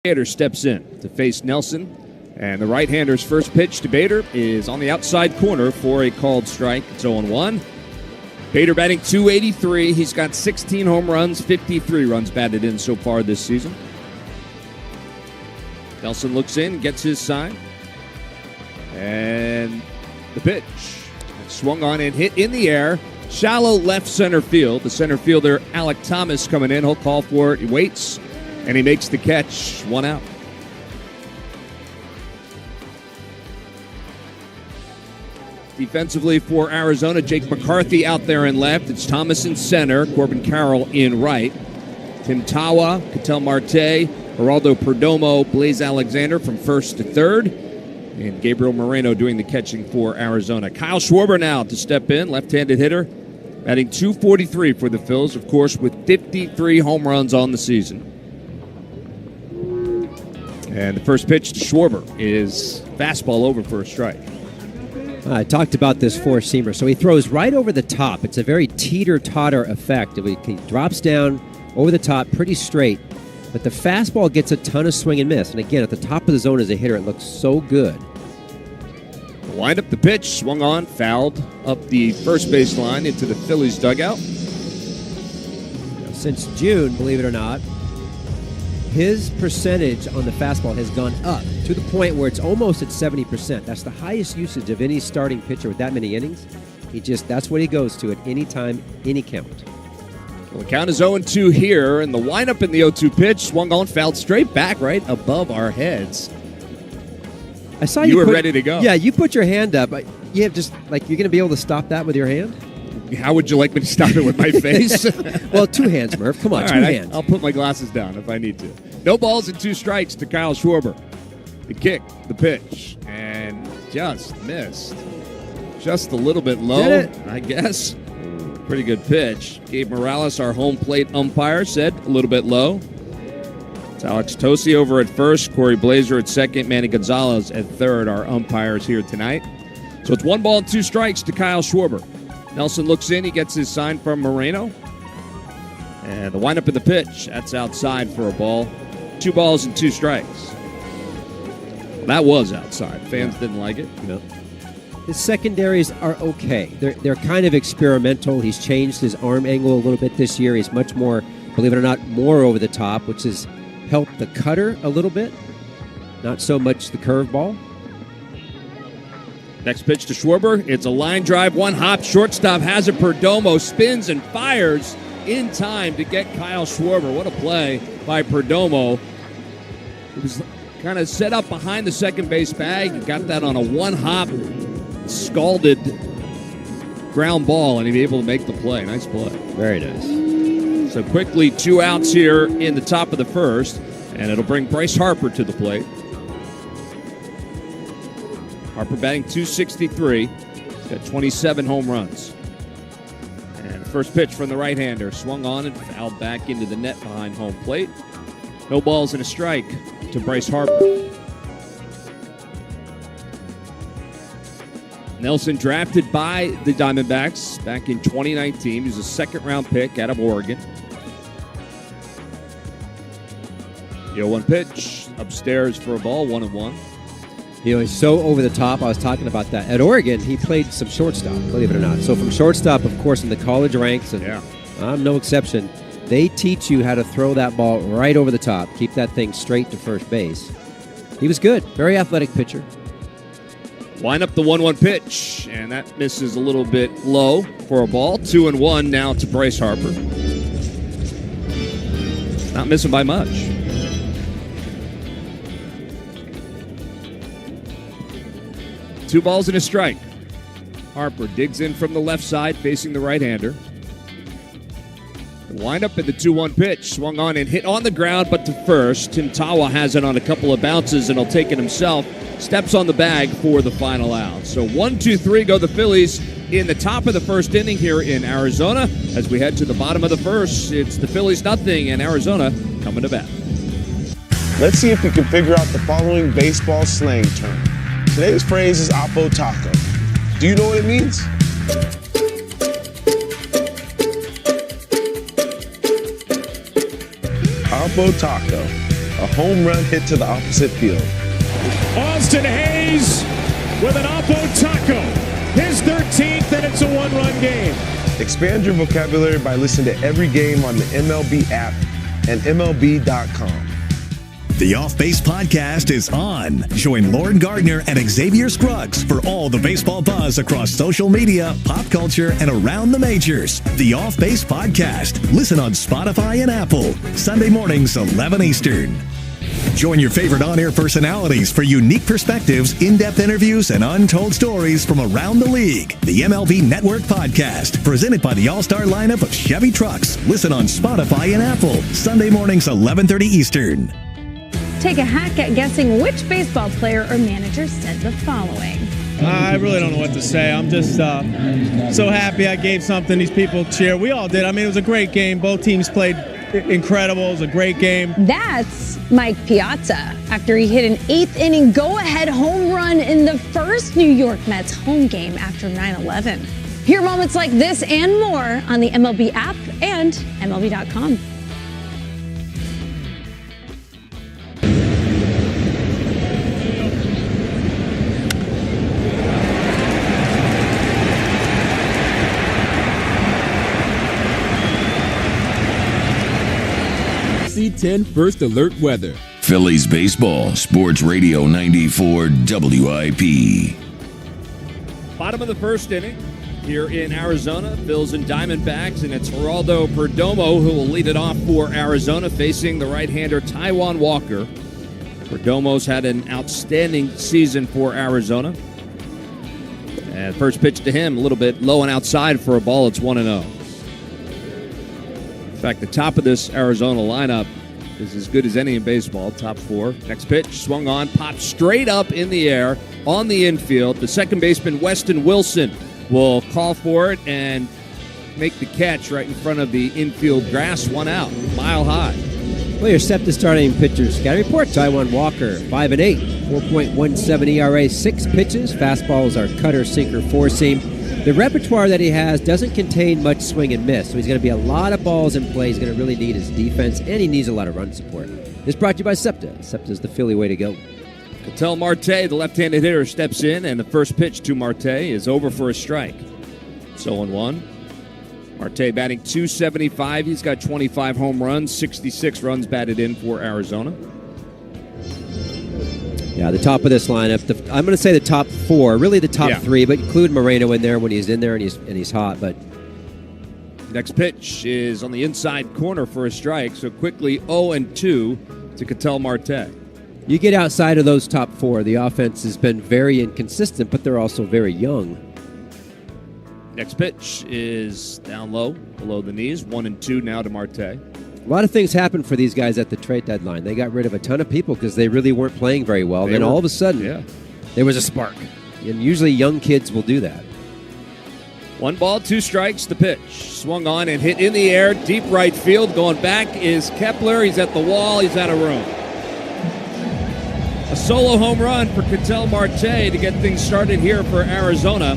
Bader steps in to face Nelson, and the right-hander's first pitch to Bader is on the outside corner for a called strike. It's 0-1. Bader batting .283. He's got 16 home runs, 53 runs batted in so far this season. Nelson looks in, gets his sign, and the pitch swung on and hit in the air. Shallow left center field. The center fielder, Alec Thomas, coming in. He'll call for it. He waits, and he makes the catch. 1 out. Defensively for Arizona, Jake McCarthy out there in left. It's Thomas in center, Corbin Carroll in right. Tim Tawa, Ketel Marte, Geraldo Perdomo, Blaze Alexander from first to third. And Gabriel Moreno doing the catching for Arizona. Kyle Schwarber now to step in, left-handed hitter, batting .243 for the Phils, of course, with 53 home runs on the season. And the first pitch to Schwarber is fastball over for a strike. I talked about this four-seamer. So he throws right over the top. It's a very teeter-totter effect. He drops down over the top pretty straight, but the fastball gets a ton of swing and miss. And again, at the top of the zone as a hitter, it looks so good. Wind up the pitch, swung on, fouled up the first baseline into the Phillies dugout. Since June, believe it or not, his percentage on the fastball has gone up to the point where it's almost at 70%. That's the highest usage of any starting pitcher with that many innings. That's what he goes to at any time, any count. Well, the count is 0-2 here, and the windup in the 0-2 pitch swung on, fouled straight back right above our heads. I saw you were ready to go. Yeah, you put your hand up. You have just you're going to be able to stop that with your hand? How would you like me to stop it with my face? Well, 2 hands, Murph. Come on, all 2 right, hands. I'll put my glasses down if I need to. No balls and 2 strikes to Kyle Schwarber. The kick, the pitch, and just missed. Just a little bit low, Did it? I guess. Pretty good pitch. Gabe Morales, our home plate umpire, said a little bit low. It's Alex Tosi over at first, Corey Blazer at second, Manny Gonzalez at third, our umpires here tonight. So it's 1 ball and 2 strikes to Kyle Schwarber. Nelson looks in, he gets his sign from Moreno. And the windup of the pitch, that's outside for a ball. 2 balls and 2 strikes. Well, that was outside. Fans didn't like it. No. His secondaries are okay. They're kind of experimental. He's changed his arm angle a little bit this year. He's much more, believe it or not, more over the top, which has helped the cutter a little bit. Not so much the curveball. Next pitch to Schwarber. It's a line drive, 1 hop. Shortstop has it. Perdomo spins and fires in time to get Kyle Schwarber. What a play by Perdomo. It was kind of set up behind the second base bag. He got that on a 1 hop, scalded ground ball, and he'd be able to make the play. Nice play. Very nice. So quickly 2 outs here in the top of the first, and it'll bring Bryce Harper to the plate. Harper batting .263. He's got 27 home runs. And the first pitch from the right-hander swung on and fouled back into the net behind home plate. No balls and a strike to Bryce Harper. Nelson drafted by the Diamondbacks back in 2019. He was a second-round pick out of Oregon. The 0-1 pitch upstairs for a ball, 1-1. He's so over the top. I was talking about that. At Oregon, he played some shortstop, believe it or not. So from shortstop, of course, in the college ranks, and I'm no exception, they teach you how to throw that ball right over the top, keep that thing straight to first base. He was good. Very athletic pitcher. Line up the 1-1 pitch, and that misses a little bit low for a ball. 2-1 now to Bryce Harper. Not missing by much. Two balls and a strike. Harper digs in from the left side, facing the right-hander. Wind up at the 2-1 pitch. Swung on and hit on the ground, but to first. Tim Tawa has it on a couple of bounces, and he'll take it himself. Steps on the bag for the final out. So 1-2-3 go the Phillies in the top of the first inning here in Arizona. As we head to the bottom of the first, it's the Phillies nothing, and Arizona coming to bat. Let's see if we can figure out the following baseball slang term. Today's phrase is Oppo Taco. Do you know what it means? Oppo Taco. a home run hit to the opposite field. Austin Hayes with an Oppo Taco. His 13th, and it's a one-run game. Expand your vocabulary by listening to every game on the MLB app and MLB.com. The Off Base Podcast is on. Join Lauren Gardner and Xavier Scruggs for all the baseball buzz across social media, pop culture, and around the majors. The Off Base Podcast. Listen on Spotify and Apple. Sunday mornings, 11 Eastern. Join your favorite on-air personalities for unique perspectives, in-depth interviews, and untold stories from around the league. The MLB Network Podcast, presented by the all-star lineup of Chevy trucks. Listen on Spotify and Apple. Sunday mornings, 11:30 Eastern. Take a hack at guessing which baseball player or manager said the following. I really don't know what to say. I'm just so happy I gave something these people cheer. We all did. I mean, it was a great game. Both teams played incredible. It was a great game. That's Mike Piazza after he hit an eighth-inning go-ahead home run in the first New York Mets home game after 9/11. Hear moments like this and more on the MLB app and MLB.com. C10 First Alert Weather. Phillies baseball, Sports Radio 94 WIP. Bottom of the first inning here in Arizona, Phils and Diamondbacks, and it's Geraldo Perdomo who will lead it off for Arizona, facing the right-hander Taijuan Walker. Perdomo's had an outstanding season for Arizona. And first pitch to him, a little bit low and outside for a ball. It's 1-0. In fact, the top of this Arizona lineup is as good as any in baseball, top four. Next pitch, swung on, popped straight up in the air on the infield. The second baseman, Weston Wilson, will call for it and make the catch right in front of the infield grass. 1 out, mile high. Well, your SEPTA starting pitchers got to report. Taijuan Walker, 5-8, 4.17 ERA, 6 pitches. Fastballs are cutter, sinker, four-seam. The repertoire that he has doesn't contain much swing and miss, so he's going to be a lot of balls in play. He's going to really need his defense, and he needs a lot of run support. This brought to you by SEPTA. SEPTA is the Philly way to go. Ketel Marte, the left-handed hitter, steps in, and the first pitch to Marte is over for a strike. It's 0-1. Marte batting .275. He's got 25 home runs, 66 runs batted in for Arizona. Yeah, the top of this lineup, I'm going to say the top four, really the top three, but include Moreno in there when he's in there and he's hot. But next pitch is on the inside corner for a strike, so quickly 0-2 to Ketel Marte. You get outside of those top four, the offense has been very inconsistent, but they're also very young. Next pitch is down low, below the knees, 1-2 now to Marte. A lot of things happened for these guys at the trade deadline. They got rid of a ton of people because they really weren't playing very well. Then all of a sudden, there was a spark. And usually young kids will do that. 1 ball, 2 strikes, the pitch. Swung on and hit in the air, deep right field. Going back is Kepler. He's at the wall. He's out of room. A solo home run for Ketel Marte to get things started here for Arizona.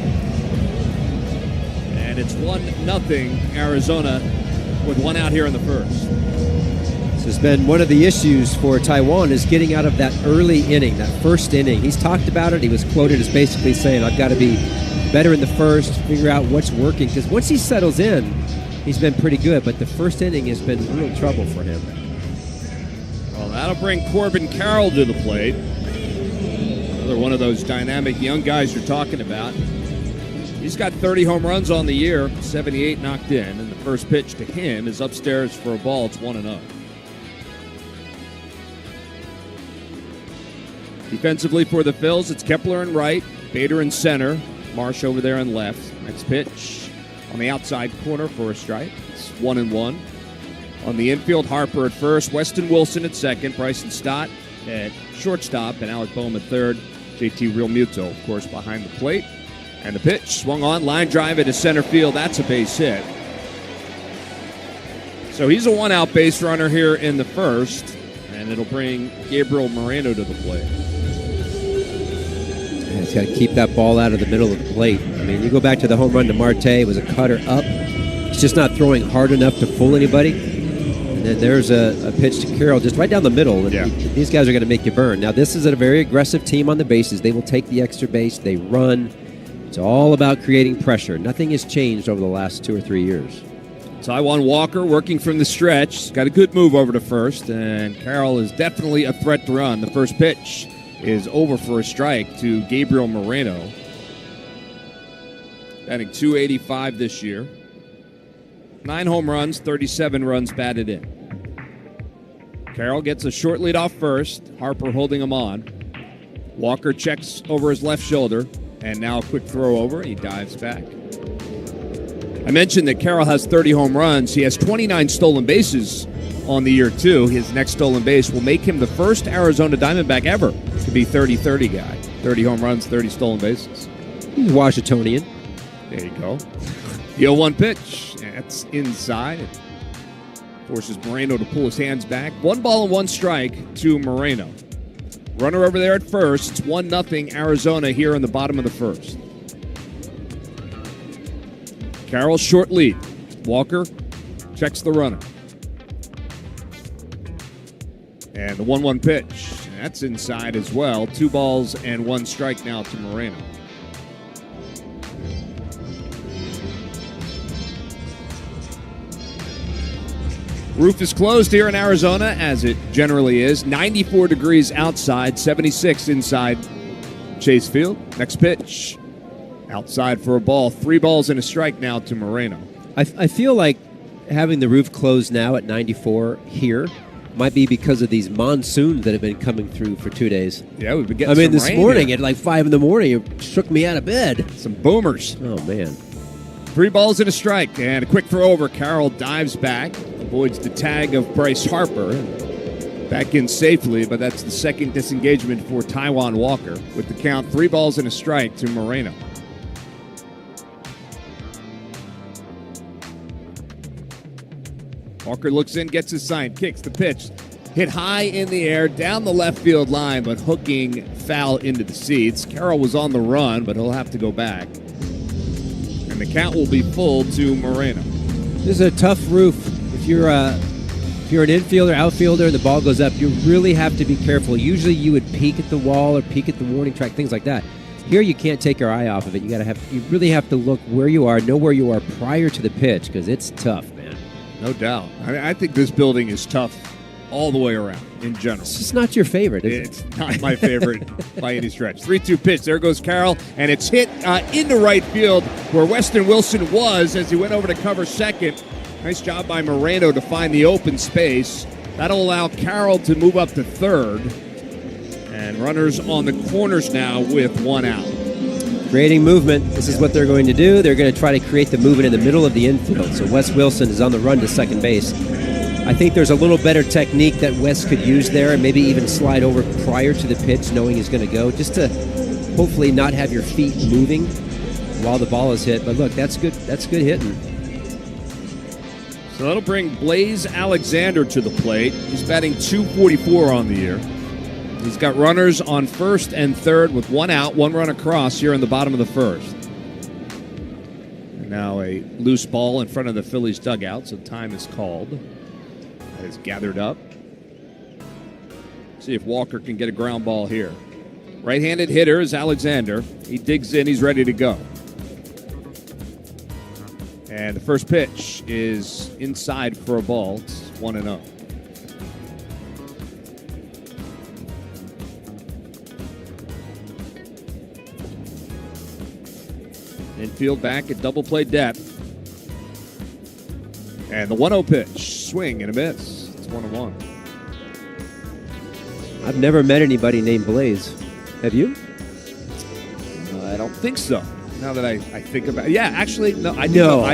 And it's 1-0 Arizona with 1 out here in the first. This has been one of the issues for Taijuan is getting out of that early inning, that first inning. He's talked about it. He was quoted as basically saying, I've got to be better in the first, figure out what's working. Because once he settles in, he's been pretty good. But the first inning has been real trouble for him. Well, that'll bring Corbin Carroll to the plate. Another one of those dynamic young guys you're talking about. He's got 30 home runs on the year, 78 knocked in, and the first pitch to him is upstairs for a ball. It's 1-0. Defensively for the Phils, it's Kepler in right, Bader in center, Marsh over there in left. Next pitch on the outside corner for a strike. It's 1-1. On the infield, Harper at first, Weston Wilson at second, Bryson Stott at shortstop, and Alec Boehm at third. JT Realmuto, of course, behind the plate. And the pitch swung on, line drive into center field. That's a base hit. So he's a 1-out base runner here in the first, and it'll bring Gabriel Moreno to the plate. He's got to keep that ball out of the middle of the plate. I mean, you go back to the home run to Marte. It was a cutter up. He's just not throwing hard enough to fool anybody. And then there's a pitch to Carroll just right down the middle. And these guys are going to make you burn. Now, this is a very aggressive team on the bases. They will take the extra base. They run. It's all about creating pressure. Nothing has changed over the last 2 or 3 years. Taijuan Walker working from the stretch. He's got a good move over to first, and Carroll is definitely a threat to run. The first pitch is over for a strike to Gabriel Moreno. Batting .285 this year. 9 home runs, 37 runs batted in. Carroll gets a short lead off first. Harper holding him on. Walker checks over his left shoulder, and now a quick throw over. He dives back. I mentioned that Carroll has 30 home runs. He has 29 stolen bases on the year, too. His next stolen base will make him the first Arizona Diamondback ever to be 30-30 guy. 30 home runs, 30 stolen bases. He's Washingtonian. There you go. The 0-1 pitch. That's inside. It forces Moreno to pull his hands back. 1 ball and 1 strike to Moreno. Runner over there at first. It's 1-0 Arizona here in the bottom of the first. Carroll short lead. Walker checks the runner. And the 1-1 pitch. That's inside as well. 2 balls and 1 strike now to Moreno. Roof is closed here in Arizona, as it generally is. 94 degrees outside, 76 inside Chase Field. Next pitch. Outside for a ball. 3 balls and a strike now to Moreno. I feel like having the roof closed now at 94 here might be because of these monsoons that have been coming through for 2 days. Yeah, we've been getting some this rain morning here. at like 5 in the morning, it shook me out of bed. Some boomers. Oh, man. 3 balls and a strike. And a quick throw over. Carroll dives back. Avoids the tag of Bryce Harper. Back in safely, but that's the second disengagement for Taijuan Walker. With the count, 3 balls and a strike to Moreno. Walker looks in, gets his sign, kicks the pitch. Hit high in the air, down the left field line, but hooking foul into the seats. Carroll was on the run, but he'll have to go back. And the count will be full to Moreno. This is a tough roof. If you're an infielder, outfielder, and the ball goes up, you really have to be careful. Usually you would peek at the wall or peek at the warning track, things like that. Here you can't take your eye off of it. You really have to look where you are, know where you are prior to the pitch, because it's tough, man. No doubt. I think this building is tough all the way around in general. It's just not your favorite, is It's not my favorite by any stretch. 3-2 pitch. There goes Carroll, and it's hit into right field where Weston Wilson was as he went over to cover second. Nice job by Moreno to find the open space. That'll allow Carroll to move up to third. And runners on the corners now with 1 out. Creating movement. This is what they're going to do. They're going to try to create the movement in the middle of the infield. So Wes Wilson is on the run to second base. I think there's a little better technique that Wes could use there and maybe even slide over prior to the pitch knowing he's going to go, just to hopefully not have your feet moving while the ball is hit. But look, that's good hitting. So that'll bring Blaze Alexander to the plate. He's batting .244 on the year. He's got runners on first and third with 1 out, 1 run across here in the bottom of the first. And now a loose ball in front of the Phillies dugout, so time is called. That is gathered up. See if Walker can get a ground ball here. Right-handed hitter is Alexander. He digs in, he's ready to go. And the first pitch is inside for a ball. It's 1-0. Infield back at double play depth. And the 1-0 pitch. Swing and a miss. It's 1-1. I've never met anybody named Blaze. Have you? I don't think so. Now that I think about it. Yeah, actually, no. I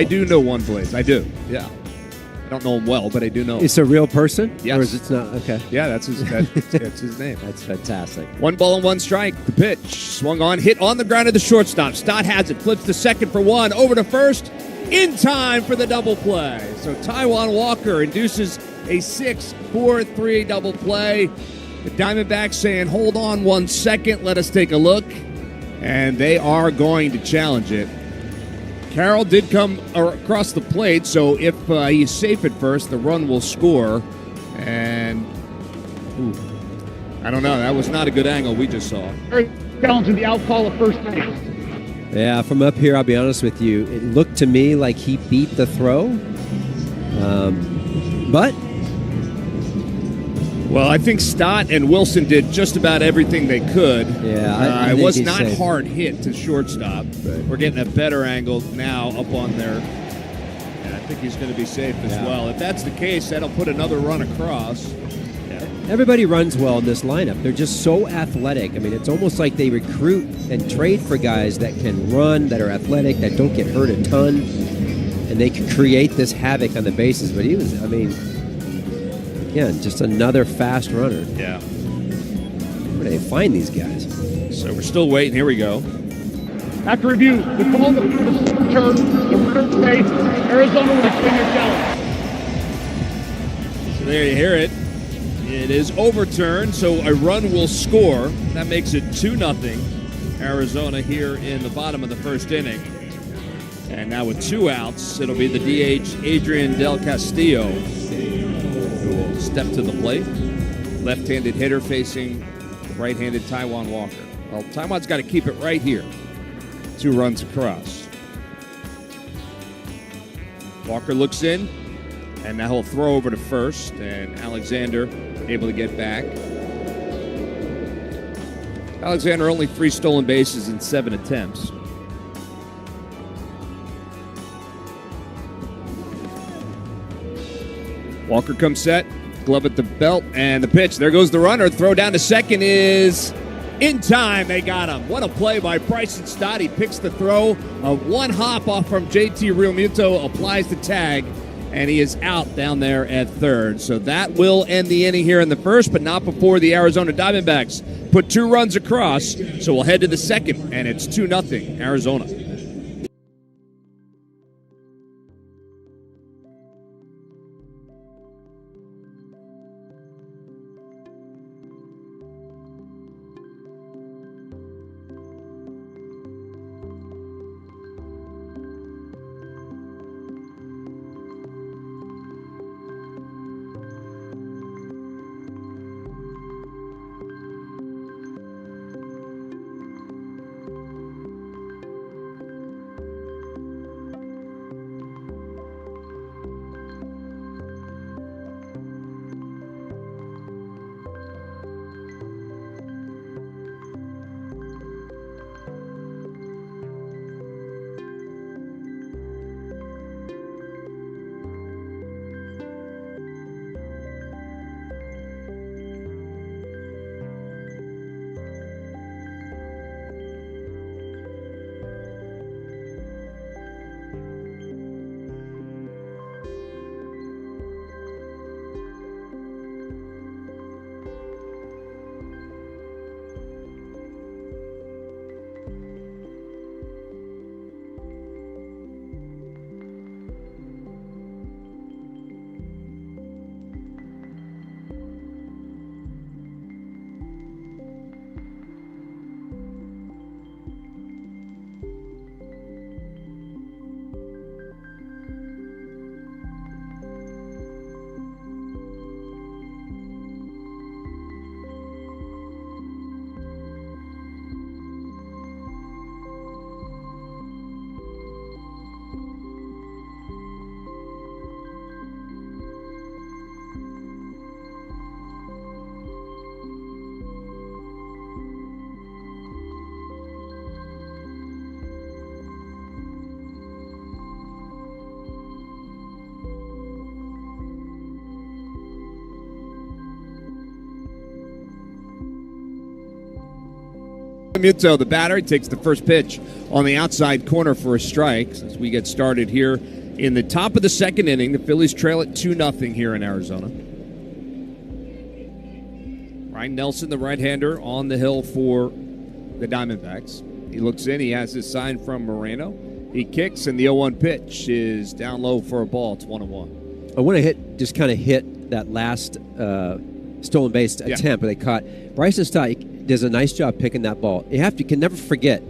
do know one Blaze. I do. Yeah. I don't know him well, but I do know him. It's a real person? Yes. Or is it not? Okay. Yeah, that's his name. That's fantastic. 1 ball and 1 strike. The pitch. Swung on. Hit on the ground at the shortstop. Stott has it. Flips to second for 1. Over to first. In time for the double play. So Taijuan Walker induces a 6-4-3 double play. The Diamondbacks saying, hold on 1 second. Let us take a look. And they are going to challenge it. Carroll did come across the plate, so if he's safe at first, the run will score. And I don't know. That was not a good angle we just saw. Challenging the out call of first base. Yeah, from up here, I'll be honest with you, it looked to me like he beat the throw. But well, I think Stott and Wilson did just about everything they could. Yeah, it was not safe. hard hit to shortstop. Right. We're getting a better angle now up on there. And I think he's going to be safe as well. If that's the case, that'll put another run across. Everybody runs well in this lineup. They're just so athletic. I mean, it's almost like they recruit and trade for guys that can run, that are athletic, that don't get hurt a ton, and they can create this havoc on the bases. But he was, I mean, again, just another fast runner. Yeah. Where do they find these guys? So we're still waiting. Here we go. After review, the call for the turn, the runner base, Arizona with a finger challenge. So there you hear it. It is overturned, so a run will score. That makes it 2-0 Arizona here in the bottom of the first inning. And now with 2 outs, it'll be the DH Adrian Del Castillo who will step to the plate. Left-handed hitter facing right-handed Taiwan Walker. Well, Taiwan's got to keep it right here. 2 runs across. Walker looks in, and now he'll throw over to first, and Alexander able to get back. Alexander only 3 stolen bases in 7 attempts. Walker comes set, glove at the belt, and the pitch. There goes the runner. Throw down to second is in time. They got him. What a play by Bryson Stott. He picks the throw. One hop off from JT Realmuto, applies the tag, and he is out down there at third. So that will end the inning here in the first, but not before the Arizona Diamondbacks put 2 runs across. So we'll head to the second, and it's 2-0 Arizona. Muto, the batter, takes the first pitch on the outside corner for a strike. As we get started here in the top of the second inning, the Phillies trail it 2-0 here in Arizona. Ryan Nelson, the right-hander, on the hill for the Diamondbacks. He looks in. He has his sign from Moreno. He kicks, and the 0-1 pitch is down low for a ball. It's 1-1. I want to hit that last stolen base attempt that they caught. Bryson Stott does a nice job picking that ball. You can never forget,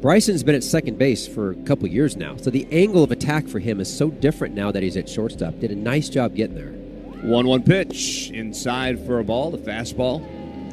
Bryson's been at second base for a couple years now, so the angle of attack for him is so different now that he's at shortstop. Did a nice job getting there. 1-1 pitch. Inside for a ball, the fastball.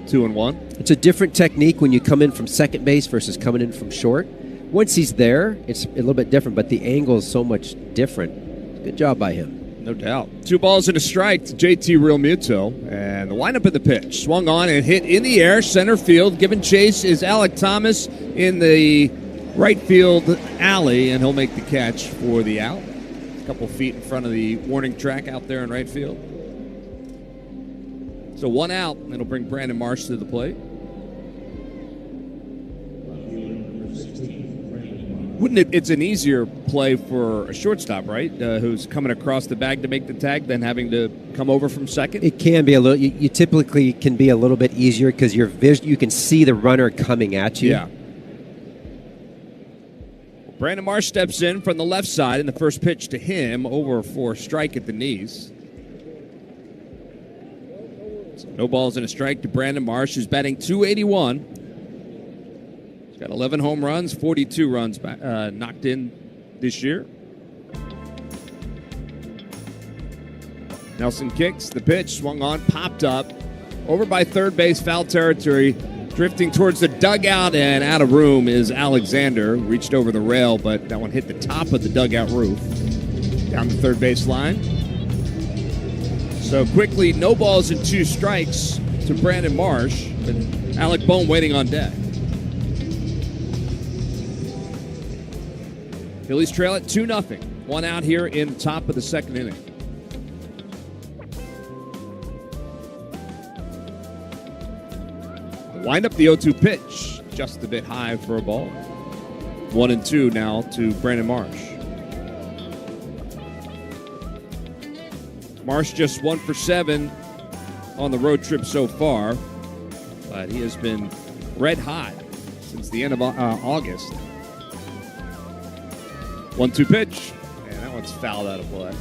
2-1. It's a different technique when you come in from second base versus coming in from short. Once he's there, it's a little bit different, but the angle is so much different. Good job by him. No doubt. 2 balls and a strike to JT Realmuto. And the windup of the pitch. Swung on and hit in the air, center field. Giving chase is Alec Thomas in the right field alley, and he'll make the catch for the out. A couple feet in front of the warning track out there in right field. So 1 out, and it'll bring Brandon Marsh to the plate. Wouldn't it? It's an easier play for a shortstop, right? Who's coming across the bag to make the tag than having to come over from second. It can be a little. You typically can be a little bit easier because you can see the runner coming at you. Yeah. Brandon Marsh steps in from the left side, and the first pitch to him over for a strike at the knees. So no balls and a strike to Brandon Marsh, who's batting .281. He's got 11 home runs, 42 runs knocked in this year. Nelson kicks, the pitch, swung on, popped up, over by third base, foul territory, drifting towards the dugout, and out of room is Alexander. Reached over the rail, but that one hit the top of the dugout roof. Down the third base line. So quickly, no balls and 2 strikes to Brandon Marsh, and Alec Bohm waiting on deck. Phillies trail at 2-0. 1 out here in the top of the second inning. Wind up the 0-2 pitch. Just a bit high for a ball. 1-2 now to Brandon Marsh. Marsh just 1 for 7 on the road trip so far. But he has been red hot since the end of August. 1-2 pitch, and that one's fouled out of play.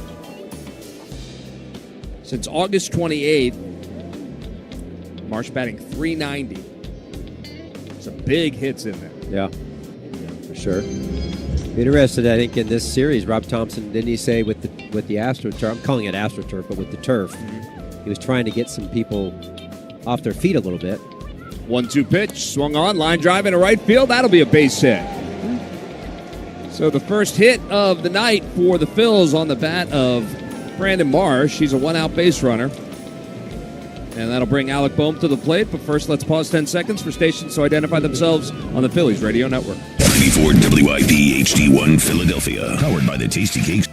Since August 28th, Marsh batting .390. Some big hits in there. Yeah, for sure. Be interested, I think, in this series. Rob Thompson, didn't he say with the AstroTurf? I'm calling it AstroTurf, but with the turf, he was trying to get some people off their feet a little bit. 1-2 pitch, swung on, line drive into right field. That'll be a base hit. So the first hit of the night for the Phils on the bat of Brandon Marsh. He's a 1-out base runner. And that'll bring Alec Bohm to the plate. But first, let's pause 10 seconds for stations to identify themselves on the Phillies Radio Network. 94 WIP HD1 Philadelphia. Powered by the Tasty Cakes.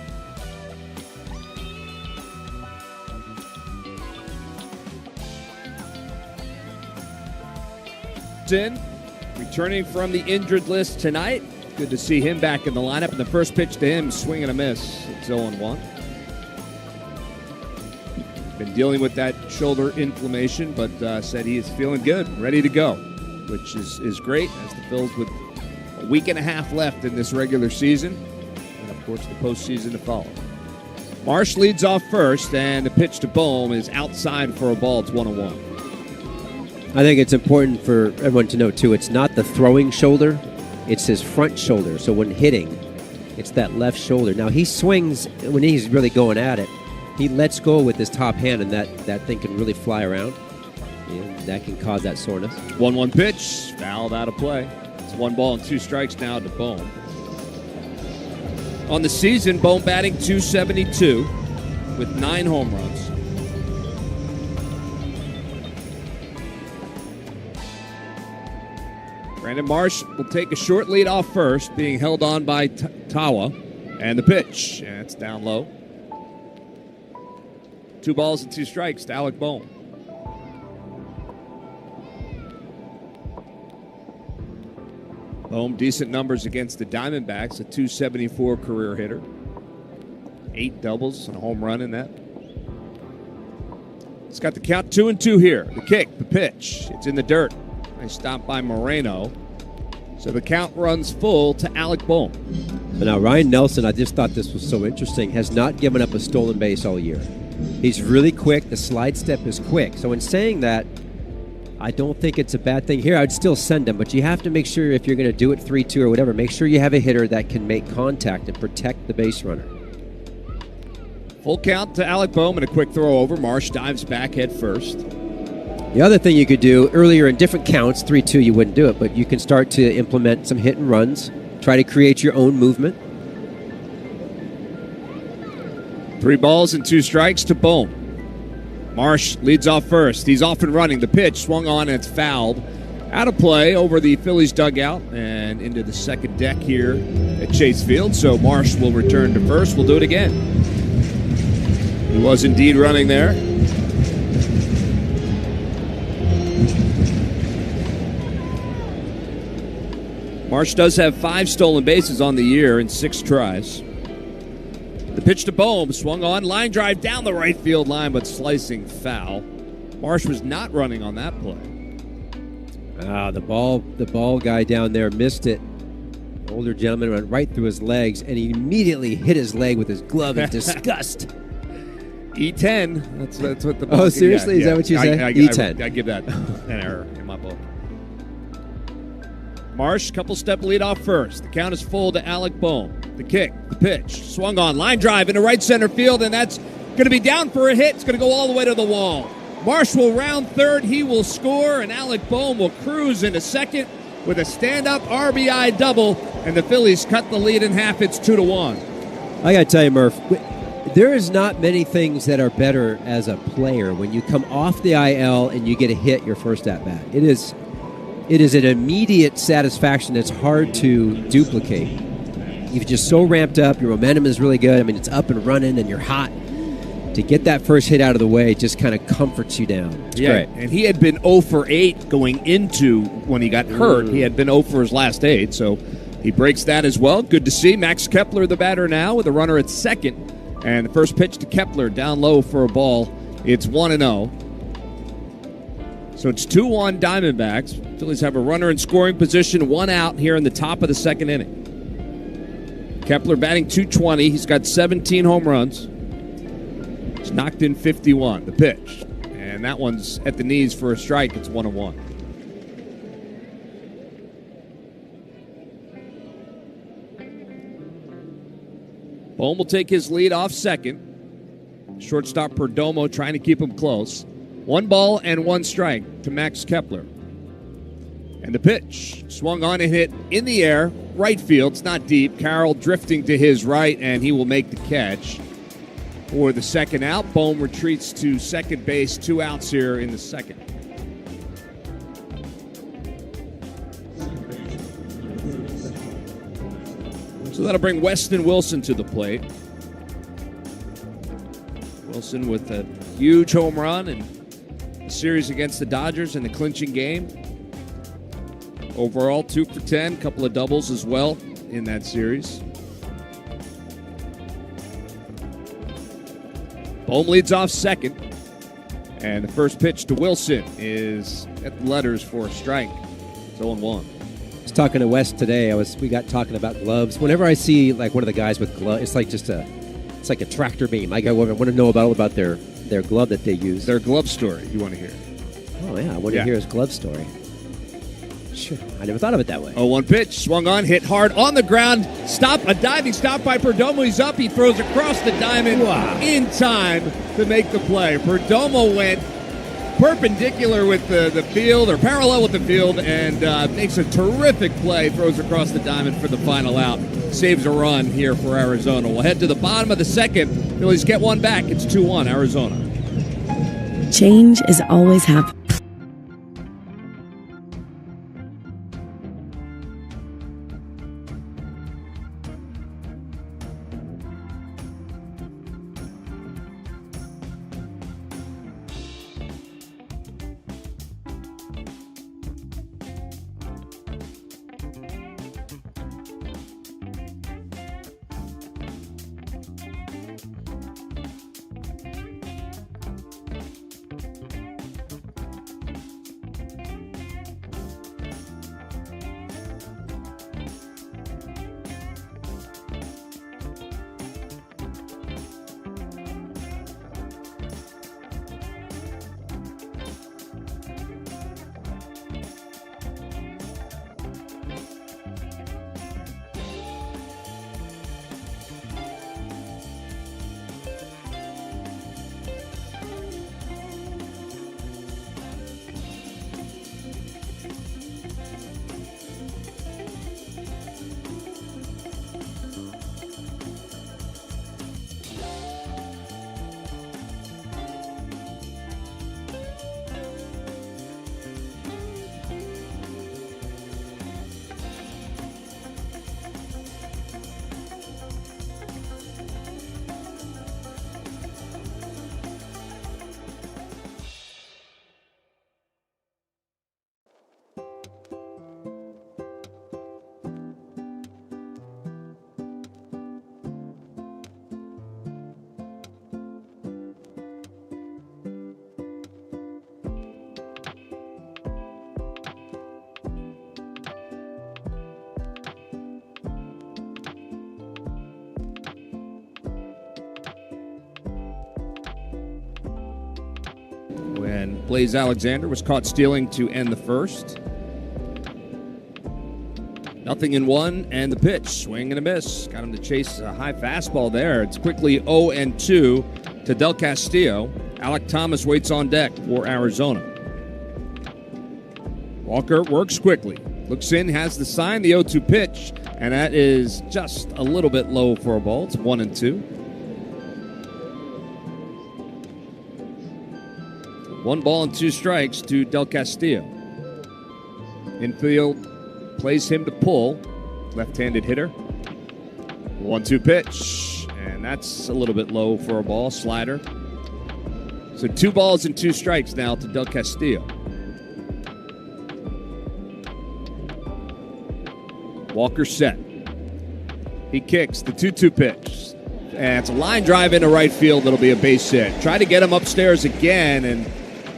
Returning from the injured list tonight. Good to see him back in the lineup. And the first pitch to him, swing and a miss. It's 0-1. Been dealing with that shoulder inflammation, but said he is feeling good, ready to go, which is great as the Phils with a week and a half left in this regular season, and of course the postseason to follow. Marsh leads off first, and the pitch to Bohm is outside for a ball. It's 1-1. I think it's important for everyone to know, too, it's not the throwing shoulder, it's his front shoulder. So when hitting, it's that left shoulder. Now, he swings when he's really going at it. He lets go with his top hand, and that thing can really fly around, and that can cause that soreness. 1-1 pitch, fouled out of play. It's 1 ball and 2 strikes now to Bohm. On the season, Bohm batting .272 with 9 home runs. Brandon Marsh will take a short lead off first, being held on by Tawa. And the pitch, and it's down low. 2 balls and 2 strikes to Alec Bohm. Bohm, decent numbers against the Diamondbacks, a .274 career hitter. 8 doubles and a home run in that. It's got the count 2-2 here. The kick, the pitch, it's in the dirt. Nice stop by Moreno. So the count runs full to Alec Bohm. But now Ryan Nelson, I just thought this was so interesting, has not given up a stolen base all year. He's really quick. The slide step is quick. So in saying that, I don't think it's a bad thing here. I'd still send him, but you have to make sure if you're going to do it 3-2 or whatever, make sure you have a hitter that can make contact and protect the base runner. Full count to Alec Bohm and a quick throw over. Marsh dives back head first. The other thing you could do earlier in different counts, 3-2, you wouldn't do it, but you can start to implement some hit and runs. Try to create your own movement. 3 balls and 2 strikes to Bohm. Marsh leads off first. He's off and running. The pitch swung on and it's fouled. Out of play over the Phillies dugout and into the second deck here at Chase Field. So Marsh will return to first. We'll do it again. He was indeed running there. Marsh does have 5 stolen bases on the year in 6 tries. The pitch to Bohm, swung on, line drive down the right field line, but slicing foul. Marsh was not running on that play. The ball guy down there missed it. The older gentleman went right through his legs, and he immediately hit his leg with his glove in disgust. E10. That's what the ball. Oh, seriously? Is that what you said? E10. I give that an error in my book. Marsh, couple step lead off first. The count is full to Alec Bohm. The kick, the pitch, swung on, line drive into right center field, and that's going to be down for a hit. It's going to go all the way to the wall. Marsh will round third. He will score, and Alec Bohm will cruise into second with a stand-up RBI double, and the Phillies cut the lead in half. It's 2-1. I got to tell you, Murph, there is not many things that are better as a player when you come off the IL and you get a hit your first at-bat. It is an immediate satisfaction that's hard to duplicate. You're just so ramped up. Your momentum is really good. I mean, it's up and running, and you're hot. To get that first hit out of the way just kind of comforts you down. It's great. And he had been 0 for 8 going into when he got hurt. He had been 0 for his last 8, so he breaks that as well. Good to see. Max Kepler, the batter now, with a runner at second. And the first pitch to Kepler, down low for a ball. It's 1-0. So it's 2-1 Diamondbacks. Phillies have a runner in scoring position, 1 out here in the top of the second inning. Kepler batting .220. He's got 17 home runs. He's knocked in 51. The pitch. And that one's at the knees for a strike. It's 1-1. Bohm will take his lead off second. Shortstop Perdomo trying to keep him close. 1 ball and 1 strike to Max Kepler. And the pitch swung on and hit in the air, right field. It's not deep. Carroll drifting to his right, and he will make the catch for the second out. Bohm retreats to second base. 2 outs here in the second. So that'll bring Weston Wilson to the plate. Wilson with a huge home run and the series against the Dodgers in the clinching game. Overall, 2 for 10, couple of doubles as well in that series. Bohm leads off second, and the first pitch to Wilson is at the letters for a strike. It's 0-1. I was talking to Wes today. We got talking about gloves. Whenever I see like one of the guys with gloves, it's like a tractor beam. Like I want to know about their glove that they use. Their glove story. You want to hear? Oh yeah, I want to hear his glove story. Sure, I never thought of it that way. 0-1 pitch, swung on, hit hard on the ground. A diving stop by Perdomo. He's up. He throws across the diamond in time to make the play. Perdomo went perpendicular with the field, or parallel with the field, and makes a terrific play. Throws across the diamond for the final out. Saves a run here for Arizona. We'll head to the bottom of the second. Phillies get one back. It's 2-1 Arizona. Change is always happening. when Blaze Alexander was caught stealing to end the first. 0-1, and the pitch. Swing and a miss. Got him to chase a high fastball there. It's quickly 0-2 to Del Castillo. Alec Thomas waits on deck for Arizona. Walker works quickly. Looks in, has the sign, the 0-2 pitch, and that is just a little bit low for a ball. It's 1-2. 1 ball and 2 strikes to Del Castillo. Infield plays him to pull. Left-handed hitter. 1-2 pitch, and that's a little bit low for a ball. Slider. So 2 balls and 2 strikes now to Del Castillo. Walker set. He kicks the 2-2 pitch. And it's a line drive into right field that'll be a base hit. Try to get him upstairs again, and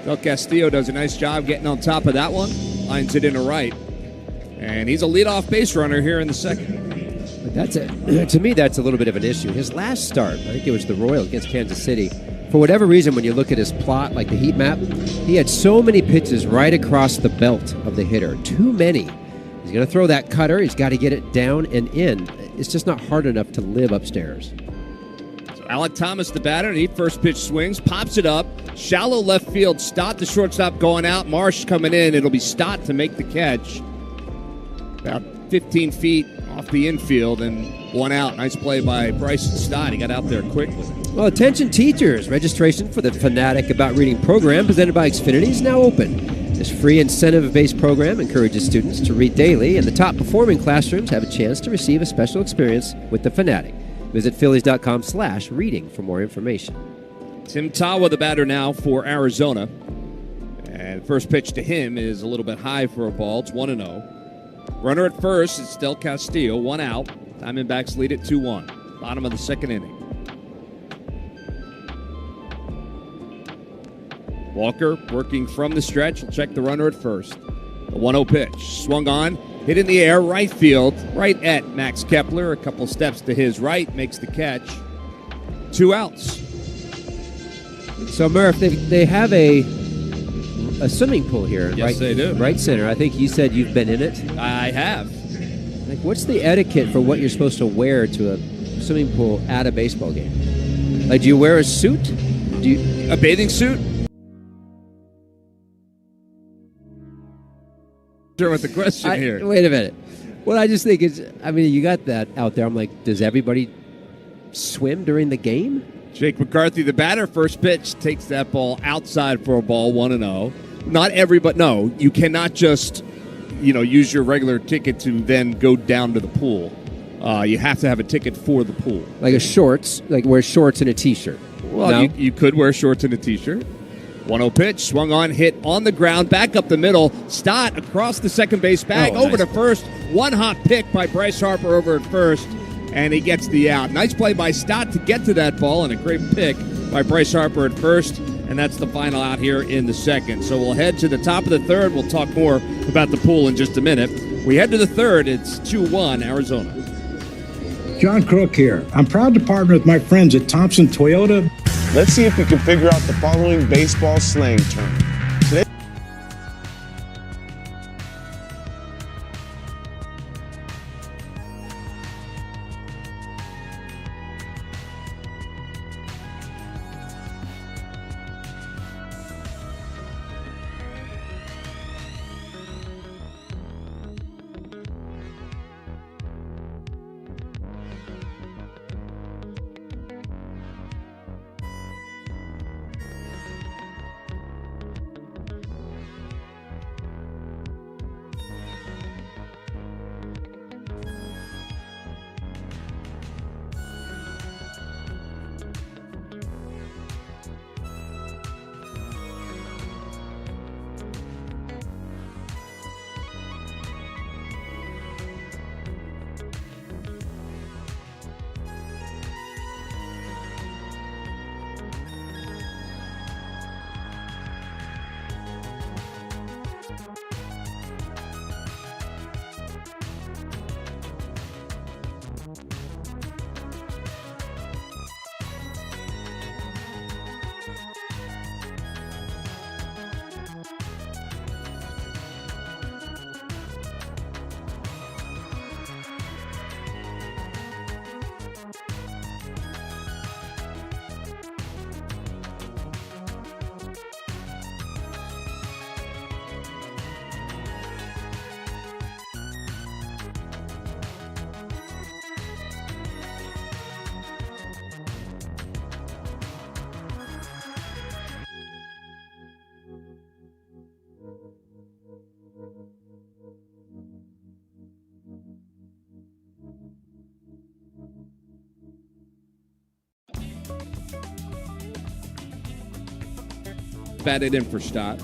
Del Castillo does a nice job getting on top of that one. Lines it into right. And he's a leadoff base runner here in the second. But that's it. To me, that's a little bit of an issue. His last start, I think it was the Royals against Kansas City. For whatever reason, when you look at his plot, like the heat map, he had so many pitches right across the belt of the hitter. Too many. He's going to throw that cutter. He's got to get it down and in. It's just not hard enough to live upstairs. So Alec Thomas, the batter, and he first pitch swings, pops it up. Shallow left field. Stott, the shortstop, going out. Marsh coming in. It'll be Stott to make the catch. About 15 feet off the infield and 1 out. Nice play by Bryson Stott. He got out there quickly. Well, attention teachers. Registration for the Fanatic About Reading program presented by Xfinity is now open. This free incentive-based program encourages students to read daily, and the top-performing classrooms have a chance to receive a special experience with the Fanatic. Visit Phillies.com/reading for more information. Tim Tawa, the batter now for Arizona. And first pitch to him is a little bit high for a ball. It's 1-0. Runner at first, it's Del Castillo, 1 out. Diamondbacks lead it 2-1. Bottom of the second inning. Walker working from the stretch. He'll check the runner at first. The 1-0 pitch. Swung on, hit in the air, right field, right at Max Kepler. A couple steps to his right, makes the catch. 2 outs. So, Murph, they have a swimming pool here. Yes, they do. Right center. I think you said you've been in it. I have. Like, what's the etiquette for what you're supposed to wear to a swimming pool at a baseball game? Like, do you wear a suit? A bathing suit? Sure, with the question here. Wait a minute. What I just think is, I mean, you got that out there. I'm like, does everybody swim during the game? Jake McCarthy, the batter, first pitch, takes that ball outside for a ball, 1-0. Not everybody. No, you cannot just, use your regular ticket to then go down to the pool. You have to have a ticket for the pool. Like wear shorts and a T-shirt. Well, no? you could wear shorts and a T-shirt. 1-0 pitch, swung on, hit on the ground, back up the middle. Stott across the second base bag, over to first. One hot pick by Bryce Harper over at first, and he gets the out. Nice play by Stott to get to that ball, and a great pick by Bryce Harper at first, and that's the final out here in the second. So we'll head to the top of the third. We'll talk more about the pool in just a minute. We head to the third. It's 2-1 Arizona. John Crook here. I'm proud to partner with my friends at Thompson Toyota. Let's see if we can figure out the following baseball slang term. Today, batted in for Stott.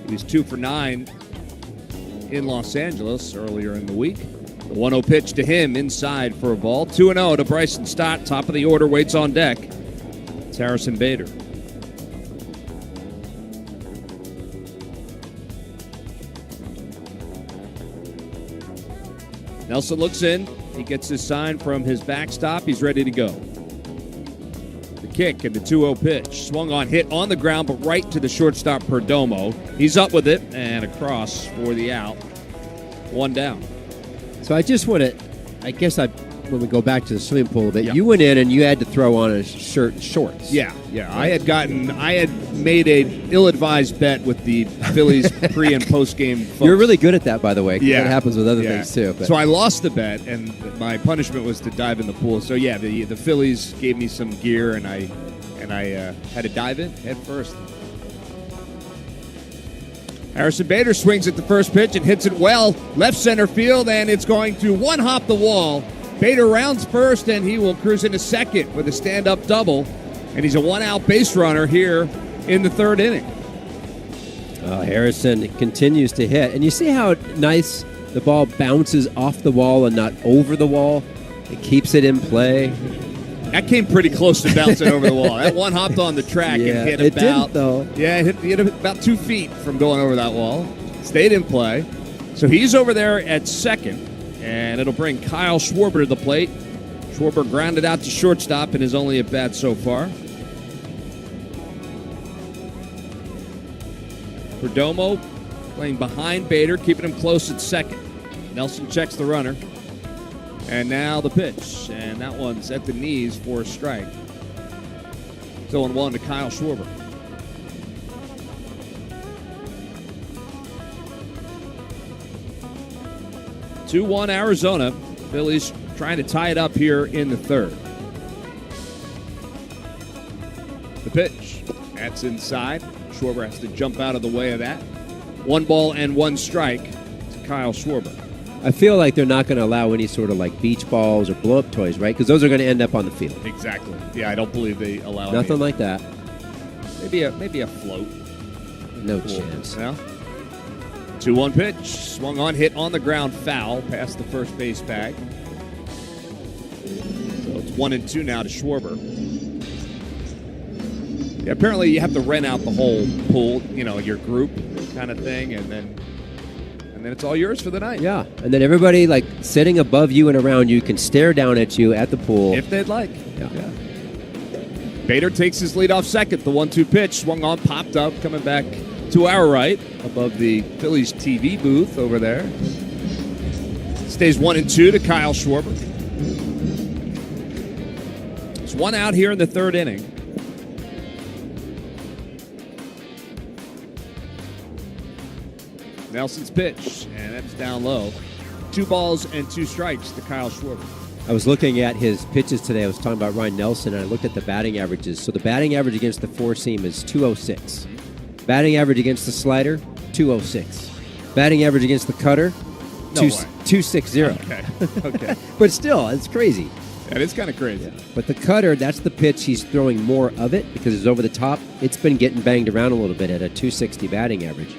He was 2 for 9 in Los Angeles earlier in the week. The 1-0 pitch to him inside for a ball. 2-0 to Bryson Stott. Top of the order, waits on deck. It's Harrison Bader. Nelson looks in. He gets his sign from his backstop. He's ready to go. The kick and the 2-0 pitch. Swung on, hit on the ground, but right to the shortstop Perdomo. He's up with it and across for the out. 1 down. So I just want to, when we go back to the swimming pool, that you went in and you had to throw on a shirt and shorts. Yeah. I had made a ill-advised bet with the Phillies pre- and post-game folks. You're really good at that, by the way. Yeah. That happens with other things, too. But. So I lost the bet, and my punishment was to dive in the pool. So, yeah, the Phillies gave me some gear, and I had to dive in head first. Harrison Bader swings at the first pitch and hits it well. Left center field, and it's going to one-hop the wall. Bader rounds first, and he will cruise into second with a stand-up double. And he's a one-out base runner here in the third inning. Harrison continues to hit. And you see how nice the ball bounces off the wall and not over the wall? It keeps it in play. That came pretty close to bouncing over the wall. That one hopped on the track and hit it about... didn't, though. Yeah, it hit about 2 feet from going over that wall. Stayed in play. So he's over there at second, and it'll bring Kyle Schwarber to the plate. Schwarber grounded out to shortstop in his only at bat so far. Perdomo playing behind Bader, keeping him close at second. Nelson checks the runner. And now the pitch. And that one's at the knees for a strike. 0-1 to Kyle Schwarber. (2-1) Arizona. Phillies trying to tie it up here in the third. The pitch. That's inside. Schwarber has to jump out of the way of that. 1 ball and 1 strike to Kyle Schwarber. I feel like they're not going to allow any sort of like beach balls or blow-up toys, right? Because those are going to end up on the field. Exactly. Yeah, I don't believe they allow nothing like that. Maybe a float. No chance. Yeah. 2-1 pitch. Swung on, hit on the ground, foul past the first base bag. So it's 1-2 now to Schwarber. Yeah, apparently you have to rent out the whole pool, your group kind of thing, and then it's all yours for the night. Yeah, and then everybody like sitting above you and around you can stare down at you at the pool. If they'd like. Yeah. Bader takes his lead off second. The 1-2 pitch swung on, popped up, coming back to our right above the Phillies TV booth over there. Stays 1-2 to Kyle Schwarber. There's 1 out here in the third inning. Nelson's pitch, and that's down low. 2 balls and 2 strikes to Kyle Schwarber. I was looking at his pitches today. I was talking about Ryan Nelson, and I looked at the batting averages. So the batting average against the four-seam is 206. Batting average against the slider, 206. Batting average against the cutter, 260. Okay. But still, it's crazy. That is kind of crazy. Yeah. But the cutter, that's the pitch he's throwing more of it because it's over the top. It's been getting banged around a little bit at a 260 batting average.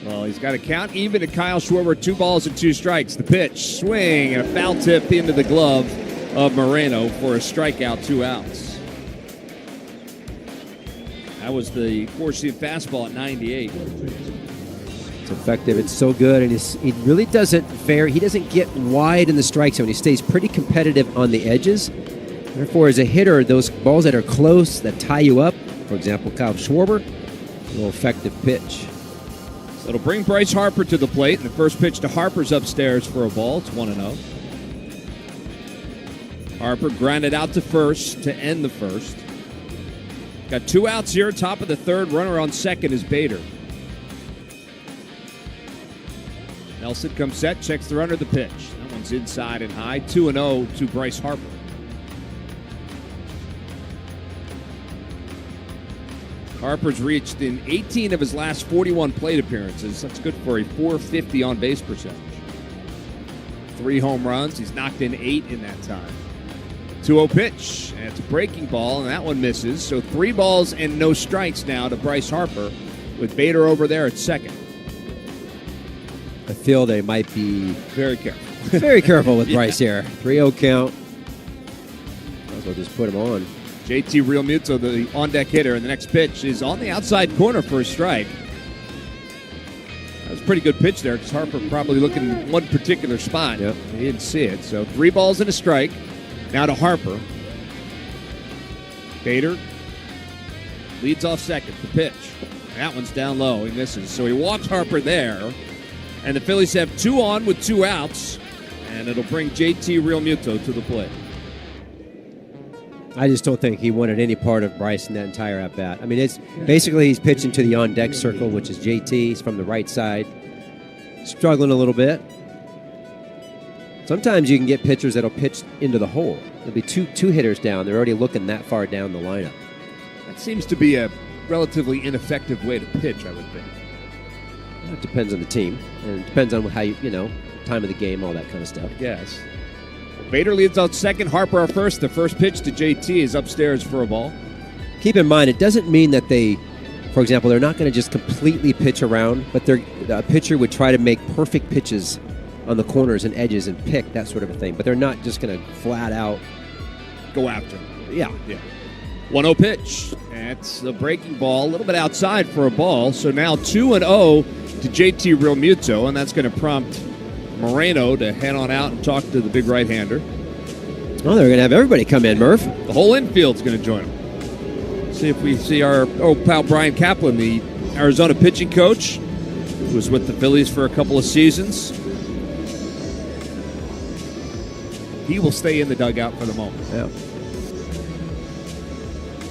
Well, he's got to count even to Kyle Schwarber. 2 balls and 2 strikes. The pitch, swing, and a foul tip into the glove of Moreno for a strikeout, 2 outs. That was the four-seam fastball at 98. It's effective. It's so good, and he really doesn't vary. He doesn't get wide in the strike zone. He stays pretty competitive on the edges. Therefore, as a hitter, those balls that are close, that tie you up, for example, Kyle Schwarber, a little effective pitch. So it'll bring Bryce Harper to the plate, and the first pitch to Harper's upstairs for a ball. It's 1-0. Harper grounded out to first to end the first. Got 2 outs here, top of the third. Runner on second is Bader. Nelson comes set, checks the runner, the pitch. That one's inside and high. 2-0 to Bryce Harper. Harper's reached in 18 of his last 41 plate appearances. That's good for a .450 on-base percentage. 3 home runs. He's knocked in 8 in that time. 2-0 pitch. And it's a breaking ball, and that one misses. So 3 balls and no strikes now to Bryce Harper with Bader over there at second. I feel they might be very careful. Very careful with Bryce here. 3-0 count. Might as well just put him on. JT Realmuto, the on-deck hitter, and the next pitch is on the outside corner for a strike. That was a pretty good pitch there because Harper probably looking in one particular spot. Yep. He didn't see it. So 3 balls and a strike. Now to Harper. Bader leads off second. The pitch. That one's down low. He misses. So he walks Harper there. And the Phillies have 2 on with 2 outs. And it'll bring JT Realmuto to the plate. I just don't think he wanted any part of Bryce in that entire at-bat. I mean, it's basically he's pitching to the on-deck circle, which is JT. He's from the right side. Struggling a little bit. Sometimes you can get pitchers that'll pitch into the hole. There'll be two hitters down. They're already looking that far down the lineup. That seems to be a relatively ineffective way to pitch, I would think. It depends on the team. And it depends on how time of the game, all that kind of stuff. Yes. Bader leads out second. Harper our first. The first pitch to JT is upstairs for a ball. Keep in mind, it doesn't mean that they, for example, they're not going to just completely pitch around, but a pitcher would try to make perfect pitches on the corners and edges and pick, that sort of a thing. But they're not just going to flat out go after him. Yeah. 1-0 pitch. That's a breaking ball, a little bit outside for a ball. So now 2-0 to JT Realmuto, and that's going to prompt Moreno to head on out and talk to the big right-hander. Oh, they're going to have everybody come in, Murph. The whole infield's going to join him. See if we see our pal Brian Kaplan, the Arizona pitching coach, who was with the Phillies for a couple of seasons. He will stay in the dugout for the moment. Yeah.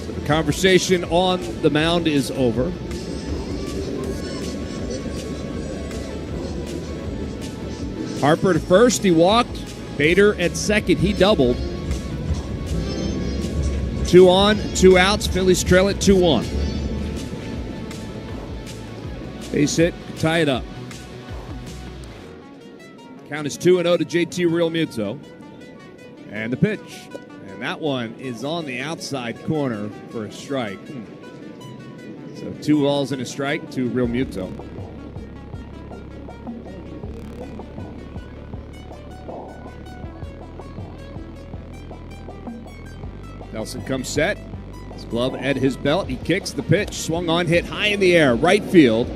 So the conversation on the mound is over. Harper to first, he walked. Bader at second, he doubled. 2 on, 2 outs. Phillies trail it 2-1. Base hit, tie it up. Count is 2-0 to JT Realmuto. And the pitch. And that one is on the outside corner for a strike. So 2 balls and a strike to Realmuto. Nelson comes set. His glove at his belt. He kicks the pitch. Swung on, hit high in the air. Right field.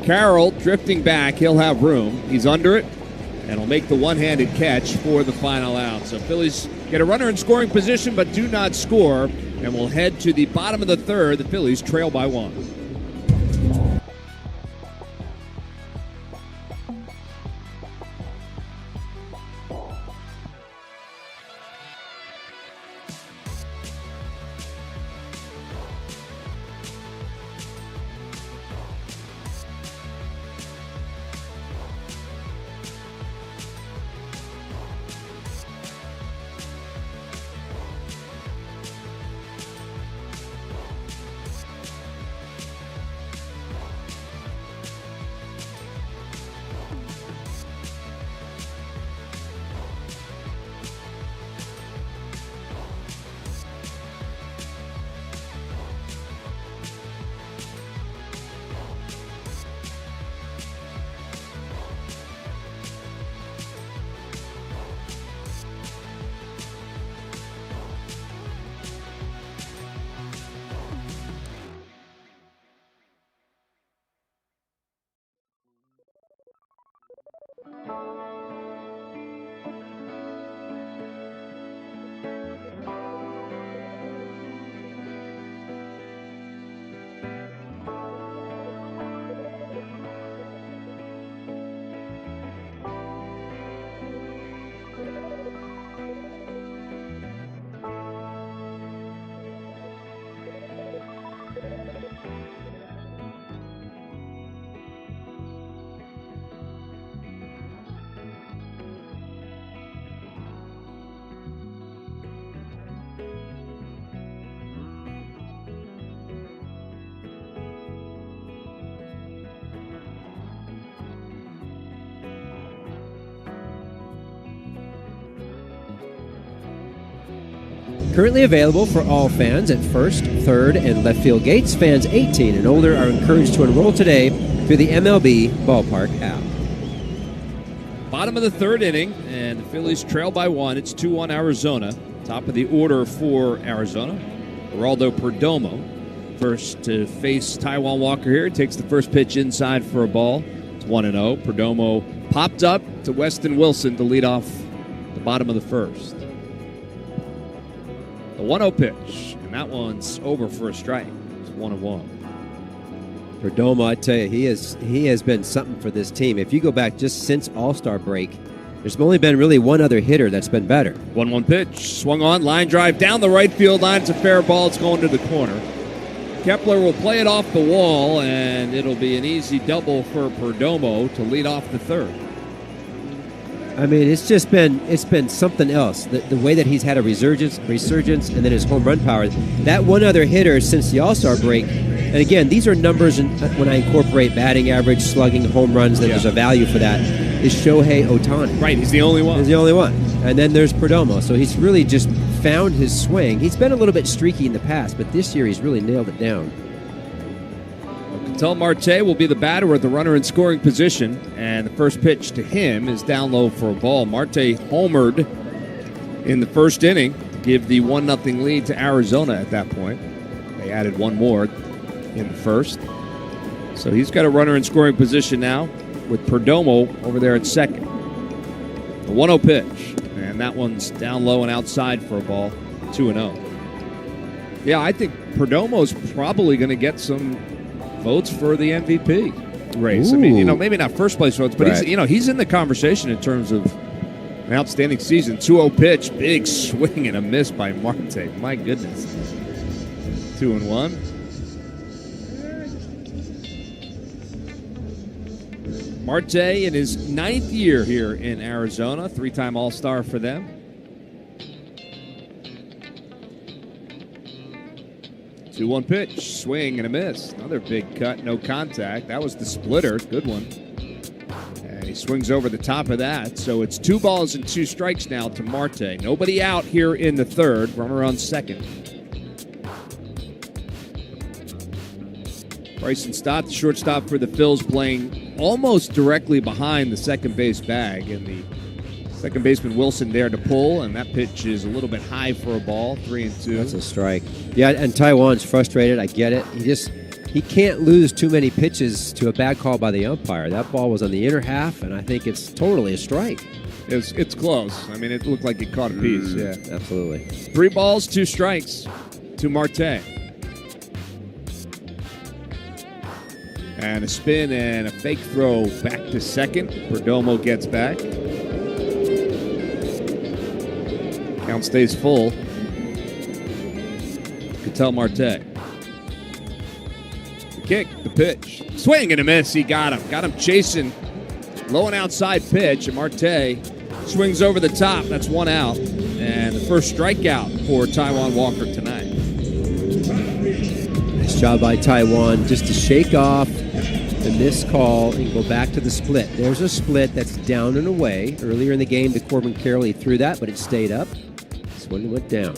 Carroll drifting back. He'll have room. He's under it. And will make the one-handed catch for the final out. So Phillies get a runner in scoring position but do not score. And will head to the bottom of the third. The Phillies trail by 1. Currently available for all fans at first, third, and left field gates. Fans 18 and older are encouraged to enroll today through the MLB Ballpark app. Bottom of the third inning, and the Phillies trail by 1. It's 2-1 Arizona. Top of the order for Arizona, Geraldo Perdomo. First to face Taijuan Walker here. Takes the first pitch inside for a ball. It's 1-0. Perdomo popped up to Weston Wilson to lead off the bottom of the first. The 1-0 pitch, and that one's over for a strike. It's 1-1. Perdomo, I tell you, he has been something for this team. If you go back just since All-Star break, there's only been really one other hitter that's been better. 1-1 pitch, swung on, line drive down the right field line. It's a fair ball. It's going to the corner. Kepler will play it off the wall, and it'll be an easy double for Perdomo to lead off the third. I mean, it's been something else. The way that he's had a resurgence, and then his home run power. That one other hitter since the All-Star break, and again, these are numbers when I incorporate batting average, slugging, home runs, then there's a value for that, is Shohei Ohtani. Right, he's the only one. He's the only one. And then there's Perdomo. So he's really just found his swing. He's been a little bit streaky in the past, but this year he's really nailed it down. Ketel Marte will be the batter with the runner in scoring position, and the first pitch to him is down low for a ball. Marte homered in the first inning to give the 1-0 lead to Arizona at that point. They added one more in the first. So he's got a runner in scoring position now with Perdomo over there at second. The 1-0 pitch, and that one's down low and outside for a ball, 2-0. Yeah, I think Perdomo's probably going to get some votes for the MVP race. Ooh. I mean, maybe not first place votes, but right. he's in the conversation in terms of an outstanding season. 2-0 pitch, big swing and a miss by Marte. My goodness. 2-1. Marte in his 9th year here in Arizona, 3-time All-Star for them. 2-1 pitch, swing and a miss. Another big cut, no contact. That was the splitter, good one. And he swings over the top of that. So it's 2 balls and 2 strikes now to Marte. Nobody out here in the third, runner on second. Bryson Stott, the shortstop for the Phils, playing almost directly behind the second base bag. And the second baseman Wilson there to pull, and that pitch is a little bit high for a ball, 3-2. That's a strike. Yeah, and Taijuan's frustrated. I get it. He can't lose too many pitches to a bad call by the umpire. That ball was on the inner half, and I think it's totally a strike. It's close. I mean, it looked like it caught a piece. Yeah, absolutely. 3 balls, 2 strikes to Marte. And a spin and a fake throw back to second. Perdomo gets back. Count stays full. Ketel Marte. The kick, the pitch. Swing and a miss. He got him. Got him chasing. Low and outside pitch. And Marte swings over the top. That's 1 out. And the first strikeout for Taijuan Walker tonight. Nice job by Taijuan just to shake off the missed call and go back to the split. There's a split that's down and away. Earlier in the game, to Corbin Carroll, he threw that, but it stayed up. This one went down.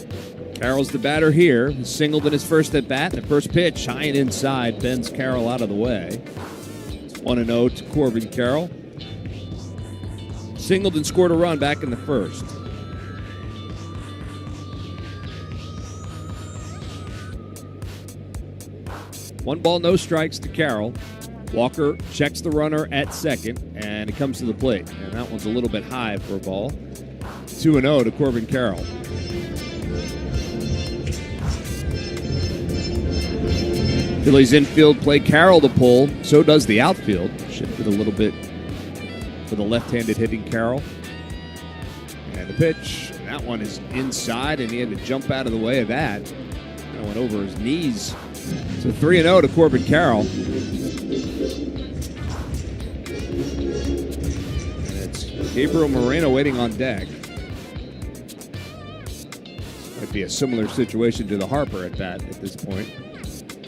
Carroll's the batter here. He singled in his first at-bat. The first pitch, high and inside, bends Carroll out of the way. It's 1-0 to Corbin Carroll. Singled and scored a run back in the first. One ball, no strikes to Carroll. Walker checks the runner at second, and it comes to the plate. And that one's a little bit high for a ball. 2-0 to Corbin Carroll. Phillies infield play Carroll to pull. So does the outfield. Shifted a little bit for the left-handed hitting Carroll. And the pitch, that one is inside, and he had to jump out of the way of that. That went over his knees. So 3-0 to Corbin Carroll. And it's Gabriel Moreno waiting on deck. Might be a similar situation to the Harper at bat at this point.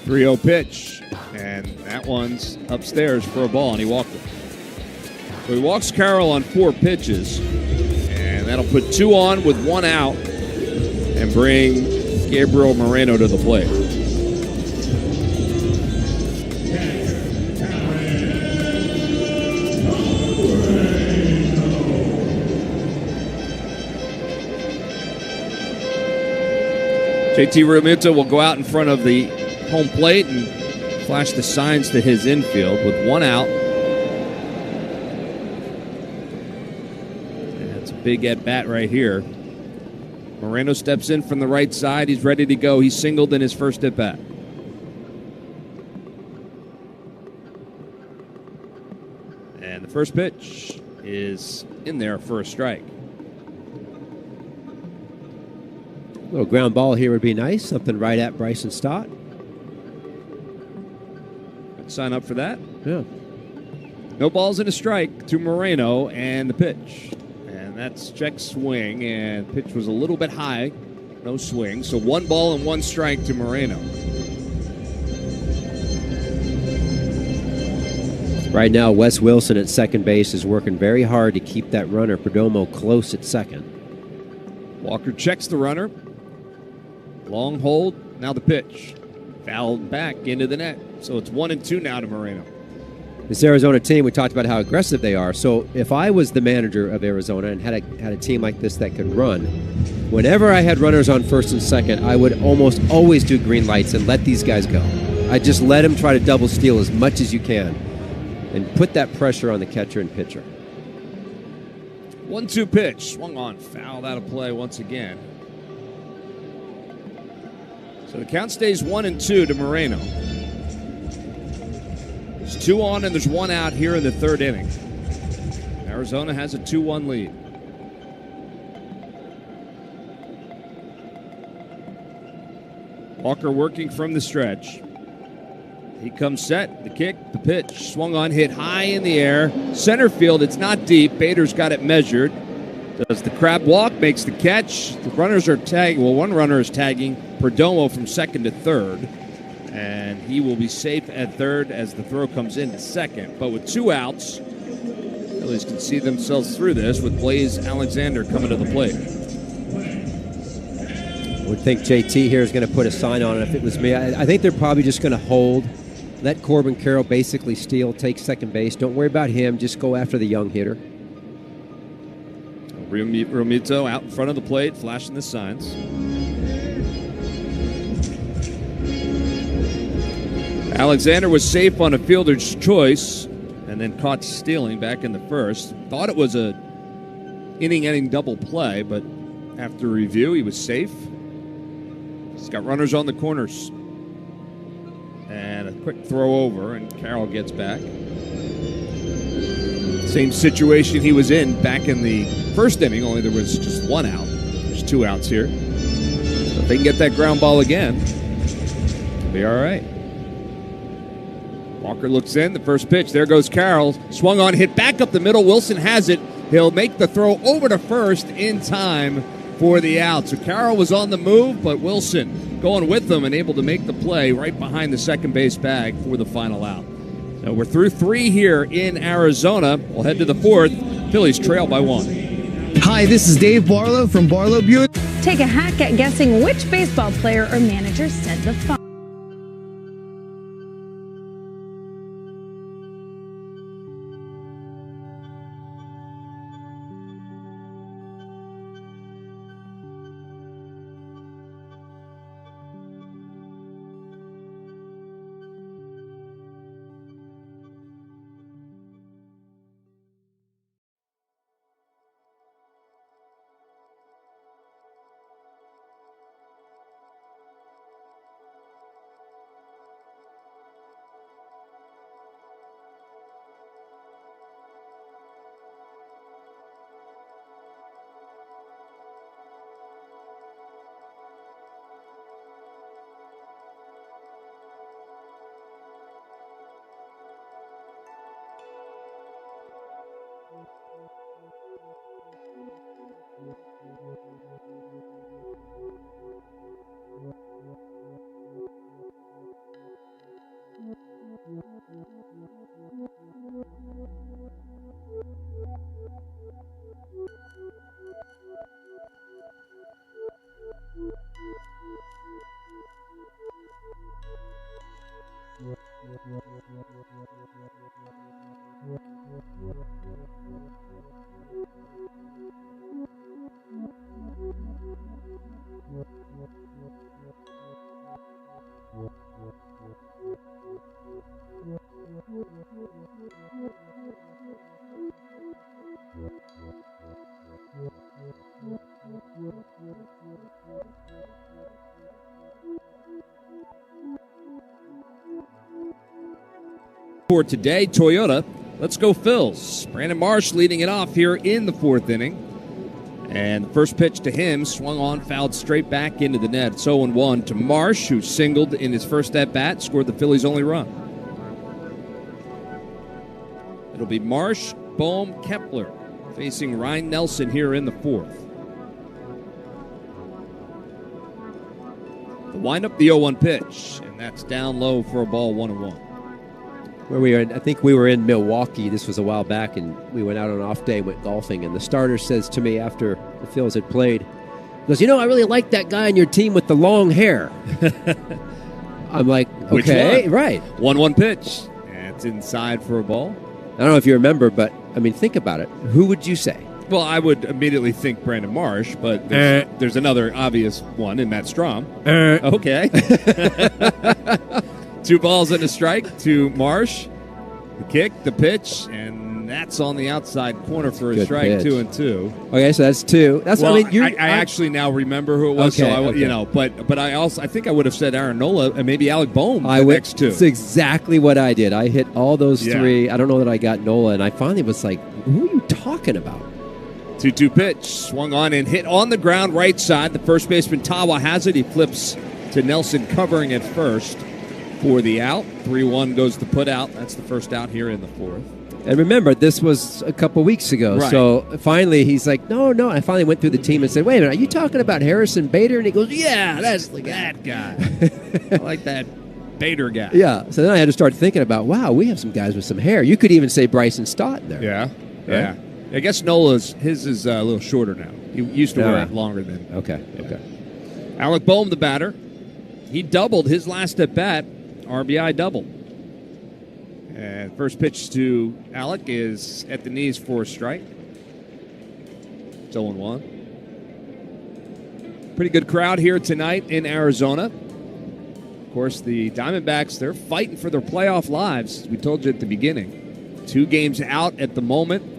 3-0 pitch, and that one's upstairs for a ball, and he walked it. So he walks Carroll on 4 pitches, and that'll put 2 on with 1 out and bring Gabriel Moreno to the plate. JT Realmuto will go out in front of the home plate and flash the signs to his infield with one out. That's a big at-bat right here. Moreno steps in from the right side. He's ready to go. He's singled in his first at-bat. And the first pitch is in there for a strike. A little ground ball here would be nice. Something right at Bryson Stott. Let's sign up for that. Yeah. No balls and a strike to Moreno, and the pitch. And that's check swing, and pitch was a little bit high. No swing. So 1 ball and 1 strike to Moreno. Right now, Wes Wilson at second base is working very hard to keep that runner, Perdomo, close at second. Walker checks the runner. Long hold. Now the pitch. Fouled back into the net. So it's 1-2 now to Moreno. This Arizona team, we talked about how aggressive they are. So if I was the manager of Arizona and had a team like this that could run, whenever I had runners on first and second, I would almost always do green lights and let these guys go. I just let them try to double steal as much as you can and put that pressure on the catcher and pitcher. 1-2 pitch. Swung on. Fouled out of play once again. So the count stays 1-2 to Moreno. There's 2 on and there's 1 out here in the third inning. Arizona has a 2-1 lead. Walker working from the stretch. He comes set, the kick, the pitch, swung on, hit high in the air. Center field, it's not deep. Bader's got it measured. Does the crab walk, makes the catch. The runners are tagging. Well, one runner is tagging Perdomo from second to third. And he will be safe at third as the throw comes into second. But with 2 outs, Phillies can see themselves through this with Blaze Alexander coming to the plate. I would think JT here is going to put a sign on it if it was me. I think they're probably just going to hold. Let Corbin Carroll basically steal, take second base. Don't worry about him. Just go after the young hitter. Realmuto out in front of the plate, flashing the signs. Alexander was safe on a fielder's choice and then caught stealing back in the first. Thought it was a inning-ending double play, but after review, he was safe. He's got runners on the corners. And a quick throw over, and Carroll gets back. Same situation he was in back in the first inning, only there was just 1 out. There's 2 outs here. So if they can get that ground ball again, it'll be all right. Walker looks in, the first pitch. There goes Carroll. Swung on, hit back up the middle. Wilson has it. He'll make the throw over to first in time for the out. So Carroll was on the move, but Wilson going with them and able to make the play right behind the second base bag for the final out. So we're through 3 here in Arizona. We'll head to the 4th. Phillies trail by 1. Hi, this is Dave Barlow from Barlow Buick. Take a hack at guessing which baseball player or manager said the following. For today, Toyota, let's go Phils. Brandon Marsh leading it off here in the fourth inning. And the first pitch to him swung on, fouled straight back into the net. It's 0-1 to Marsh, who singled in his first at-bat, scored the Phillies' only run. It'll be Marsh, Bohm, Kepler facing Ryan Nelson here in the fourth. The windup, the 0-1 pitch, and that's down low for a ball, 1-1. I think we were in Milwaukee. This was a while back, and we went out on an off day, went golfing, and the starter says to me after the Phils had played, he goes, I really like that guy on your team with the long hair. I'm like, okay, right. 1-1 pitch. And it's inside for a ball. I don't know if you remember, but, think about it. Who would you say? Well, I would immediately think Brandon Marsh, but there's another obvious one in Matt Strom. Okay. 2 balls and a strike to Marsh. The kick, the pitch, and that's on the outside corner for a strike, pitch. 2-2. Okay, so that's 2. That's I actually now remember who it was. Okay, so but I think I would have said Aaron Nola and maybe Alec Bohm next 2. That's exactly what I did. I hit all those 3. I don't know that I got Nola, and I finally was like, who are you talking about? 2-2 pitch, swung on and hit on the ground right side. The first baseman Tawa has it. He flips to Nelson covering at first for the out. 3-1 goes to put out. That's the first out here in the fourth. And remember, this was a couple weeks ago. Right. So finally he's like, no. I finally went through the team and said, wait a minute, are you talking about Harrison Bader? And he goes, yeah, that's that guy. I like that Bader guy. Yeah. So then I had to start thinking about, wow, we have some guys with some hair. You could even say Bryson Stott in there. Yeah. Right? Yeah. I guess his is a little shorter now. He used to wear it longer than. Okay. Alec Bohm, the batter. He doubled his last at bat. RBI double. And first pitch to Alec is at the knees for a strike. It's 0-1. Pretty good crowd here tonight in Arizona. Of course, the Diamondbacks, they're fighting for their playoff lives, as we told you at the beginning. 2 games out at the moment.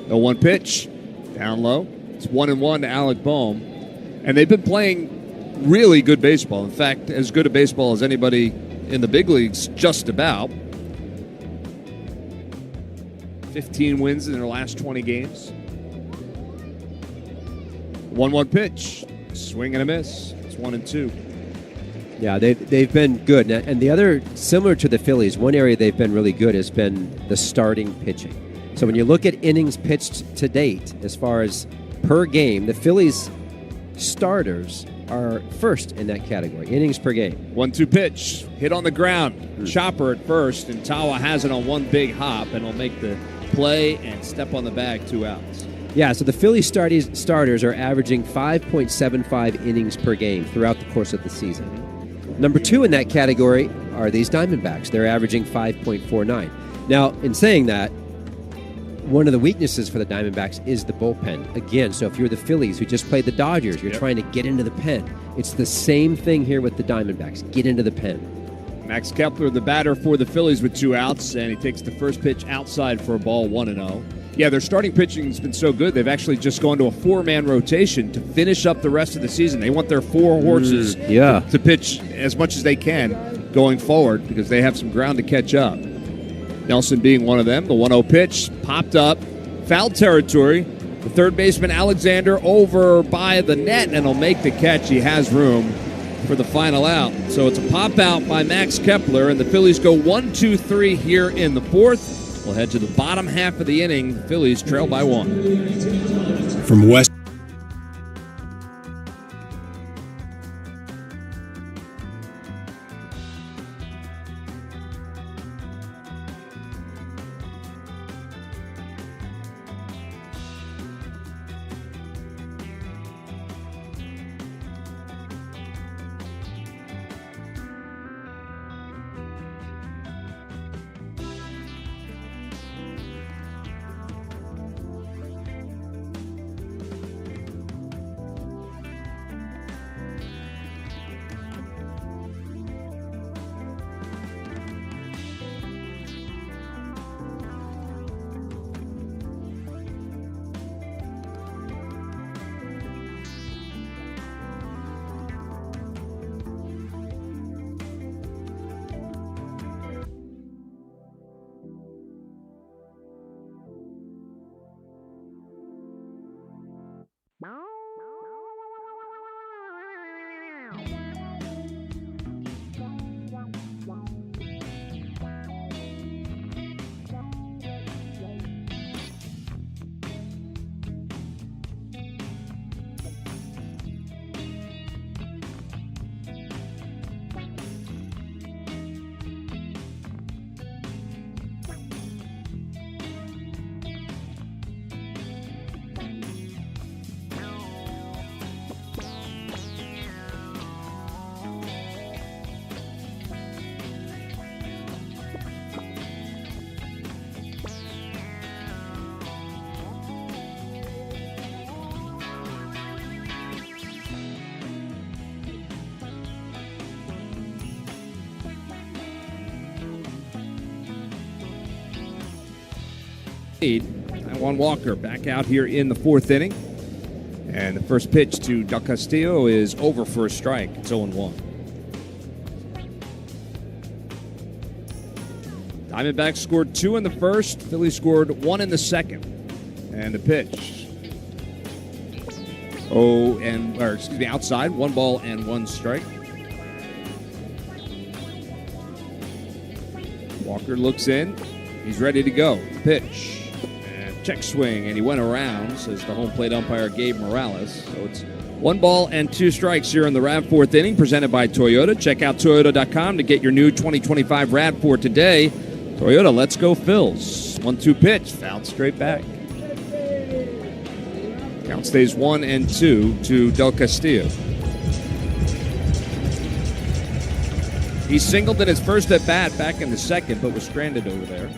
0-1 pitch, down low. It's 1-1 to Alec Bohm. And they've been playing really good baseball. In fact, as good a baseball as anybody in the big leagues, just about. 15 wins in their last 20 games. 1-1 pitch. Swing and a miss. It's 1-2. Yeah, they've been good. And the other, similar to the Phillies, one area they've been really good has been the starting pitching. So when you look at innings pitched to date, as far as per game, the Phillies starters are first in that category, innings per game. 1-2 pitch, hit on the ground, chopper at first, and Tawa has it on one big hop, and will make the play and step on the bag, 2 outs. Yeah, so the Phillies starters are averaging 5.75 innings per game throughout the course of the season. Number 2 in that category are these Diamondbacks. They're averaging 5.49. Now, in saying that, one of the weaknesses for the Diamondbacks is the bullpen. Again, so if you're the Phillies who just played the Dodgers, you're trying to get into the pen. It's the same thing here with the Diamondbacks. Get into the pen. Max Kepler, the batter for the Phillies with 2 outs, and he takes the first pitch outside for a ball, 1-0. Yeah, their starting pitching has been so good, they've actually just gone to a 4-man rotation to finish up the rest of the season. They want their 4 horses to pitch as much as they can going forward because they have some ground to catch up. Nelson being one of them. The 1-0 pitch popped up, foul territory. The third baseman, Alexander, over by the net, and will make the catch. He has room for the final out. So it's a pop out by Max Kepler, and the Phillies go 1-2-3 here in the fourth. We'll head to the bottom half of the inning. The Phillies trail by 1. From West. Taijuan Walker back out here in the fourth inning. And the first pitch to Del Castillo is over for a strike. It's 0-1. Diamondbacks scored 2 in the first. Phillies scored 1 in the second. And the pitch. Outside. 1 ball and 1 strike. Walker looks in. He's ready to go. Pitch. Check swing, and he went around, says the home plate umpire Gabe Morales. So it's 1 ball and 2 strikes here in the RAV4th inning, presented by Toyota. Check out Toyota.com to get your new 2025 RAV4 today. Toyota, let's go Phils. 1-2 pitch, fouled straight back. Count stays 1-2 to Del Castillo. He singled in his first at-bat back in the second, but was stranded over there.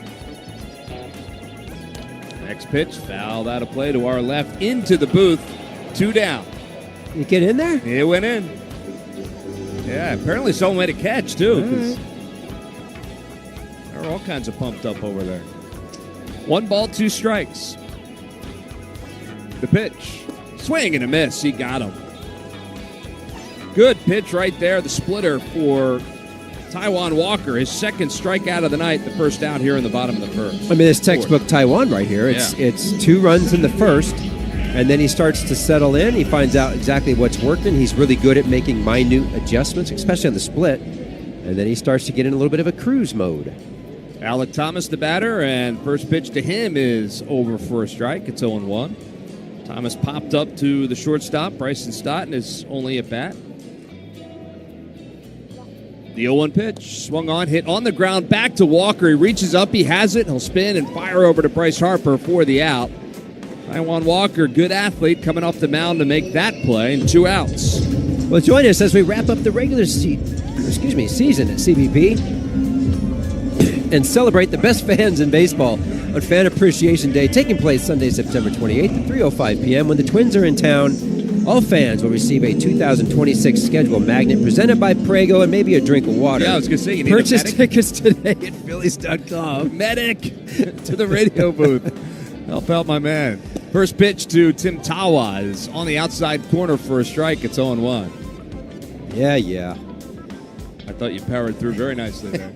Next pitch, fouled out of play to our left, into the booth, 2 down. You get in there? It went in. Yeah, apparently someone made a catch, too. Right. They're all kinds of pumped up over there. 1 ball, 2 strikes. The pitch. Swing and a miss. He got him. Good pitch right there. The splitter for Taijuan Walker, his second strikeout of the night, the first out here in the bottom of the first. I mean, it's textbook Taijuan right here. It's 2 runs in the first, and then he starts to settle in. He finds out exactly what's working. He's really good at making minute adjustments, especially on the split. And then he starts to get in a little bit of a cruise mode. Alec Thomas, the batter, and first pitch to him is over for a strike. It's 0-1. Thomas popped up to the shortstop. Bryson Stott is only at bat. The 0-1 pitch, swung on, hit on the ground, back to Walker. He reaches up, he has it. He'll spin and fire over to Bryce Harper for the out. Taijuan Walker, good athlete, coming off the mound to make that play, and 2 outs. Well, join us as we wrap up the regular season at CBP and celebrate the best fans in baseball on Fan Appreciation Day, taking place Sunday, September 28th at 3:05 p.m. when the Twins are in town. All fans will receive a 2026 schedule magnet presented by Prego and maybe a drink of water. Yeah, I was going to say, you need Purchase a medic? tickets today at Phillies.com. Medic to the radio booth. Help out my man. First pitch to Tim Tawa is on the outside corner for a strike. It's 0-1. Yeah. I thought you powered through very nicely there.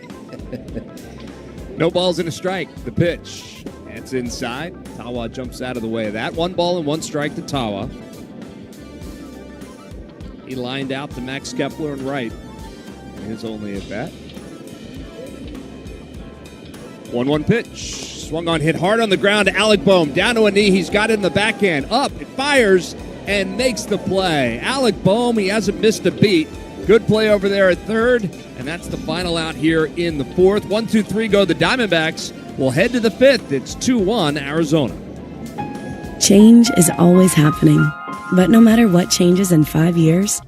No balls and a strike. The pitch. It's inside. Tawa jumps out of the way of that. 1 ball and 1 strike to Tawa. He lined out to Max Kepler and right. His only at bat. 1-1 pitch. Swung on, hit hard on the ground to Alec Boehm. Down to a knee. He's got it in the backhand. Up. It fires and makes the play. Alec Boehm, he hasn't missed a beat. Good play over there at third. And that's the final out here in the fourth. 1-2-3 go the Diamondbacks. We'll head to the fifth. It's 2-1 Arizona. Change is always happening. But no matter what changes in 5 years,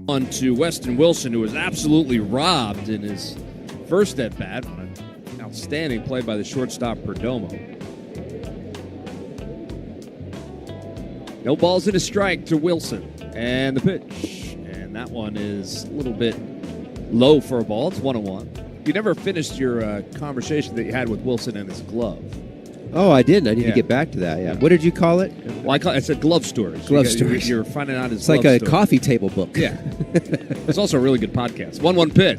On to Weston Wilson, who was absolutely robbed in his first at-bat. An outstanding play by the shortstop, Perdomo. No balls and a strike to Wilson. And the pitch. And that one is a little bit low for a ball. It's 1-1. You never finished your conversation that you had with Wilson and his glove. Oh, I didn't. I need to get back to that. Yeah. What did you call it? Well, it's a glove story. Glove stories. You're finding out his It's like a coffee table book. Yeah. It's also a really good podcast. 1-1 pitch.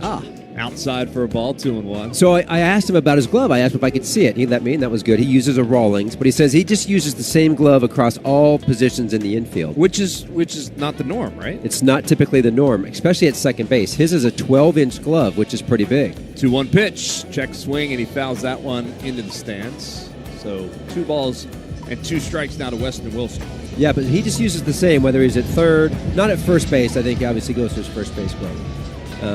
Outside for a ball, 2-1. So I asked him about his glove. I asked him if I could see it. He let me, and that was good. He uses a Rawlings, but he says he just uses the same glove across all positions in the infield. Which is not the norm, right? It's not typically the norm, especially at second base. His is a 12-inch glove, which is pretty big. 2-1 pitch. Check swing, and he fouls that one into the stands. So 2 balls and 2 strikes now to Weston Wilson. Yeah, but he just uses the same, whether he's at third, not at first base. I think he obviously goes to his first base glove.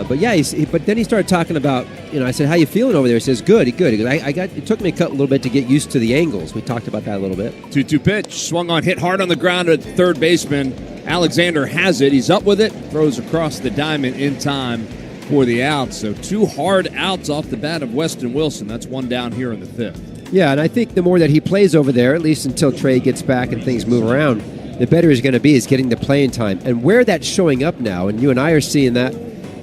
But yeah, but then he started talking about, I said, how you feeling over there? He says, good. He goes, it took me a little bit to get used to the angles. We talked about that a little bit. 2-2 pitch, swung on, hit hard on the ground at third baseman. Alexander has it. He's up with it, throws across the diamond in time for the out. So 2 hard outs off the bat of Weston Wilson. That's 1 down here in the 5th. Yeah, and I think the more that he plays over there, at least until Trey gets back and things move around, the better he's going to be is getting the playing time. And where that's showing up now, and you and I are seeing that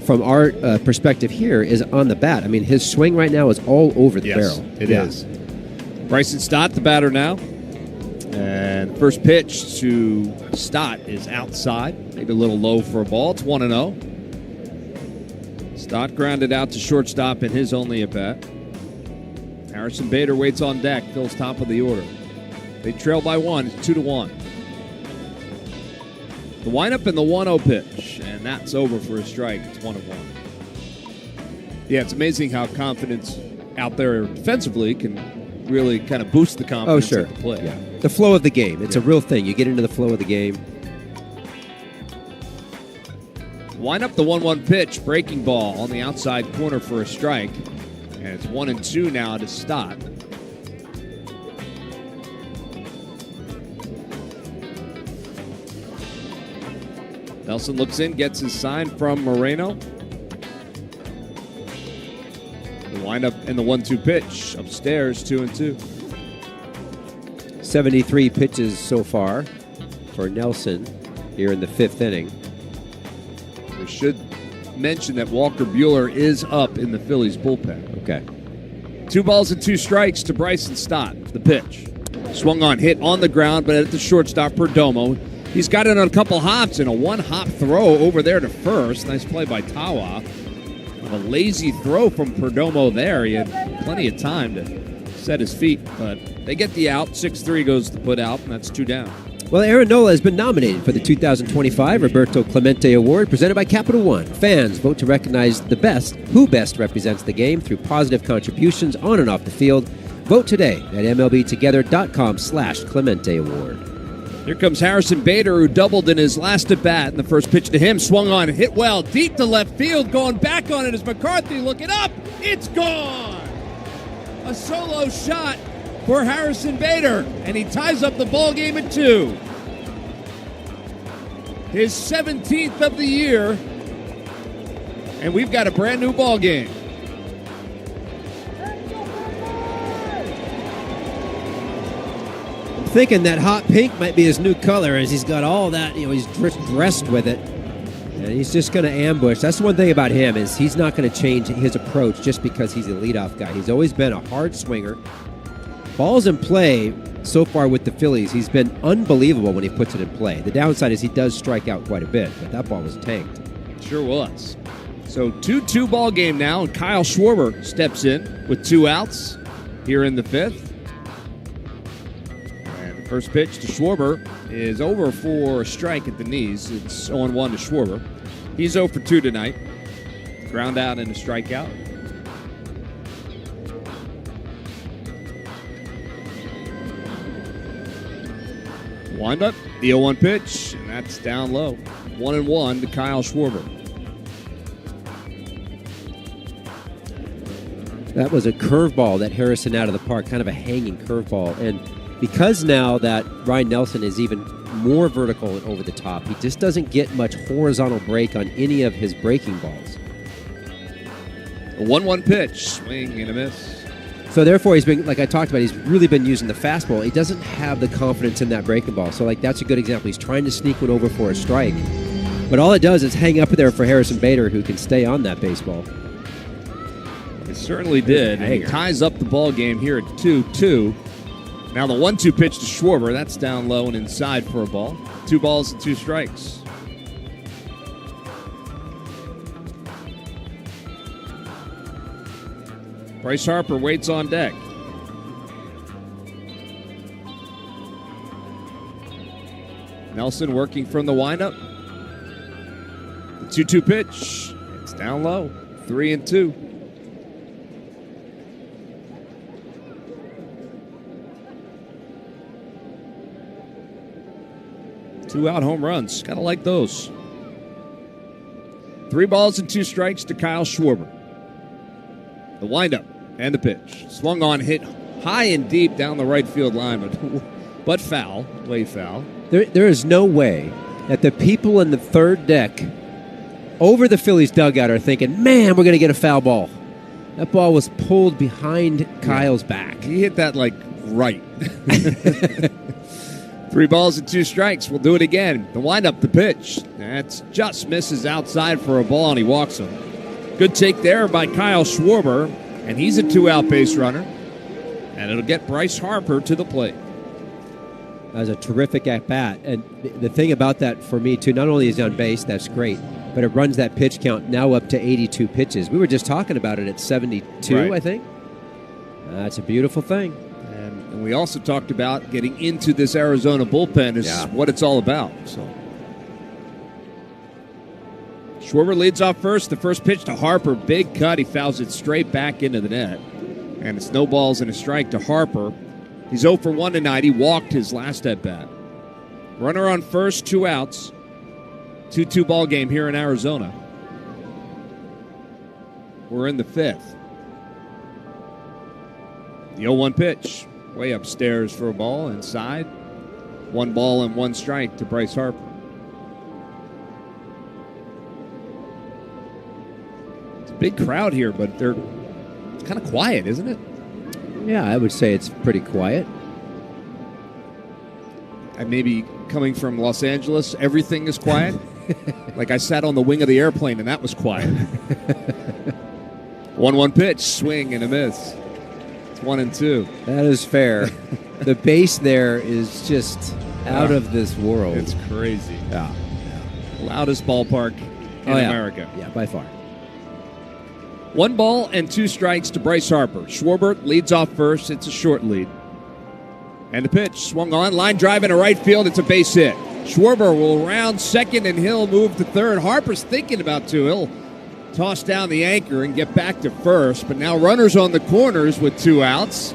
from our perspective here, is on the bat. I mean, his swing right now is all over the barrel. It is. Bryson Stott, the batter now. And first pitch to Stott is outside. Maybe a little low for a ball. It's 1-0. Stott grounded out to shortstop in his only at-bat. Harrison Bader waits on deck. Phil's top of the order. They trail by 1. It's 2-1. The windup and the 1-0 pitch, and that's over for a strike. It's 1-1. Yeah, it's amazing how confidence out there defensively can really kind of boost the confidence of the play. Yeah. The flow of the game. It's a real thing. You get into the flow of the game. Wind up the 1-1 pitch, breaking ball on the outside corner for a strike, and it's 1-2 now to Stott. Nelson looks in, gets his sign from Moreno. The windup and the 1-2 pitch. Upstairs, 2-2. 73 pitches so far for Nelson here in the 5th inning. We should mention that Walker Buehler is up in the Phillies bullpen. Okay. 2 balls and 2 strikes to Bryson Stott. The pitch. Swung on, hit on the ground, but at the shortstop, Perdomo. He's got it on a couple hops and a 1-hop throw over there to first. Nice play by Tawa. A lazy throw from Perdomo there. He had plenty of time to set his feet, but they get the out. 6-3 goes the put out, and that's 2 down. Well, Aaron Nola has been nominated for the 2025 Roberto Clemente Award presented by Capital One. Fans vote to recognize the best, who best represents the game through positive contributions on and off the field. Vote today at MLBtogether.com/Clemente Award. Here comes Harrison Bader, who doubled in his last at-bat. And the first pitch to him swung on, hit well, deep to left field. Going back on it is McCarthy looking up. It's gone! A solo shot for Harrison Bader, and he ties up the ball game at 2. His 17th of the year, and we've got a brand new ball game. Thinking that hot pink might be his new color as he's got all that, he's dressed with it. And he's just going to ambush. That's the one thing about him is he's not going to change his approach just because he's a leadoff guy. He's always been a hard swinger. Balls in play so far with the Phillies, he's been unbelievable when he puts it in play. The downside is he does strike out quite a bit, but that ball was tanked. Sure was. So 2-2 ball game now, and Kyle Schwarber steps in with 2 outs here in the 5th. First pitch to Schwarber is over for a strike at the knees. It's 0-1 to Schwarber. He's 0 for 2 tonight. Ground out and a strikeout. Wind up, the 0-1 pitch, and that's down low. 1-1 to Kyle Schwarber. That was a curveball that Harrison out of the park, kind of a hanging curveball. And because now that Ryan Nelson is even more vertical and over the top, he just doesn't get much horizontal break on any of his breaking balls. A 1-1 pitch, swing and a miss. So therefore, he's been, like I talked about, he's really been using the fastball. He doesn't have the confidence in that breaking ball. So like that's a good example. He's trying to sneak one over for a strike, but all it does is hang up there for Harrison Bader, who can stay on that baseball. It certainly did. And he ties up the ball game here at 2-2. Now the 1-2 pitch to Schwarber. That's down low and inside for a ball. 2 balls and 2 strikes. Bryce Harper waits on deck. Nelson working from the windup. The 2-2 pitch. It's down low. 3-2. Two-out home runs. Gotta like those. 3 balls and 2 strikes to Kyle Schwarber. The windup and the pitch. Swung on, hit high and deep down the right field line, but foul. Way foul. There is no way that the people in the third deck over the Phillies dugout are thinking, man, we're going to get a foul ball. That ball was pulled behind Kyle's back. He hit that like right. 3 balls and 2 strikes. We'll do it again. The windup, the pitch. That's just misses outside for a ball, and he walks him. Good take there by Kyle Schwarber, and he's a 2-out base runner. And it'll get Bryce Harper to the plate. That was a terrific at-bat. And the thing about that for me, too, not only is he on base, that's great, but it runs that pitch count now up to 82 pitches. We were just talking about it at 72, right. I think. That's a beautiful thing. And we also talked about getting into this Arizona bullpen is what it's all about. So Schwarber leads off first. The first pitch to Harper. Big cut. He fouls it straight back into the net. And it's no balls and a strike to Harper. He's 0 for 1 tonight. He walked his last at-bat. Runner on first, 2 outs. 2-2 ball game here in Arizona. We're in the 5th. The 0-1 pitch. Way upstairs for a ball. Inside. 1 ball and 1 strike to Bryce Harper. It's a big crowd here, but they're kind of quiet, isn't it? Yeah, I would say it's pretty quiet. And maybe coming from Los Angeles, everything is quiet. Like I sat on the wing of the airplane and that was quiet. 1-1 pitch, swing and a miss. It's 1-2. That is fair. The base there is just out of this world. It's crazy. Yeah. Loudest ballpark in America. Yeah, by far. 1 ball and 2 strikes to Bryce Harper. Schwarber leads off first. It's a short lead. And the pitch swung on. Line drive into right field. It's a base hit. Schwarber will round second and he'll move to third. Harper's thinking about 2. He'll toss down the anchor and get back to first. But now runners on the corners with 2 outs.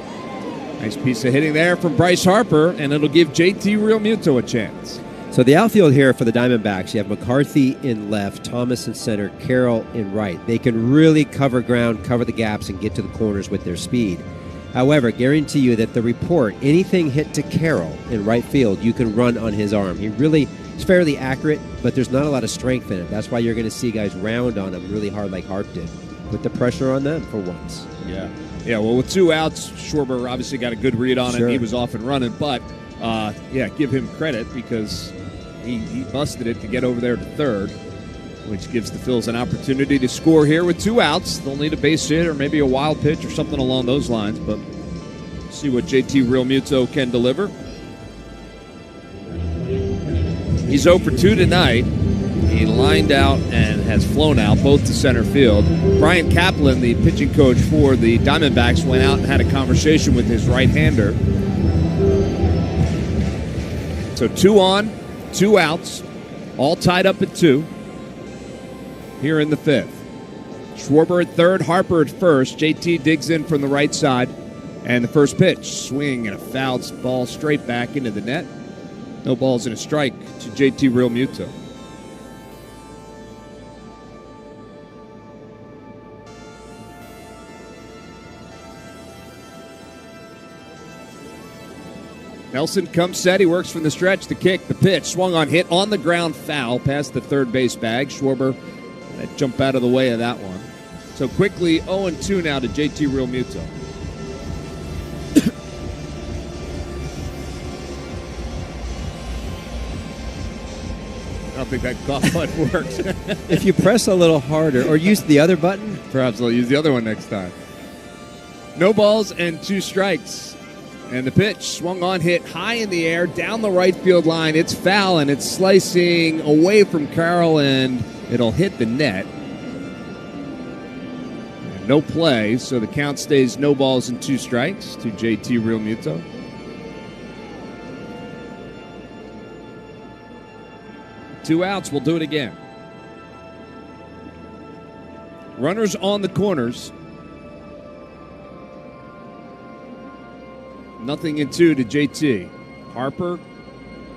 Nice piece of hitting there from Bryce Harper, and it'll give JT Realmuto a chance. So the outfield here for the Diamondbacks, you have McCarthy in left, Thomas in center, Carroll in right. They can really cover ground, cover the gaps, and get to the corners with their speed. However, guarantee you that the report, anything hit to Carroll in right field, you can run on his arm. He really is fairly accurate, but there's not a lot of strength in it. That's why you're going to see guys round on him really hard like Harp did. Put the pressure on them for once. Yeah, well, with 2 outs, Schwarber obviously got a good read on it. He was off and running, but, give him credit because he busted it to get over there to third, which gives the Phils an opportunity to score here with 2 outs. They'll need a base hit or maybe a wild pitch or something along those lines, but see what JT Realmuto can deliver. He's 0 for 2 tonight. He lined out and has flown out both to center field. Brian Kaplan, the pitching coach for the Diamondbacks, went out and had a conversation with his right-hander. So 2 on, 2 outs, all tied up at 2 here in the 5th. Schwarber at third, Harper at first. JT digs in from the right side. And the first pitch, swing and a fouled ball straight back into the net. No balls and a strike to JT Realmuto. Nelson comes set. He works from the stretch. The kick, the pitch, swung on, hit on the ground, foul past the third base bag. Schwarber jump out of the way of that one. So quickly 0-2 now to JT Realmuto. I don't think that golf button works. If you press a little harder or use the other button. Perhaps I'll use the other one next time. No balls and 2 strikes. And the pitch swung on, hit high in the air, down the right field line. It's foul, and it's slicing away from Carroll, and it'll hit the net. And no play, so the count stays no balls and 2 strikes to JT Realmuto. Two outs, we'll do it again. Runners on the corners. 0-2 to JT. Harper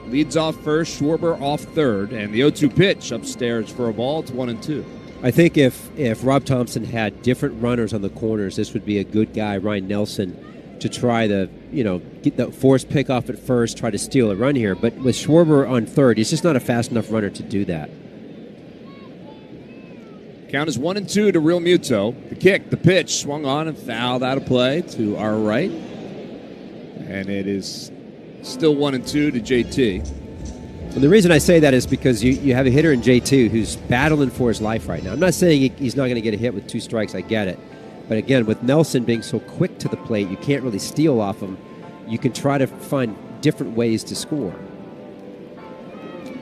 leads off first, Schwarber off third, and the 0-2 pitch upstairs for a ball. It's 1-2. I think if Rob Thompson had different runners on the corners, this would be a good guy, Ryan Nelson, to try to, get the forced pick off at first, try to steal a run here. But with Schwarber on third, he's just not a fast enough runner to do that. Count is 1-2 to Realmuto. The kick, the pitch, swung on and fouled out of play to our right. And it is still 1-2 to JT. And the reason I say that is because you have a hitter in J2 who's battling for his life right now. I'm not saying he's not going to get a hit with 2 strikes. I get it. But again, with Nelson being so quick to the plate, you can't really steal off him. You can try to find different ways to score.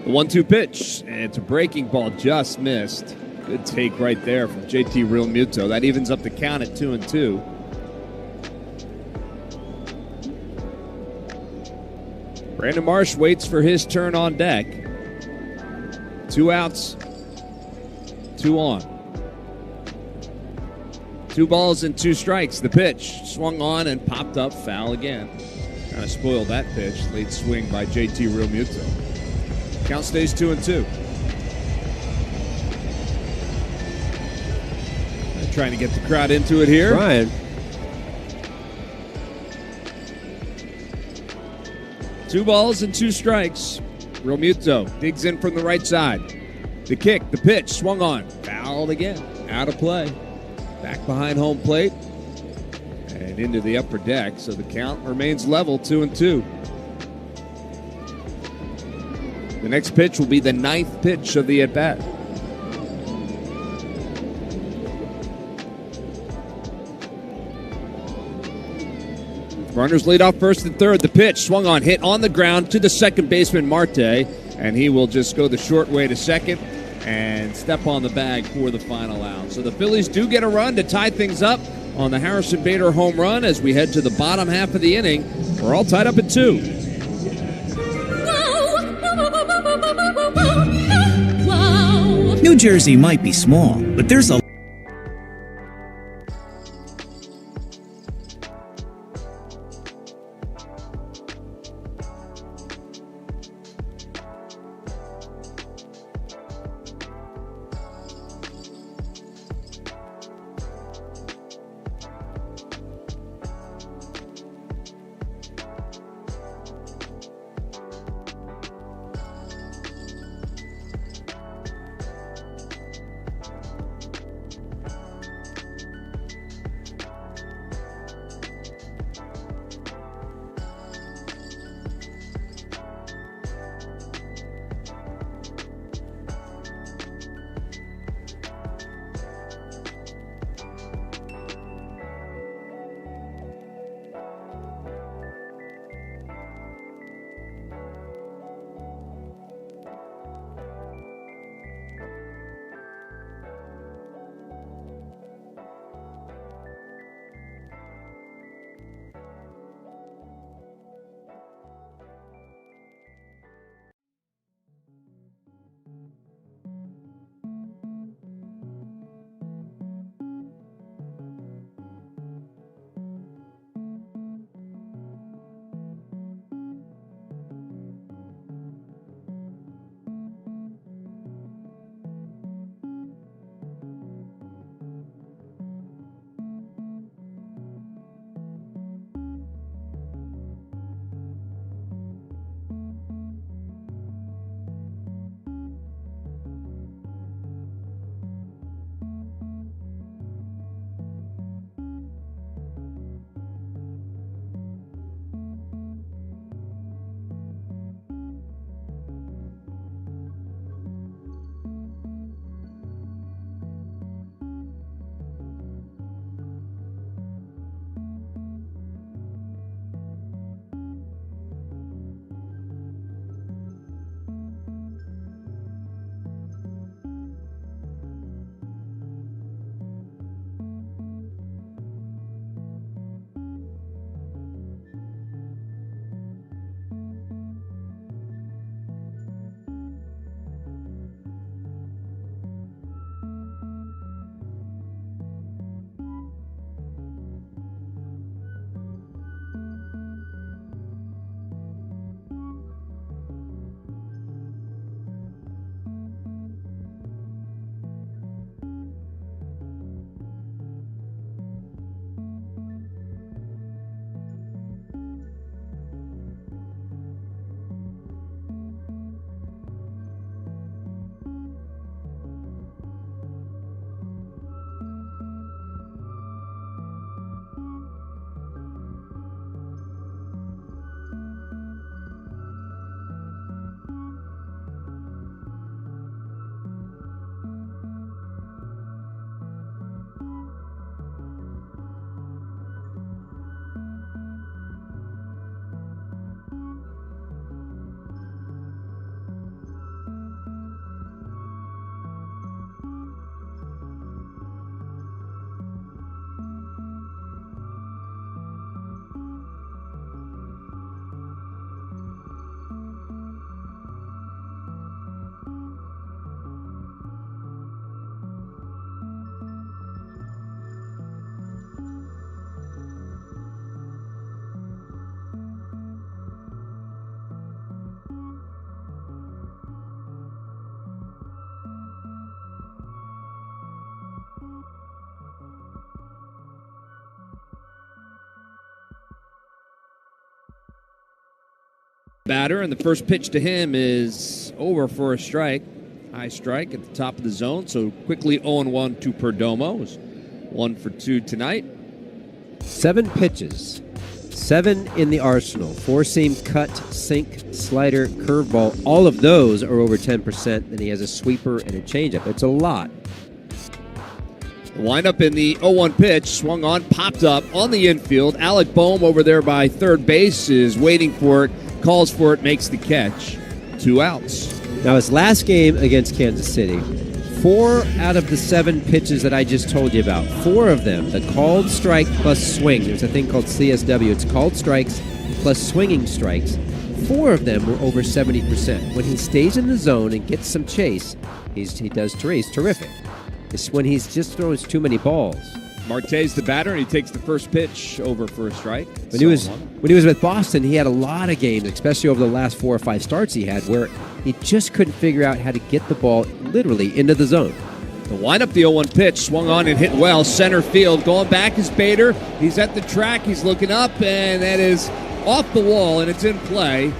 The 1-2 pitch. And it's a breaking ball, just missed. Good take right there from JT Realmuto. That evens up the count at 2-2. Brandon Marsh waits for his turn on deck. 2 outs, 2 on. 2 balls and 2 strikes. The pitch swung on and popped up, foul again. Kind of spoiled that pitch. Late swing by JT Realmuto. Count stays 2-2. Trying to get the crowd into it here. Brian. 2 balls and 2 strikes. Realmuto digs in from the right side. The kick, the pitch, swung on. Fouled again. Out of play. Back behind home plate. And into the upper deck. So the count remains level, 2-2. The next pitch will be the 9th pitch of the at-bat. Runners lead off first and third. The pitch swung on, hit on the ground to the second baseman, Marte, and he will just go the short way to second and step on the bag for the final out. So the Phillies do get a run to tie things up on the Harrison Bader home run as we head to the bottom half of the inning. We're all tied up at 2. New Jersey might be small, but there's a Batter, and the first pitch to him is over for a strike. High strike at the top of the zone, so quickly 0-1 to Perdomo. 1 for 2 tonight. 7 pitches, 7 in the arsenal. 4-seam, cut, sink, slider, curveball. All of those are over 10%. Then he has a sweeper and a changeup. It's a lot. The windup in the 0-1 pitch, swung on, popped up on the infield. Alec Boehm over there by third base is waiting for it, calls for it, makes the catch. 2 outs. Now, his last game against Kansas City, 4 out of the 7 pitches that I just told you about, 4 of them, the called strike plus swing. There's a thing called CSW. It's called strikes plus swinging strikes. 4 of them were over 70%. When he stays in the zone and gets some chase, he's terrific. It's when he's just throws too many balls. Marte's the batter, and he takes the first pitch over for a strike. When he was with Boston, he had a lot of games, especially over the last 4 or 5 starts he had, where he just couldn't figure out how to get the ball literally into the zone. The windup, the 0-1 pitch, swung on and hit well, center field. Going back is Bader. He's at the track. He's looking up, and that is off the wall, and it's in play.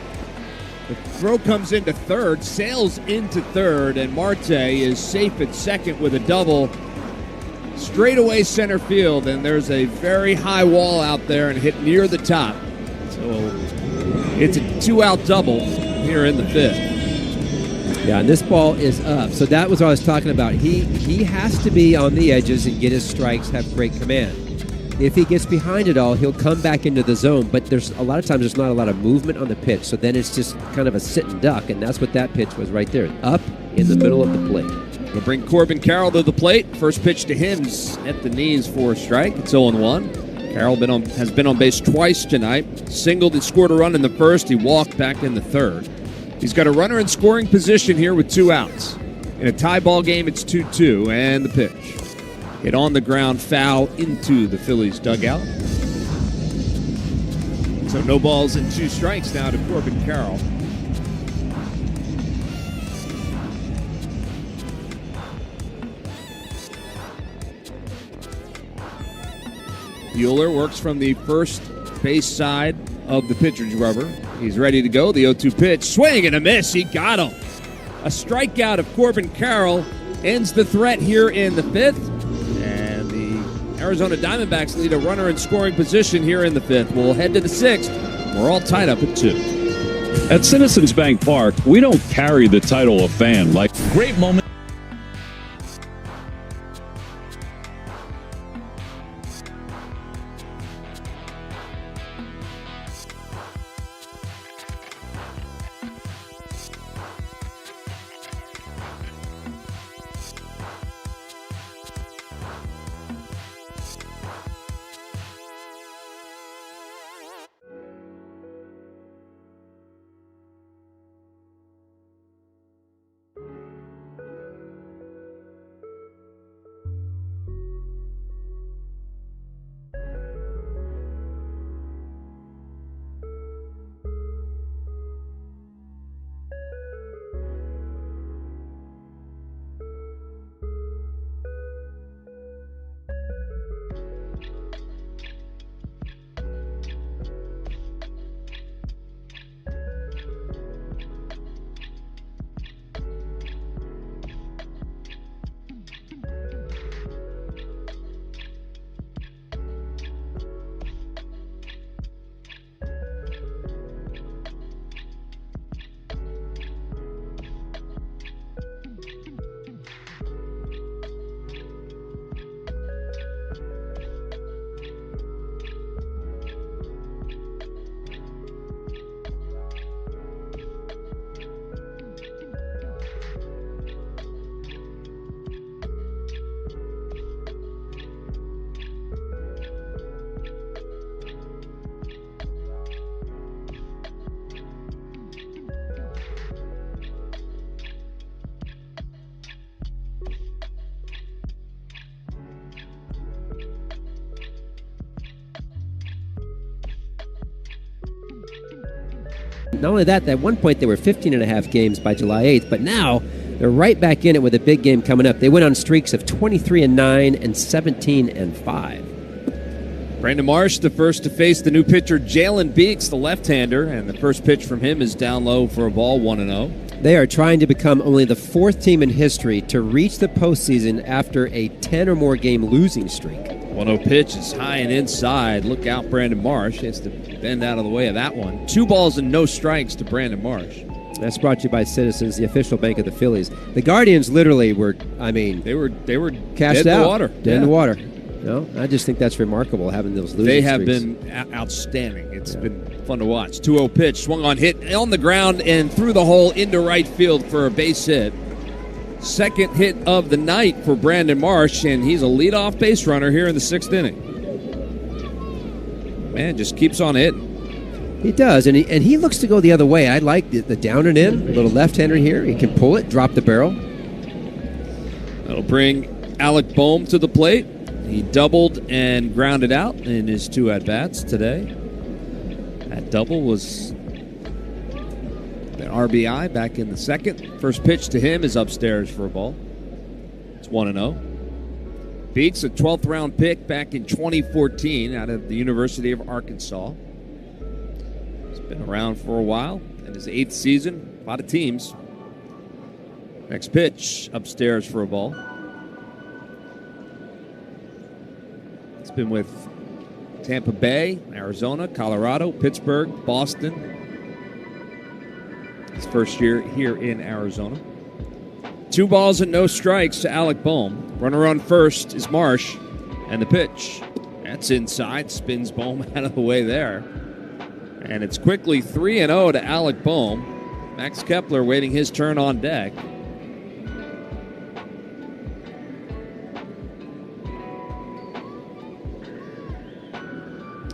The throw comes into third, sails into third, and Marte is safe at second with a double. Straightaway center field, and there's a very high wall out there and hit near the top. So it's a 2-out double here in the 5th. Yeah, and this ball is up. So that was what I was talking about. He has to be on the edges and get his strikes, have great command. If he gets behind it all, he'll come back into the zone, but there's a lot of times there's not a lot of movement on the pitch, so then it's just kind of a sit and duck, and that's what that pitch was right there, up in the middle of the plate. We'll bring Corbin Carroll to the plate. First pitch to him's at the knees for a strike. It's 0-1. Carroll has been on base twice tonight. Singled and scored a run in the first. He walked back in the third. He's got a runner in scoring position here with 2 outs. In a tie ball game, it's 2-2, and the pitch. Hit on the ground, foul into the Phillies dugout. So no balls and 2 strikes now to Corbin Carroll. Bueller works from the first base side of the pitcher's rubber. He's ready to go. The 0-2 pitch. Swing and a miss. He got him. A strikeout of Corbin Carroll ends the threat here in the 5th. And the Arizona Diamondbacks lead a runner in scoring position here in the 5th. We'll head to the 6th. We're all tied up at 2. At Citizens Bank Park, we don't carry the title of fan like Great moment. Not only that, at one point they were 15.5 games by July 8th, but now they're right back in it with a big game coming up. They went on streaks of 23-9 and 17-5. Brandon Marsh, the first to face the new pitcher Jalen Beeks, the left-hander, and the first pitch from him is down low for a ball, 1-0. They are trying to become only the fourth team in history to reach the postseason after a 10 or more game losing streak. 1-0 pitch is high and inside. Look out, Brandon Marsh. He has to bend out of the way of that one. 2 balls and no strikes to Brandon Marsh. That's brought to you by Citizens, the official bank of the Phillies. The Guardians literally were, they were cashed dead out. In the water. Dead in the water. No, I just think that's remarkable, having those losing They have streaks. been outstanding. It's been fun to watch. 2-0 pitch, swung on, hit on the ground and through the hole into right field for a base hit. Second hit of the night for Brandon Marsh, and he's a leadoff base runner here in the 6th inning. Man, just keeps on hitting. He does, and he looks to go the other way. I like the down and in, a little left-hander here. He can pull it, drop the barrel. That'll bring Alec Boehm to the plate. He doubled and grounded out in his 2 at-bats today. That double was the RBI back in the 2nd. First pitch to him is upstairs for a ball. It's 1-0. Beeks, a 12th round pick back in 2014 out of the University of Arkansas. He's been around for a while. In his 8th season, a lot of teams. Next pitch upstairs for a ball. It's been with Tampa Bay, Arizona, Colorado, Pittsburgh, Boston. His first year here in Arizona. 2 balls and no strikes to Alec Boehm. Runner on first is Marsh. And the pitch. That's inside. Spins Boehm out of the way there. And it's quickly 3-0 to Alec Boehm. Max Kepler waiting his turn on deck.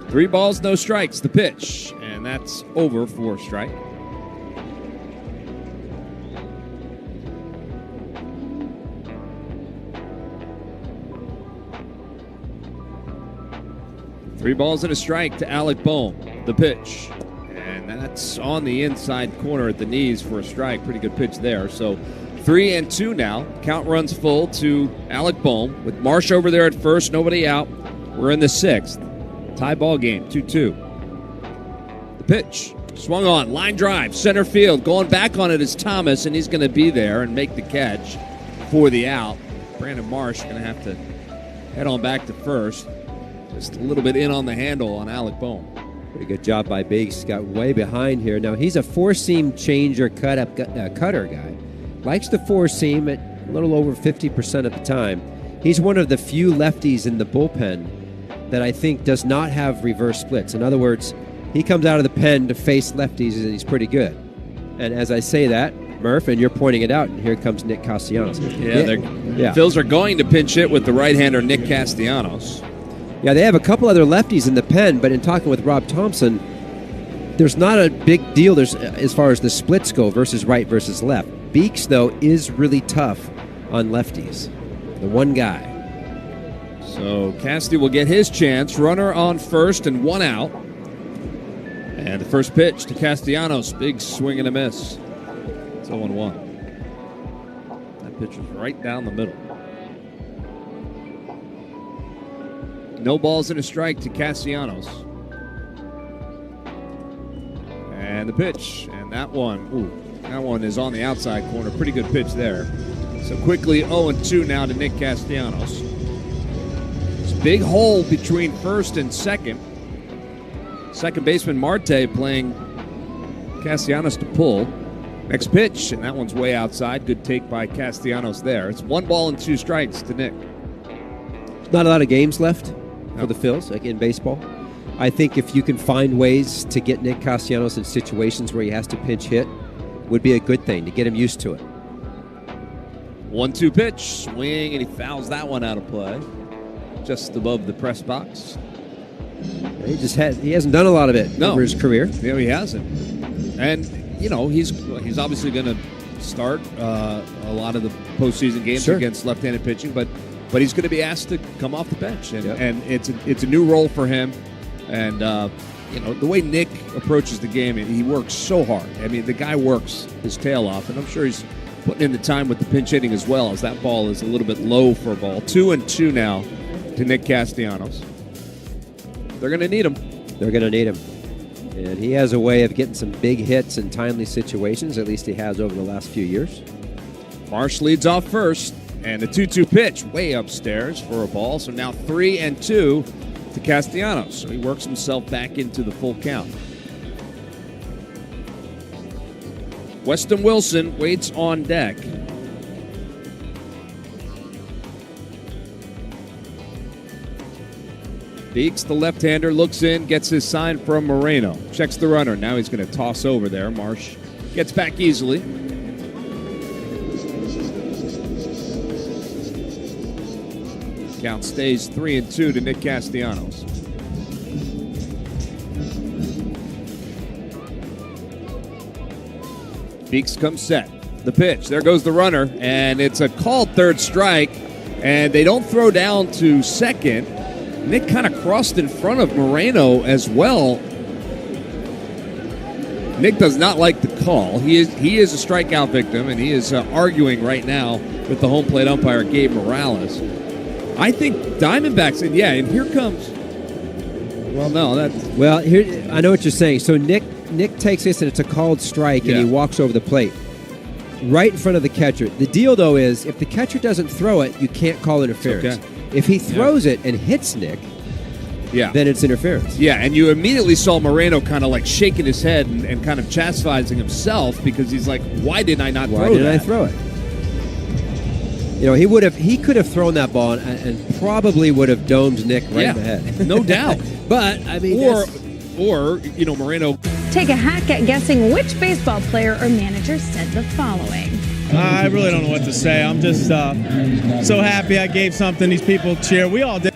Three balls, no strikes, the pitch. And that's over for a strike. Three balls and a strike to Alec Boehm, the pitch. And that's on the inside corner at the knees for a strike. Pretty good pitch there. So 3-2 now. Count runs full to Alec Boehm with Marsh over there at first, nobody out. We're in the 6th. Tie ball game, 2-2. The pitch, swung on, line drive, center field. Going back on it is Thomas, and he's going to be there and make the catch for the out. Brandon Marsh going to have to head on back to first. Just a little bit in on the handle on Alec Boehm. Pretty good job by Biggs. Got way behind here. Now, he's a four-seam changer cutter guy. Likes the four-seam at a little over 50% of the time. He's one of the few lefties in the bullpen that I think does not have reverse splits. In other words, he comes out of the pen to face lefties, and he's pretty good. And as I say that, Murph, and you're pointing it out, and here comes Nick Castellanos. Yeah, Phils are going to pinch hit with the right-hander Nick Castellanos. Yeah, they have a couple other lefties in the pen, but in talking with Rob Thompson, there's not a big deal as far as the splits go versus right versus left. Beeks, though, is really tough on lefties. The one guy. So Casty will get his chance. Runner on first and one out. And the first pitch to Castellanos. Big swing and a miss. It's 0-1. That pitch was right down the middle. No balls and a strike to Castellanos. And the pitch. And that one is on the outside corner. Pretty good pitch there. So quickly 0-2 now to Nick Castellanos. Big hole between first and second. Second baseman Marte playing Castellanos to pull. Next pitch, and that one's way outside. Good take by Castellanos there. It's 1 ball and 2 strikes to Nick. Not a lot of games left for the Phils, like in baseball. I think if you can find ways to get Nick Castellanos in situations where he has to pinch hit, would be a good thing to get him used to it. 1-2 pitch, swing, and he fouls that one out of play. Just above the press box. He hasn't done a lot of it over his career. No, he hasn't. And he's obviously going to start a lot of the postseason games against left-handed pitching, but he's going to be asked to come off the bench, and it's a new role for him. And the way Nick approaches the game, he works so hard. I mean, the guy works his tail off, and I'm sure he's putting in the time with the pinch hitting as well, as that ball is a little bit low for a ball. 2-2 now to Nick Castellanos. They're going to need him. They're going to need him. And he has a way of getting some big hits in timely situations, at least he has over the last few years. Marsh leads off first, and the 2-2 pitch way upstairs for a ball. So now 3-2 to Castellanos. So he works himself back into the full count. Weston Wilson waits on deck. Beeks, the left-hander, looks in, gets his sign from Moreno. Checks the runner. Now he's going to toss over there. Marsh gets back easily. Count stays 3-2 to Nick Castellanos. Beeks comes set. The pitch. There goes the runner, and it's a called third strike, and they don't throw down to second. Nick kind of crossed in front of Moreno as well. Nick does not like the call. He is a strikeout victim, and he is arguing right now with the home plate umpire, Gabe Morales. I think Diamondbacks, and here comes. Well, no, that's. Well, here I know what you're saying. So Nick takes this, and it's a called strike, and he walks over the plate right in front of the catcher. The deal, though, is if the catcher doesn't throw it, you can't call interference. Okay. If he throws it and hits Nick, then it's interference. Yeah, and you immediately saw Moreno kind of like shaking his head and kind of chastising himself because he's like, why didn't I not throw that? Why didn't I throw it? You know, he could have thrown that ball and probably would have domed Nick right in the head. No doubt. But, I mean, or Moreno. Take a hack at guessing which baseball player or manager said the following. I really don't know what to say. I'm just so happy I gave something these people cheer. We all did.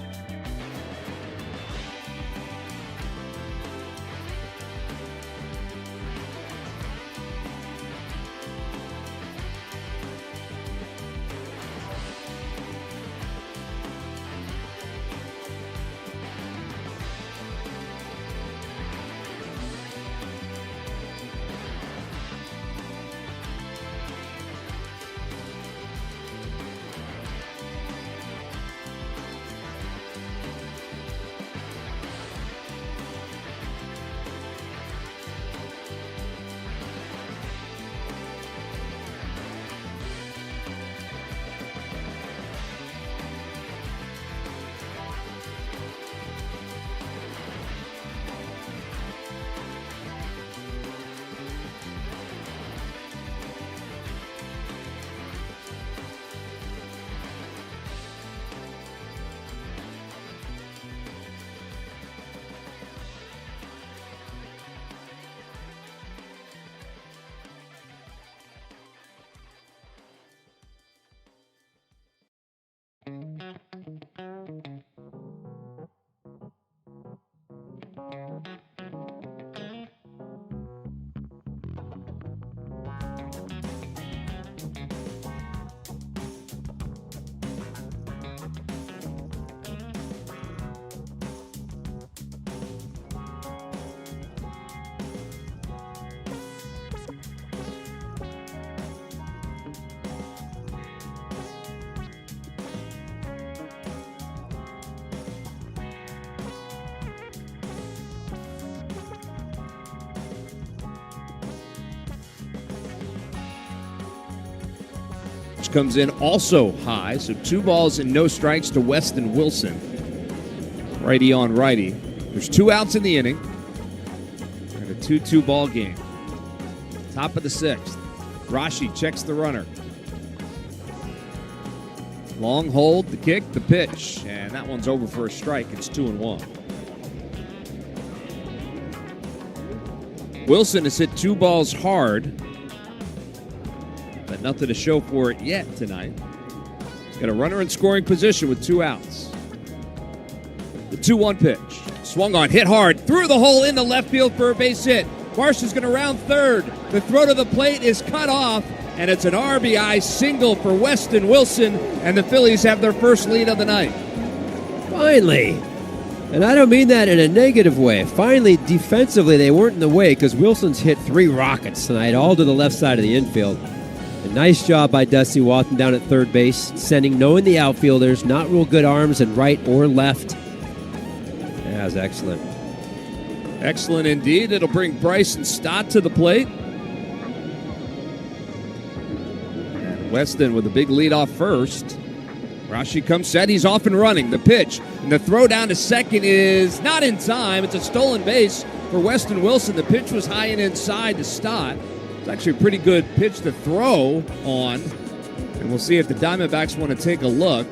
Comes in also high, so 2 balls and no strikes to Weston Wilson. Righty on righty. There's 2 outs in the inning. And a 2-2 ball game. Top of the 6th. Rashi checks the runner. Long hold, the kick, the pitch. And that one's over for a strike. It's 2-1. Wilson has hit 2 balls hard. But nothing to show for it yet tonight. He's got a runner in scoring position with 2 outs. The 2-1 pitch. Swung on, hit hard, through the hole into left field for a base hit. Marsh is going to round third. The throw to the plate is cut off, and it's an RBI single for Weston Wilson, and the Phillies have their first lead of the night. Finally. And I don't mean that in a negative way. Finally, defensively, they weren't in the way because Wilson's hit 3 rockets tonight, all to the left side of the infield. A nice job by Dusty Watson down at third base, knowing the outfielders, not real good arms in right or left. That's excellent. Excellent indeed. It'll bring Bryson Stott to the plate. And Weston with a big lead off first. Rashi comes set. He's off and running. The pitch and the throw down to second is not in time. It's a stolen base for Weston Wilson. The pitch was high and inside to Stott. It's actually a pretty good pitch to throw on. And we'll see if the Diamondbacks want to take a look.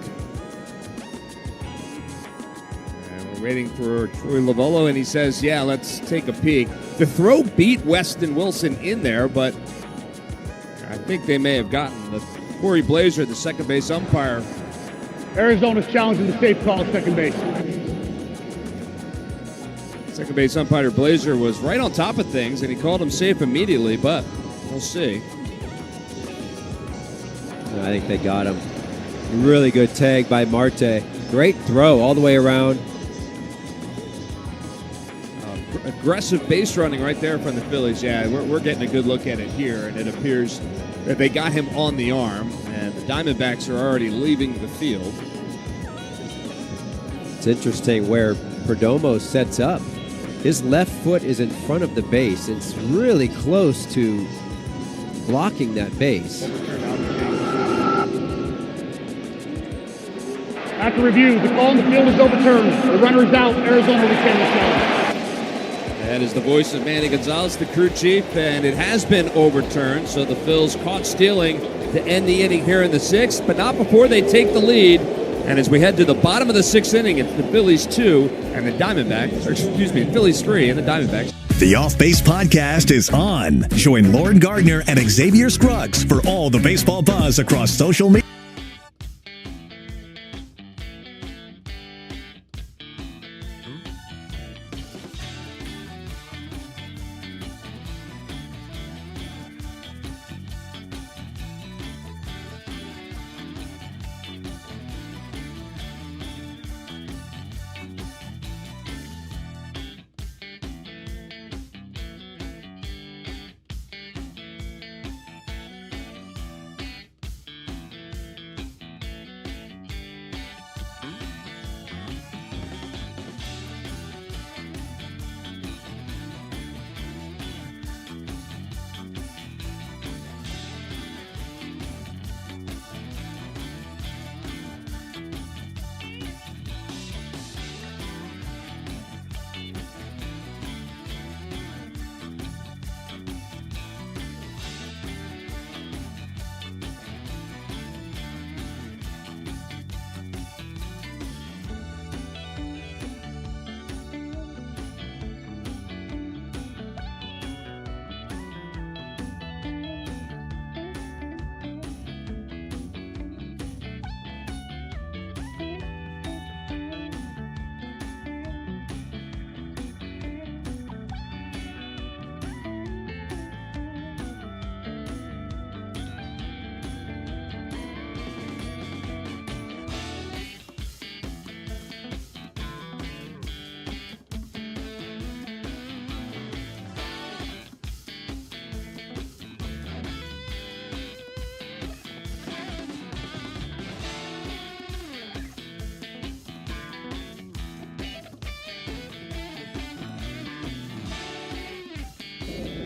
And we're waiting for Troy Lovolo, and he says, yeah, let's take a peek. The throw beat Weston Wilson in there, but I think they may have gotten the Corey Blazer, the second base umpire. Arizona's challenging the safe call at second base. Second base umpire Blazer was right on top of things, and he called him safe immediately, but we'll see. I think they got him. Really good tag by Marte. Great throw all the way around. Aggressive base running right there from the Phillies. Yeah, we're getting a good look at it here, and it appears that they got him on the arm, and the Diamondbacks are already leaving the field. It's interesting where Perdomo sets up. His left foot is in front of the base. It's really close to blocking that base. After review, the call in the field is overturned. The runner is out. Arizona retains the challenge. That is the voice of Manny Gonzalez, the crew chief, and it has been overturned. So the Phils caught stealing to end the inning here in the sixth, but not before they take the lead. And as we head to the bottom of the sixth inning, it's the Phillies 2 and the Diamondbacks, or excuse me, Phillies 3 and the Diamondbacks. The Off Base Podcast is on. Join Lauren Gardner and Xavier Scruggs for all the baseball buzz across social media.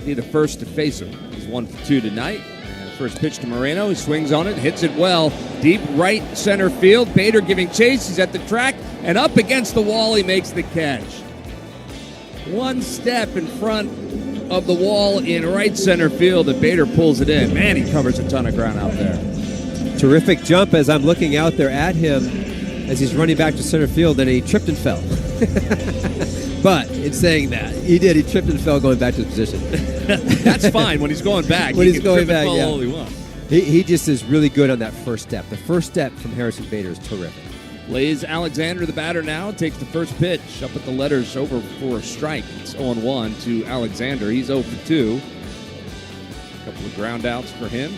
Need a first to face him. He's 1 for 2 tonight. And first pitch to Moreno. He swings on it, hits it well. Deep right center field. Bader giving chase. He's at the track. And up against the wall, he makes the catch. One step in front of the wall in right center field, and Bader pulls it in. Man, he covers a ton of ground out there. Terrific jump as I'm looking out there at him as he's running back to center field, and he tripped and fell. But in saying that, he did. He tripped and fell going back to his position. That's fine when he's going back. When he's going back, yeah. All he wants. He just is really good on that first step. The first step from Harrison Bader is terrific. Blaze Alexander, the batter now, takes the first pitch up at the letters over for a strike. It's 0-1 to Alexander. He's 0 for 2. A couple of ground outs for him.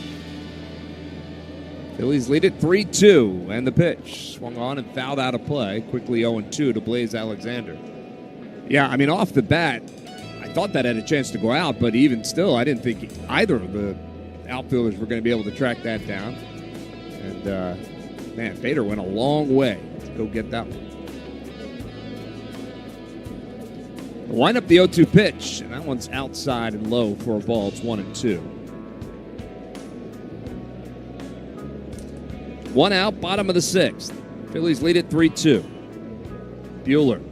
Phillies lead it 3-2, and the pitch swung on and fouled out of play. Quickly 0-2 to Blaze Alexander. Yeah, I mean, off the bat, I thought that had a chance to go out, but even still, I didn't think either of the outfielders were going to be able to track that down. And, man, Bader went a long way to go get that one. Wind up the 0-2 pitch, and that one's outside and low for a ball. It's 1-2. 1 out, bottom of the 6th. Phillies lead it 3-2. Buehler,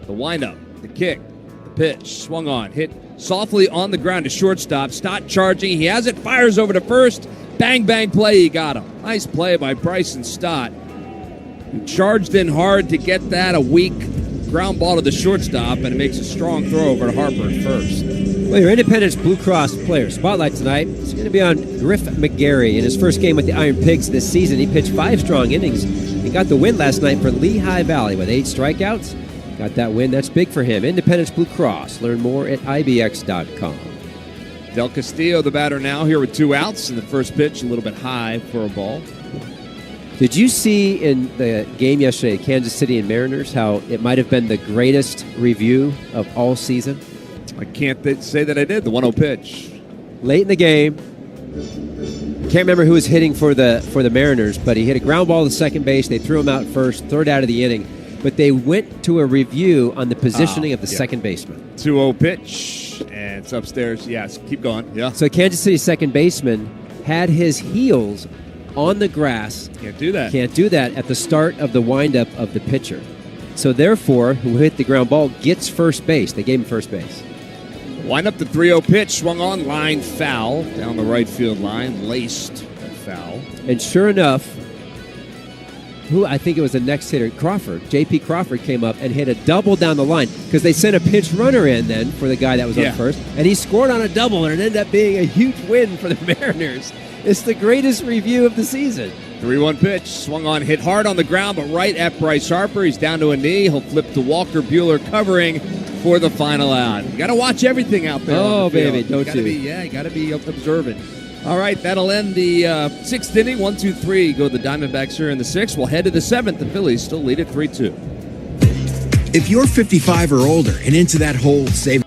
the windup, the kick, the pitch, swung on, hit softly on the ground to shortstop. Stott charging, he has it, fires over to first. Bang, bang play, he got him. Nice play by Bryson Stott, who charged in hard to get that, a weak ground ball to the shortstop, and it makes a strong throw over to Harper at first. Well, your Independence Blue Cross player spotlight tonight is going to be on Griff McGarry. In his first game with the Iron Pigs this season, he pitched 5 strong innings and got the win last night for Lehigh Valley with 8 strikeouts. Got that win. That's big for him. Independence Blue Cross. Learn more at ibx.com. Del Castillo, the batter now, here with 2 outs. In the first pitch, a little bit high for a ball. Did you see in the game yesterday, Kansas City and Mariners, how it might have been the greatest review of all season? I can't say that I did. The 1-0 pitch. Late in the game, can't remember who was hitting for the Mariners, but he hit a ground ball to second base. They threw him out first, third out of the inning. But they went to a review on the positioning of the second baseman. 2-0 pitch, and it's upstairs. Yes, keep going. Yeah. So Kansas City second baseman had his heels on the grass. Can't do that. Can't do that at the start of the windup of the pitcher. So therefore, who hit the ground ball gets first base. They gave him first base. Wind up the 3-0 pitch, swung on, line foul, down the right field line, laced foul. And sure enough, I think it was the next hitter, Crawford. J.P. Crawford came up and hit a double down the line because they sent a pinch runner in then for the guy that was on first, and he scored on a double, and it ended up being a huge win for the Mariners. It's the greatest review of the season. 3-1 pitch, swung on, hit hard on the ground, but right at Bryce Harper. He's down to a knee. He'll flip to Walker Buehler covering for the final out. You got to watch everything out there. Oh, baby, don't you? You got to be observant. All right, that'll end the 6th inning. 1, 2, 3 go the Diamondbacks here in the 6th. We'll head to the 7th. The Phillies still lead it 3-2. If you're 55 or older and into that whole save.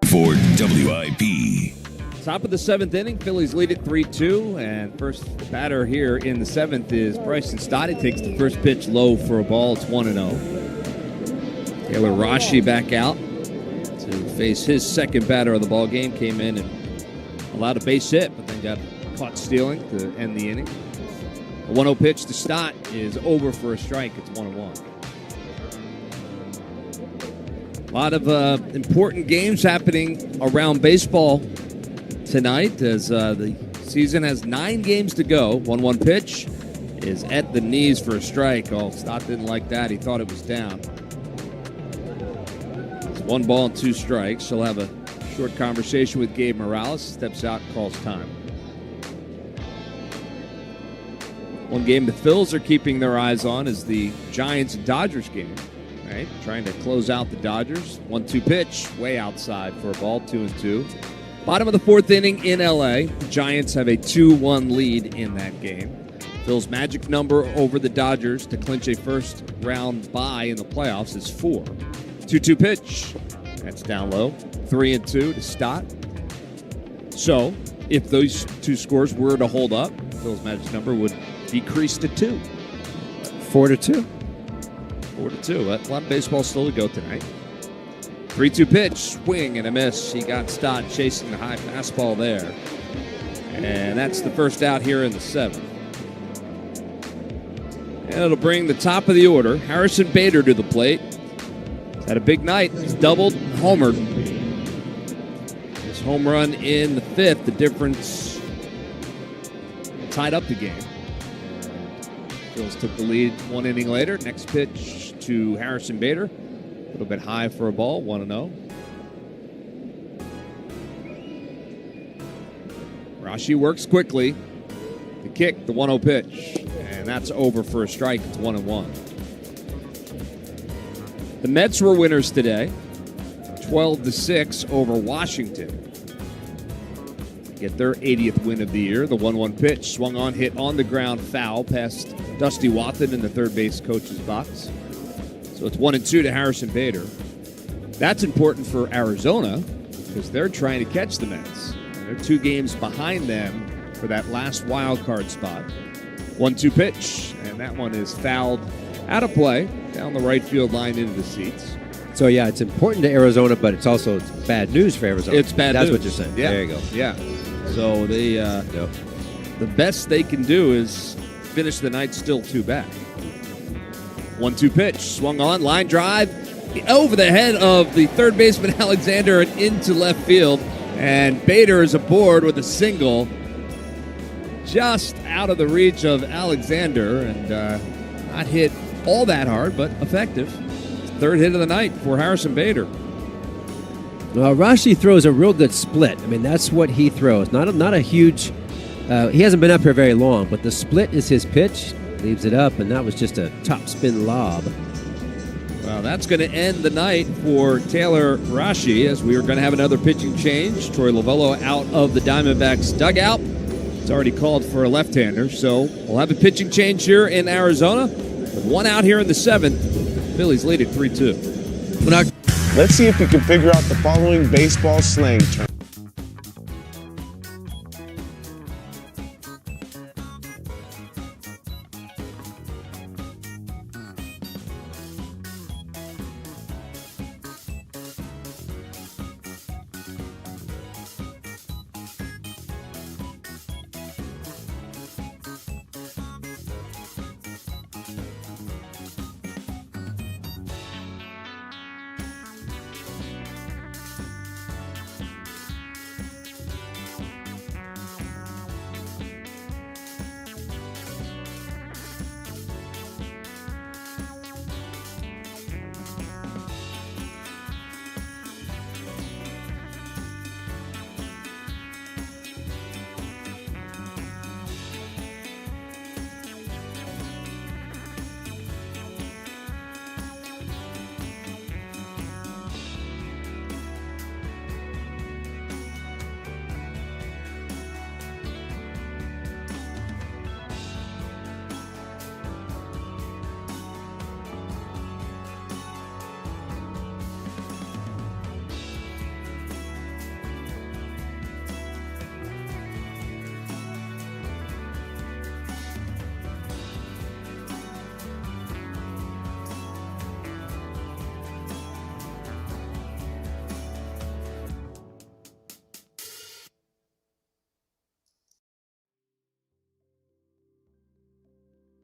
For WIP. Top of the 7th inning, Phillies lead it 3-2, and first batter here in the 7th is Bryson Stott. He takes the first pitch low for a ball. It's 1-0. Taylor Rashi back out to face his second batter of the ball game. Came in and allowed a base hit, but then got caught stealing to end the inning. A 1-0 pitch to Stott is over for a strike. It's 1-1. A lot of important games happening around baseball tonight as the season has 9 games to go. 1-1 pitch is at the knees for a strike. Oh, Stott didn't like that. He thought it was down. It's 1 ball and 2 strikes. She'll have a short conversation with Gabe Morales. Steps out and calls time. One game the Phils are keeping their eyes on is the Giants and Dodgers game. tonight, trying to close out the Dodgers. 1-2 pitch, way outside for a ball, 2-2. Bottom of the fourth inning in L.A. The Giants have a 2-1 lead in that game. Phil's magic number over the Dodgers to clinch a first-round bye in the playoffs is 4. 2-2 pitch. That's down low. 3-2 to Stott. So, if those two scores were to hold up, Phil's magic number would decrease to 2. 4-2. 4-2. A lot of baseball still to go tonight. 3-2 pitch, swing and a miss. He got Stott chasing the high fastball there. And that's the first out here in the 7th. And it'll bring the top of the order, Harrison Bader, to the plate. He's had a big night. He's doubled, homered. His home run in the 5th, the difference tied up the game. Phils took the lead 1 inning later. Next pitch to Harrison Bader. A little bit high for a ball, 1-0. Rashi works quickly. The kick, the 1-0 pitch. And that's over for a strike. It's 1-1. The Mets were winners today. 12-6 over Washington. Get their 80th win of the year. The 1-1 pitch swung on, hit on the ground, foul past Dusty Wathan in the third base coach's box. So it's 1-2 to Harrison Bader. That's important for Arizona because they're trying to catch the Mets. And they're 2 games behind them for that last wild card spot. 1-2 pitch, and that one is fouled out of play down the right field line into the seats. So, yeah, it's important to Arizona, but it's also bad news for Arizona. It's bad That's news. what you're saying. Yeah. There you go. Yeah. So they, the best they can do is finish the night still 2 back. 1-2 pitch, swung on, line drive, over the head of the third baseman Alexander and into left field. And Bader is aboard with a single just out of the reach of Alexander and not hit all that hard, but effective. 3rd hit of the night for Harrison Bader. Rashi throws a real good split. I mean, that's what he throws. Not a huge. He hasn't been up here very long, but the split is his pitch. Leaves it up, and that was just a top spin lob. Well, that's going to end the night for Taylor Rashi as we are going to have another pitching change. Troy Lovello out of the Diamondbacks dugout. It's already called for a left-hander, so we'll have a pitching change here in Arizona. With 1 out here in the 7th, Phillies lead at 3-2. Let's see if we can figure out the following baseball slang term.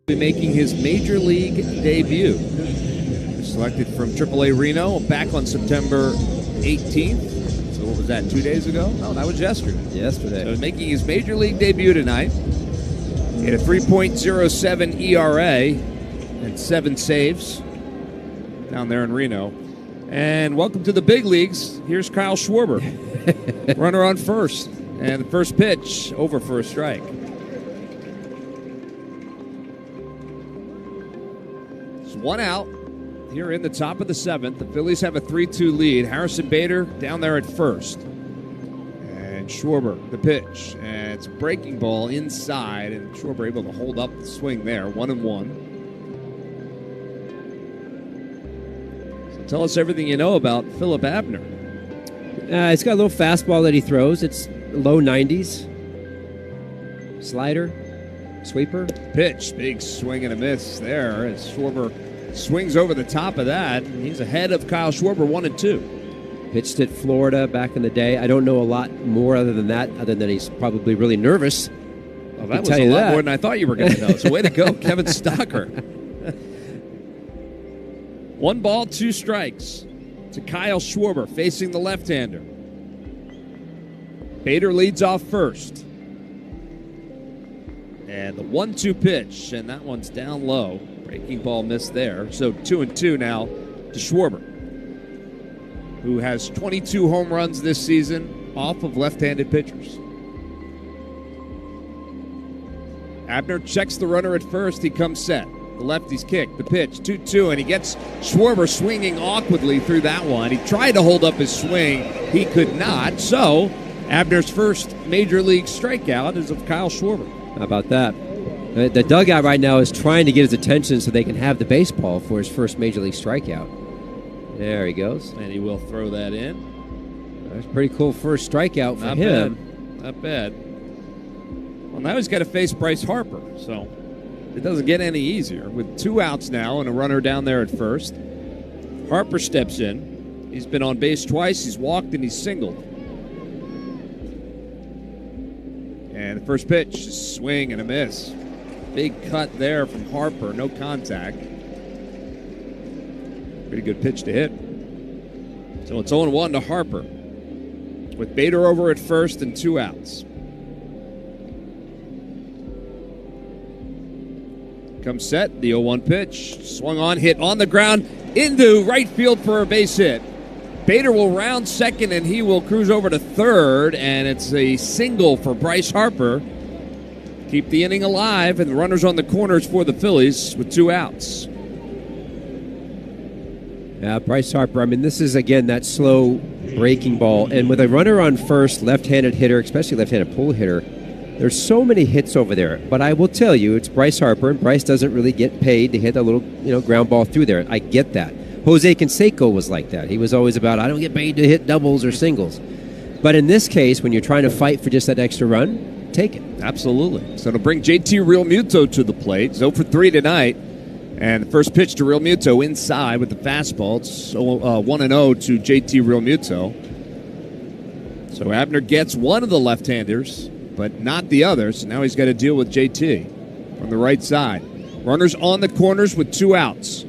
Be making his major league debut. Selected from AAA Reno back on September 18th. So what was that, 2 days ago? No, that was yesterday. So he's making his major league debut tonight. He had a 3.07 ERA and 7 saves down there in Reno. And welcome to the big leagues. Here's Kyle Schwarber, runner on first. And the first pitch over for a strike. It's 1 out. here in the top of the 7th. The Phillies have a 3-2 lead. Harrison Bader down there at first. And Schwarber, the pitch. And it's a breaking ball inside. And Schwarber able to hold up the swing there. 1-1. So tell us everything you know about Phillip Abner. He's got a little fastball that he throws. It's low 90s. Slider. Sweeper. Pitch. Big swing and a miss there as Schwarber swings over the top of that. He's ahead of Kyle Schwarber 1-2. Pitched at Florida back in the day. I don't know a lot more other than that, other than he's probably really nervous. Well, that was a lot more than I thought you were going to know. So way to go, Kevin Stocker. 1 ball, 2 strikes to Kyle Schwarber facing the left-hander. Bader leads off first. And the 1-2 pitch, and that one's down low. Breaking ball missed there. So 2-2 now to Schwarber, who has 22 home runs this season off of left-handed pitchers. Abner checks the runner at first. He comes set. The lefty's kick, the pitch, 2-2, and he gets Schwarber swinging awkwardly through that one. He tried to hold up his swing. He could not. So Abner's first major league strikeout is of Kyle Schwarber. How about that? The dugout right now is trying to get his attention so they can have the baseball for his first major league strikeout. There he goes. And he will throw that in. That's a pretty cool first strikeout for him. Bad. Not bad. Well, now he's got to face Bryce Harper, so it doesn't get any easier. With 2 outs now and a runner down there at first, Harper steps in. He's been on base twice. He's walked and he's singled. And the first pitch is swing and a miss. Big cut there from Harper. No contact. Pretty good pitch to hit. So it's 0-1 to Harper, with Bader over at first and 2 outs. Comes set, the 0-1 pitch. Swung on, hit on the ground into right field for a base hit. Bader will round second, and he will cruise over to third, and it's a single for Bryce Harper. Keep the inning alive, and the runners on the corners for the Phillies with 2 outs. Yeah, Bryce Harper, I mean, this is, again, that slow breaking ball. And with a runner on first, left-handed hitter, especially left-handed pull hitter, there's so many hits over there. But I will tell you, it's Bryce Harper, and Bryce doesn't really get paid to hit a little, ground ball through there. I get that. Jose Canseco was like that. He was always about, I don't get paid to hit doubles or singles. But in this case, when you're trying to fight for just that extra run, take it. Absolutely. So to bring JT Realmuto to the plate. 0 for 3 tonight. And the first pitch to Realmuto inside with the fastball. It's 1-0 to JT Realmuto. So Abner gets one of the left-handers, but not the other. So now he's got to deal with JT from the right side. Runners on the corners with 2 outs.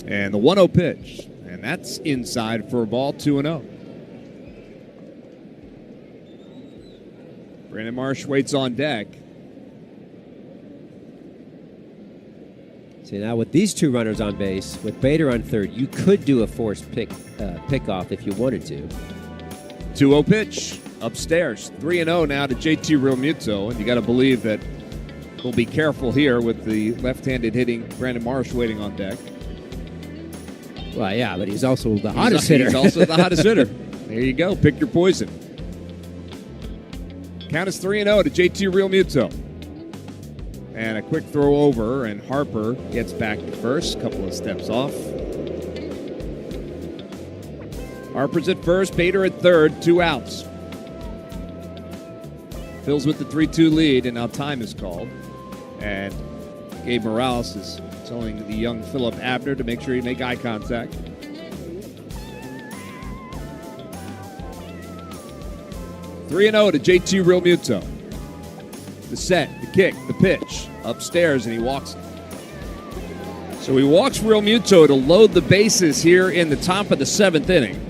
And the 1-0 pitch. And that's inside for a ball, 2-0. Brandon Marsh waits on deck. See, now with these 2 runners on base, with Bader on third, you could do a forced pick-off if you wanted to. 2-0 pitch upstairs. 3-0 now to JT Realmuto. And you got to believe that we'll be careful here with the left-handed hitting Brandon Marsh waiting on deck. Well, yeah, but he's also the hottest hitter. He's also the hottest hitter. There you go. Pick your poison. Count is 3-0 to JT Realmuto. And a quick throw over, and Harper gets back to first. Couple of steps off. Harper's at first, Bader at third, 2 outs. Phil's with the 3-2 lead, and now time is called. And Gabe Morales is telling the young Phillip Abner to make sure you make eye contact. (3-0) to JT Realmuto. The set, the kick, the pitch, upstairs, and he walks. So he walks Realmuto to load the bases here in the top of the 7th inning.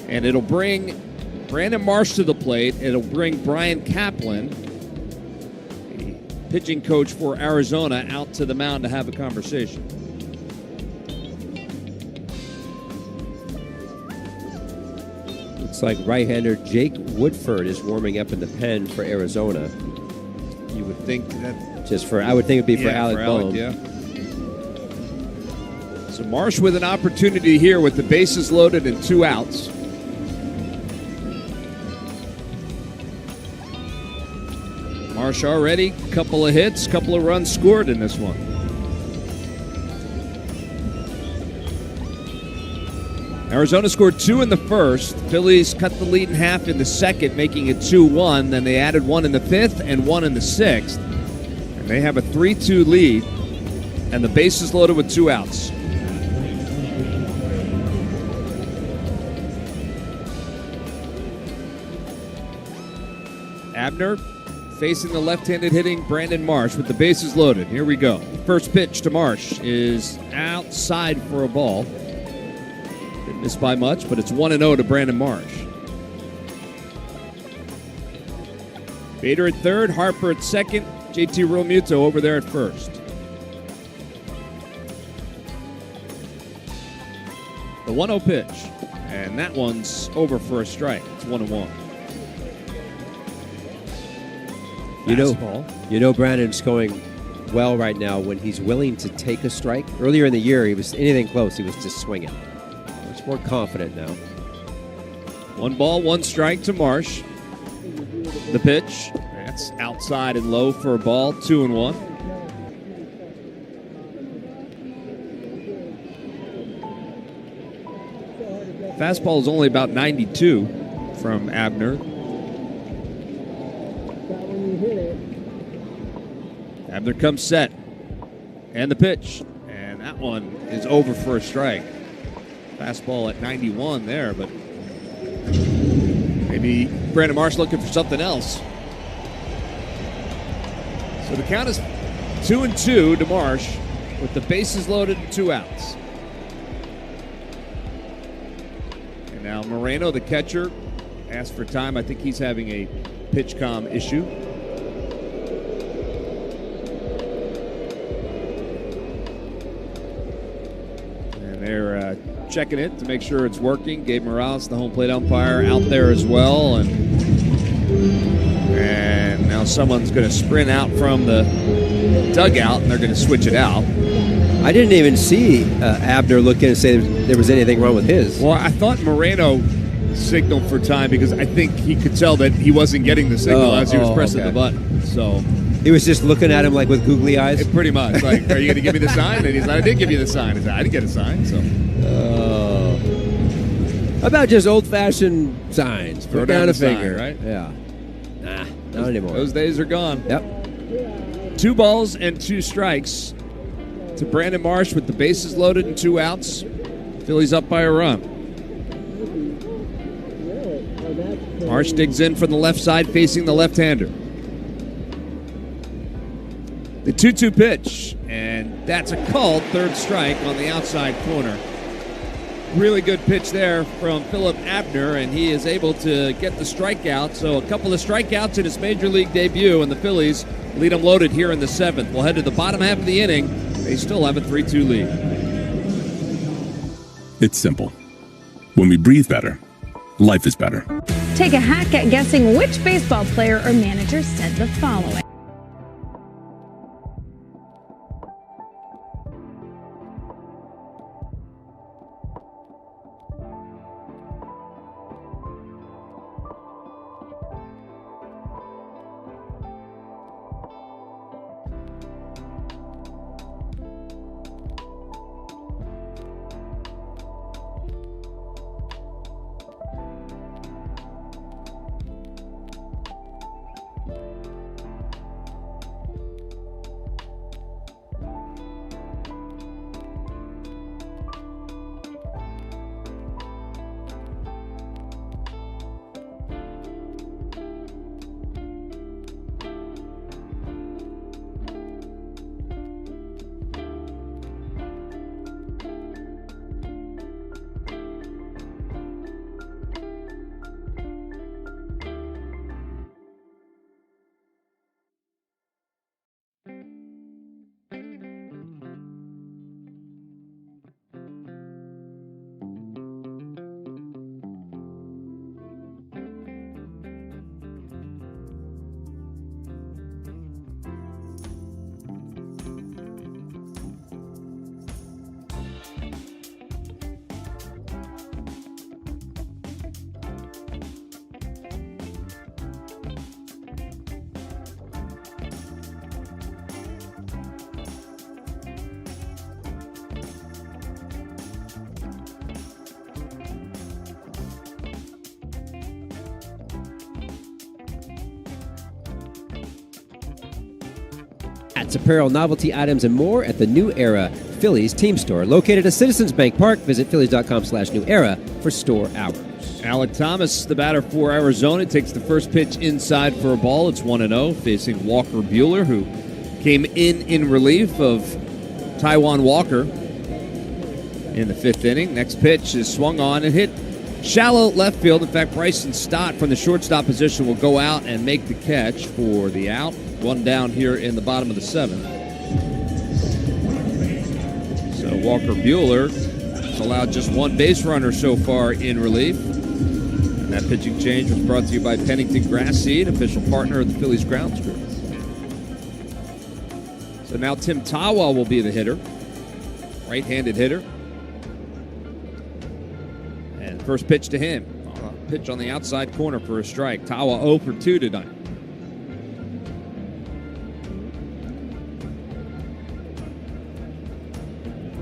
And it'll bring Brandon Marsh to the plate. It'll bring Brian Kaplan, the pitching coach for Arizona, out to the mound to have a conversation. Looks like right-hander Jake Woodford is warming up in the pen for Arizona. You would think that... I would think it'd be for Alec Bohm. Yeah. Marsh with an opportunity here with the bases loaded and 2 outs. Marsh already, couple of hits, couple of runs scored in this one. Arizona scored 2 in the first. Phillies cut the lead in half in the second, making it 2-1. Then they added 1 in the fifth and 1 in the sixth. And they have a 3-2 lead, and the bases loaded with 2 outs. Abner facing the left-handed hitting Brandon Marsh with the bases loaded. Here we go. First pitch to Marsh is outside for a ball. Didn't miss by much, but it's 1-0 to Brandon Marsh. Bader at third, Harper at second, JT Realmuto over there at first. The 1-0 pitch, and that one's over for a strike. It's 1-1. You know Brandon's going well right now when he's willing to take a strike. Earlier in the year, he was anything close, he was just swinging. Much more confident now. 1 ball, 1 strike to Marsh. The pitch, that's outside and low for a ball, 2-1. Fastball is only about 92 from Abner. Abner comes set. And the pitch. And that one is over for a strike. Fastball at 91 there, but maybe Brandon Marsh looking for something else. So the count is 2-2 to Marsh with the bases loaded and 2 outs. And now Moreno, the catcher, asked for time. I think he's having a pitch comm issue. They're checking it to make sure it's working. Gabe Morales, the home plate umpire, out there as well. And now someone's going to sprint out from the dugout, and they're going to switch it out. I didn't even see Abner look in and say there was anything wrong with his. Well, I thought Moreno signaled for time because I think he could tell that he wasn't getting the signal as he was pressing the button. So he was just looking at him like with googly eyes? Pretty much. Like, are you going to give me the sign? And he's like, I did give you the sign. He's like, I didn't get a sign. So, how about just old-fashioned signs? Throw Put down a sign, finger. right? Yeah. Nah, not anymore. Those days are gone. Yep. 2 balls and 2 strikes to Brandon Marsh with the bases loaded and 2 outs. Phillies up by a run. Marsh digs in from the left side facing the left-hander. The 2-2 pitch, and that's a called third strike on the outside corner. Really good pitch there from Philip Abner, and he is able to get the strikeout. So a couple of strikeouts in his major league debut, and the Phillies lead them loaded here in the 7th. We'll head to the bottom half of the inning. They still have a 3-2 lead. It's simple. When we breathe better, life is better. Take a hack at guessing which baseball player or manager said the following. hats, apparel, novelty items, and more at the New Era Phillies team store. Located at Citizens Bank Park. Visit phillies.com/New Era for store hours. Alec Thomas, the batter for Arizona, takes the first pitch inside for a ball. It's 1-0, facing Walker Buehler, who came in relief of Taijuan Walker in the 5th inning. Next pitch is swung on and hit shallow left field. In fact, Bryson Stott from the shortstop position will go out and make the catch for the out. One down here in the bottom of the 7th. So Walker Buehler has allowed just one base runner so far in relief. And that pitching change was brought to you by Pennington Grass Seed, official partner of the Phillies grounds crew. So now Tim Tawa will be the hitter, right-handed hitter. And first pitch to him. Pitch on the outside corner for a strike. Tawa 0 for 2 tonight.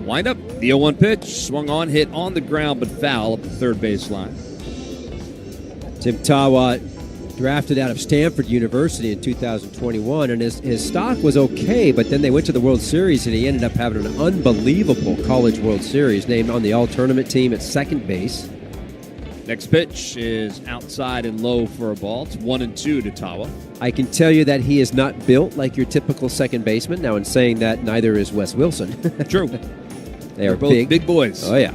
Wind up, the 0-1 pitch, swung on, hit on the ground, but foul up the third baseline. Tim Tawa, drafted out of Stanford University in 2021, and his stock was okay, but then they went to the World Series, and he ended up having an unbelievable College World Series, named on the all-tournament team at second base. Next pitch is outside and low for a ball. It's 1-2 to Tawa. I can tell you that he is not built like your typical second baseman. Now, in saying that, neither is Wes Wilson. True. They're both big boys. Oh, yeah.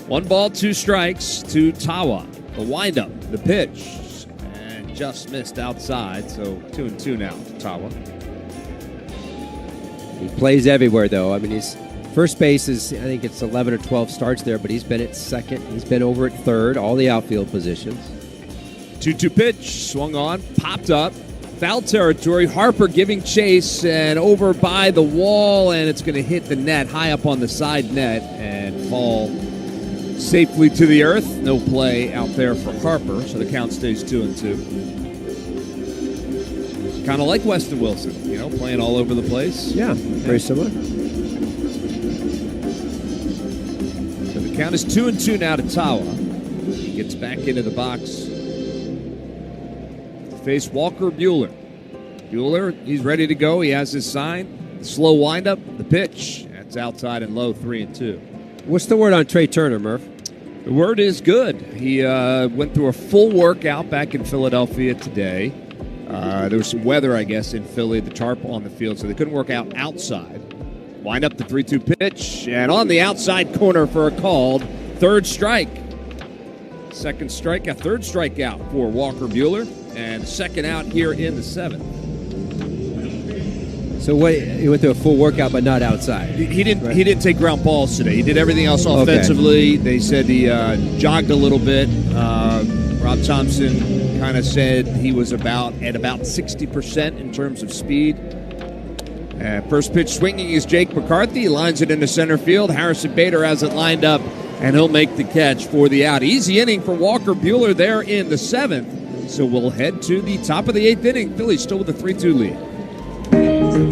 1 ball, 2 strikes to Tawa. The windup, the pitch, and just missed outside. So 2-2 now to Tawa. He plays everywhere, though. I mean, his first base is, I think it's 11 or 12 starts there, but he's been at second. He's been over at third, all the outfield positions. 2-2 pitch, swung on, popped up. Foul territory. Harper giving chase and over by the wall, and it's going to hit the net high up on the side net and fall safely to the earth. No play out there for Harper, so the count stays 2-2. Kind of like Weston Wilson, playing all over the place. Yeah, very similar. So the count is 2-2 now to Tawa. He gets back into the box. Face Walker Buehler. Buehler, he's ready to go. He has his sign. The slow windup, the pitch. That's outside and low, 3-2. What's the word on Trey Turner, Murph? The word is good. He went through a full workout back in Philadelphia today. There was some weather, I guess, in Philly, the tarp on the field, so they couldn't work out outside. Wind up the 3-2 pitch, and on the outside corner for a called third strike. Second strikeout, third strikeout for Walker Buehler, and second out here in the 7th. So he went through a full workout, but not outside. He didn't take ground balls today. He did everything else offensively. Okay. They said he jogged a little bit. Rob Thompson kind of said he was at about 60% in terms of speed. First pitch swinging is Jake McCarthy. He lines it into center field. Harrison Bader has it lined up, and he'll make the catch for the out. Easy inning for Walker Buehler there in the 7th. So we'll head to the top of the 8th inning. Phillies still with a 3-2 lead.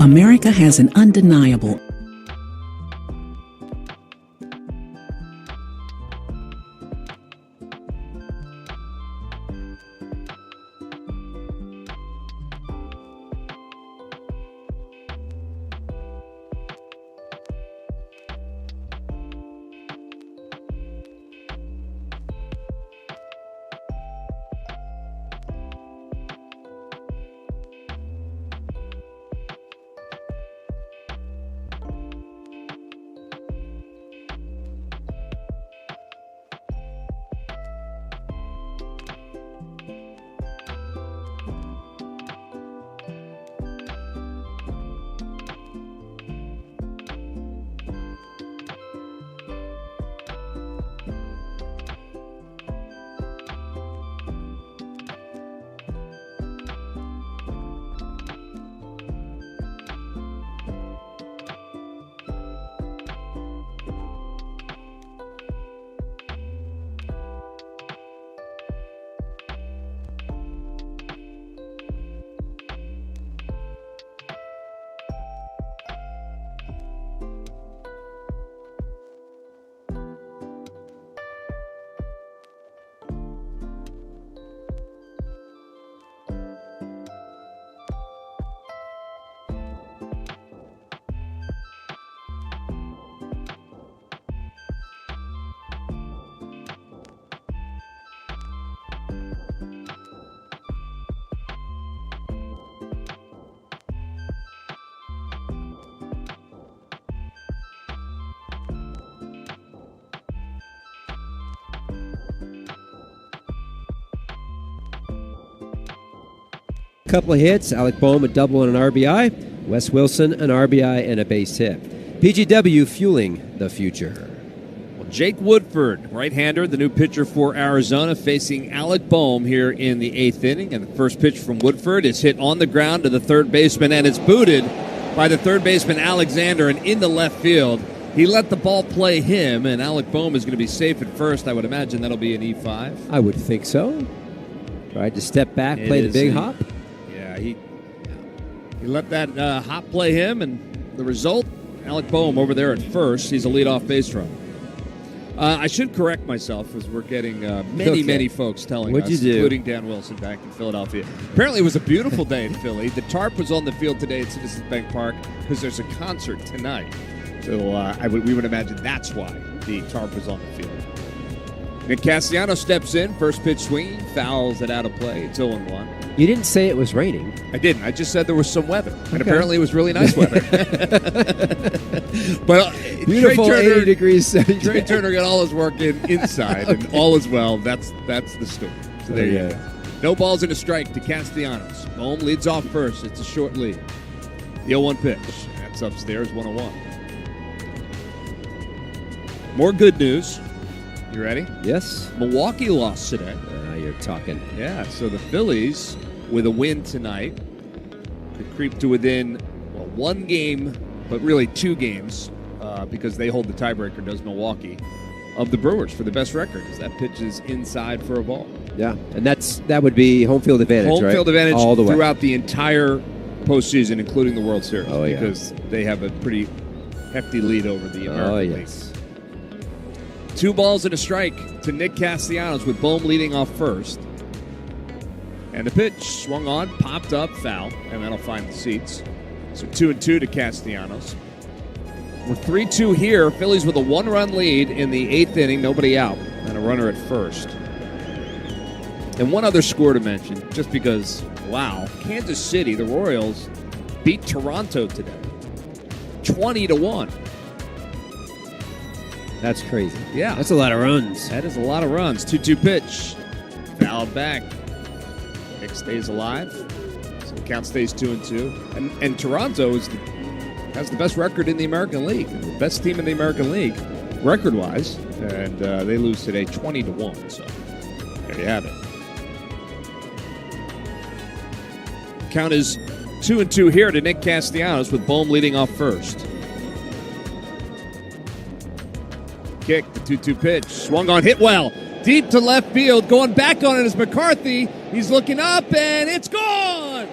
America has an undeniable couple of hits. Alec Bohm, a double and an RBI. Wes Wilson, an RBI and a base hit. PGW fueling the future. Jake Woodford, right-hander, the new pitcher for Arizona, facing Alec Bohm here in the 8th inning. And the first pitch from Woodford is hit on the ground to the third baseman, and it's booted by the third baseman, Alexander, and into left field. He let the ball play him, and Alec Bohm is going to be safe at first. I would imagine that'll be an E5. I would think so. Tried to step back, play the big hop. Yeah, he let that hop play him, and the result, Alec Bohm over there at first. He's a leadoff base runner. I should correct myself as we're getting many folks telling us, including Dan Wilson back in Philadelphia. Apparently it was a beautiful day in Philly. The tarp was on the field today at Citizens Bank Park because there's a concert tonight. So we would imagine that's why the tarp was on the field. Nick Castellanos steps in, first pitch swinging, fouls it out of play. It's 0-1. You didn't say it was raining. I didn't. I just said there was some weather. And apparently it was really nice weather. But beautiful 80 degrees. Trey Turner got all his work inside, and all is well. That's the story. So there you go. No balls and a strike to Castellanos. Bohm leads off first. It's a short lead. The 0-1 pitch. That's upstairs, 1-1. More good news. You ready? Yes. Milwaukee lost today. Now you're talking. Yeah, so the Phillies, with a win tonight, could creep to within, one game, but really 2 games, because they hold the tiebreaker, does Milwaukee, of the Brewers for the best record, as that pitch is inside for a ball. Yeah, and that would be home field advantage, home right? field advantage all the way throughout the entire postseason, including the World Series, because they have a pretty hefty lead over the American League. 2 balls and a strike to Nick Castellanos with Bohm leading off first. And the pitch swung on, popped up, foul, and that'll find the seats. So 2-2 to Castellanos. We're 3-2 here. Phillies with a 1-run lead in the 8th inning, nobody out, and a runner at first. And one other score to mention, just because, wow, Kansas City, the Royals, beat Toronto today, 20-1. That's crazy. Yeah. That's a lot of runs. That is a lot of runs. 2-2 pitch. Fouled back. Nick stays alive. So the count stays 2-2. And Toronto has the best record in the American League. The best team in the American League, record-wise. And they lose today 20-1. So there you have it. Count is 2-2 here to Nick Castellanos with Bohm leading off first. Kick, the 2-2 pitch, swung on, hit well, deep to left field, going back on it is McCarthy. He's looking up, and it's gone!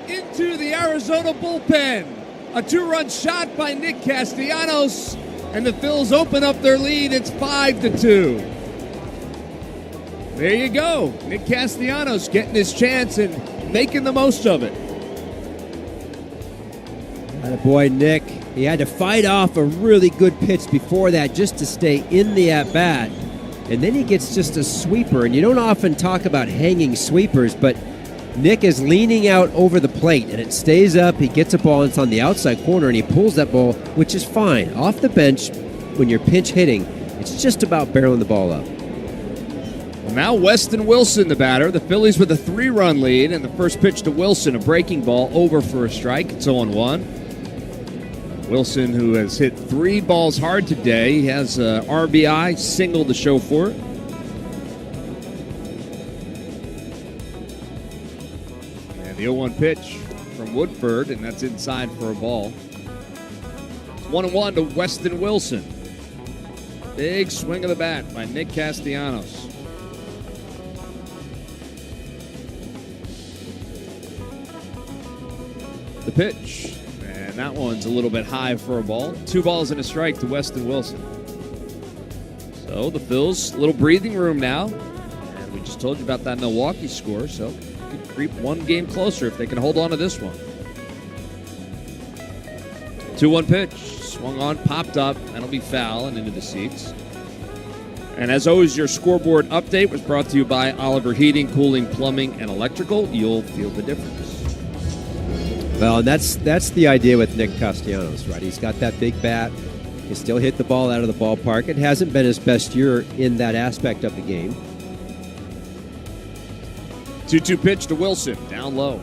Into the Arizona bullpen. A 2-run shot by Nick Castellanos, and the Phils open up their lead. It's 5-2. There you go. Nick Castellanos getting his chance and making the most of it. Boy, Nick. He had to fight off a really good pitch before that just to stay in the at-bat. And then he gets just a sweeper. And you don't often talk about hanging sweepers, but Nick is leaning out over the plate, and it stays up. He gets a ball, and it's on the outside corner, and he pulls that ball, which is fine. Off the bench, when you're pinch hitting, it's just about barreling the ball up. Well, now Weston Wilson, the batter. The Phillies with a 3-run lead, and the first pitch to Wilson, a breaking ball, over for a strike. It's 0-1. Wilson, who has hit 3 balls hard today, he has a RBI single to show for it. And the 0-1 pitch from Woodford, and that's inside for a ball. 1-1 to Weston Wilson. Big swing of the bat by Nick Castellanos. The pitch. And that one's a little bit high for a ball. 2 balls and a strike to Weston Wilson. So the Phils, a little breathing room now. And we just told you about that Milwaukee score, so could creep 1 game closer if they can hold on to this one. 2-1 pitch. Swung on, popped up. That'll be foul and into the seats. And as always, your scoreboard update was brought to you by Oliver Heating, Cooling, Plumbing, and Electrical. You'll feel the difference. Well, and that's the idea with Nick Castellanos, right? He's got that big bat. He can still hit the ball out of the ballpark. It hasn't been his best year in that aspect of the game. 2-2 pitch to Wilson, down low.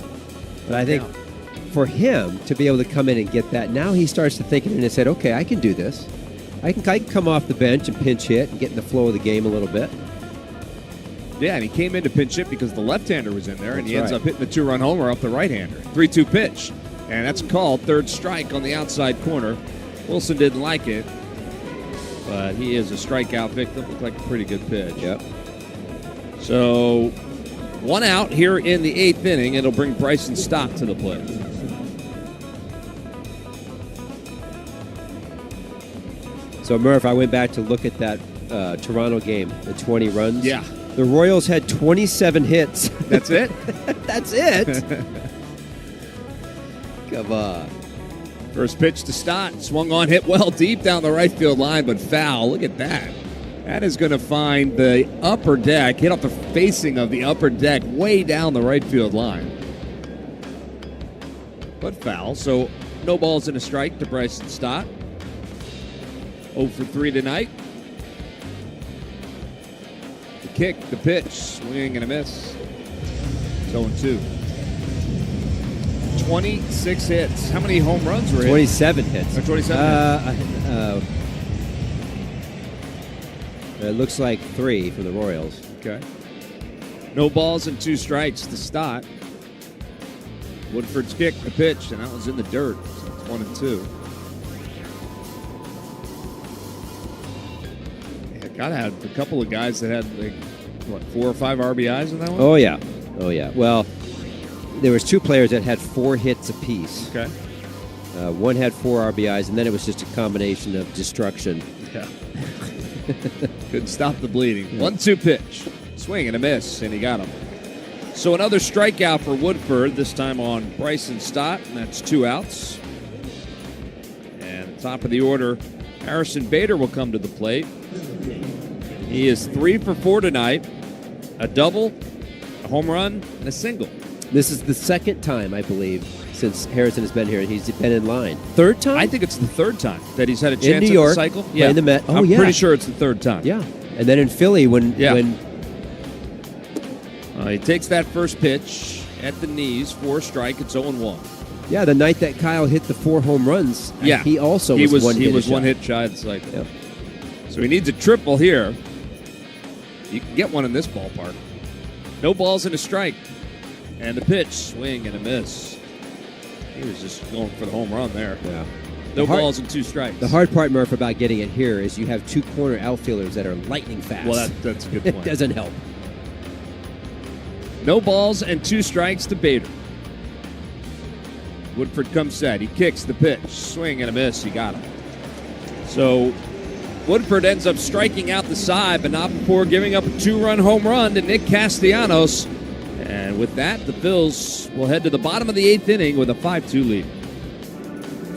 But I think for him to be able to come in and get that, now he starts to think in his head, okay, I can do this. I can come off the bench and pinch hit and get in the flow of the game a little bit. Yeah, and he came in to pinch hit because the left-hander was in there, and he ends up hitting the 2-run homer off the right-hander. 3-2 pitch, and that's called third strike on the outside corner. Wilson didn't like it, but he is a strikeout victim. Looked like a pretty good pitch. Yep. So 1 out here in the 8th inning. It'll bring Bryson Stott to the plate. So, Murph, I went back to look at that Toronto game, the 20 runs. Yeah. The Royals had 27 hits. That's it? That's it? Come on. First pitch to Stott. Swung on, hit well deep down the right field line, but foul. Look at that. That is going to find the upper deck, hit off the facing of the upper deck way down the right field line. But foul. So no balls and a strike to Bryson Stott. 0 for 3 tonight. The kick, the pitch, swing and a miss. 0-2. 26 hits. How many home runs were hit? 27 hits. Or 27 it looks like 3 for the Royals. Okay. No balls and 2 strikes to Stott. Woodford's kick, the pitch, and that was in the dirt. So it's 1-2. Gotta have a couple of guys that had, 4 or 5 RBIs in that one? Oh, yeah. Well, there was 2 players that had 4 hits apiece. Okay. One had 4 RBIs, and then it was just a combination of destruction. Yeah. Couldn't stop the bleeding. 1-2 pitch. Swing and a miss, and he got him. So another strikeout for Woodford, this time on Bryson Stott, and that's 2 outs. And at the top of the order, Harrison Bader will come to the plate. He is 3 for 4 tonight. A double, a home run, and a single. This is the second time, I believe, since Harrison has been here, and he's been in line. Third time? I think it's the third time that he's had a chance in New at York, the cycle. Playing the Met. I'm pretty sure it's the third time. Yeah. And then in Philly, when he takes that first pitch at the knees for a strike, it's 0-1. Yeah, the night that Kyle hit the 4 home runs, he also was one hit shy of the cycle. Yep. So he needs a triple here. You can get one in this ballpark. No balls and a strike. And the pitch, swing and a miss. He was just going for the home run there. Yeah. No balls and 2 strikes. The hard part, Murph, about getting it here is you have 2 corner outfielders that are lightning fast. Well, that's a good point. It doesn't help. No balls and 2 strikes to Bader. Woodford comes set. He kicks the pitch. Swing and a miss. He got him. So Woodford ends up striking out the side, but not before giving up a 2-run home run to Nick Castellanos. And with that, the Phils will head to the bottom of the 8th inning with a 5-2 lead.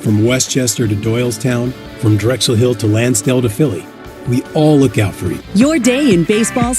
From Westchester to Doylestown, from Drexel Hill to Lansdale to Philly, we all look out for you. Your day in baseball.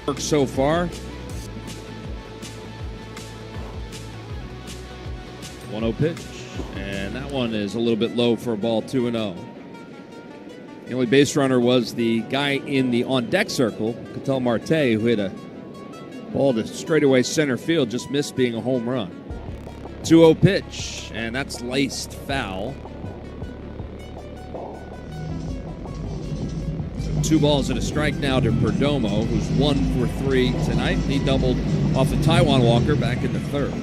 Work so far. 1-0 pitch. And that one is a little bit low for a ball, 2-0. The only base runner was the guy in the on-deck circle, Ketel Marte, who hit a ball to straightaway center field, just missed being a home run. 2-0 pitch, and that's laced foul. So 2 balls and a strike now to Perdomo, who's 1 for 3 tonight. He doubled off of Taijuan Walker back in the third.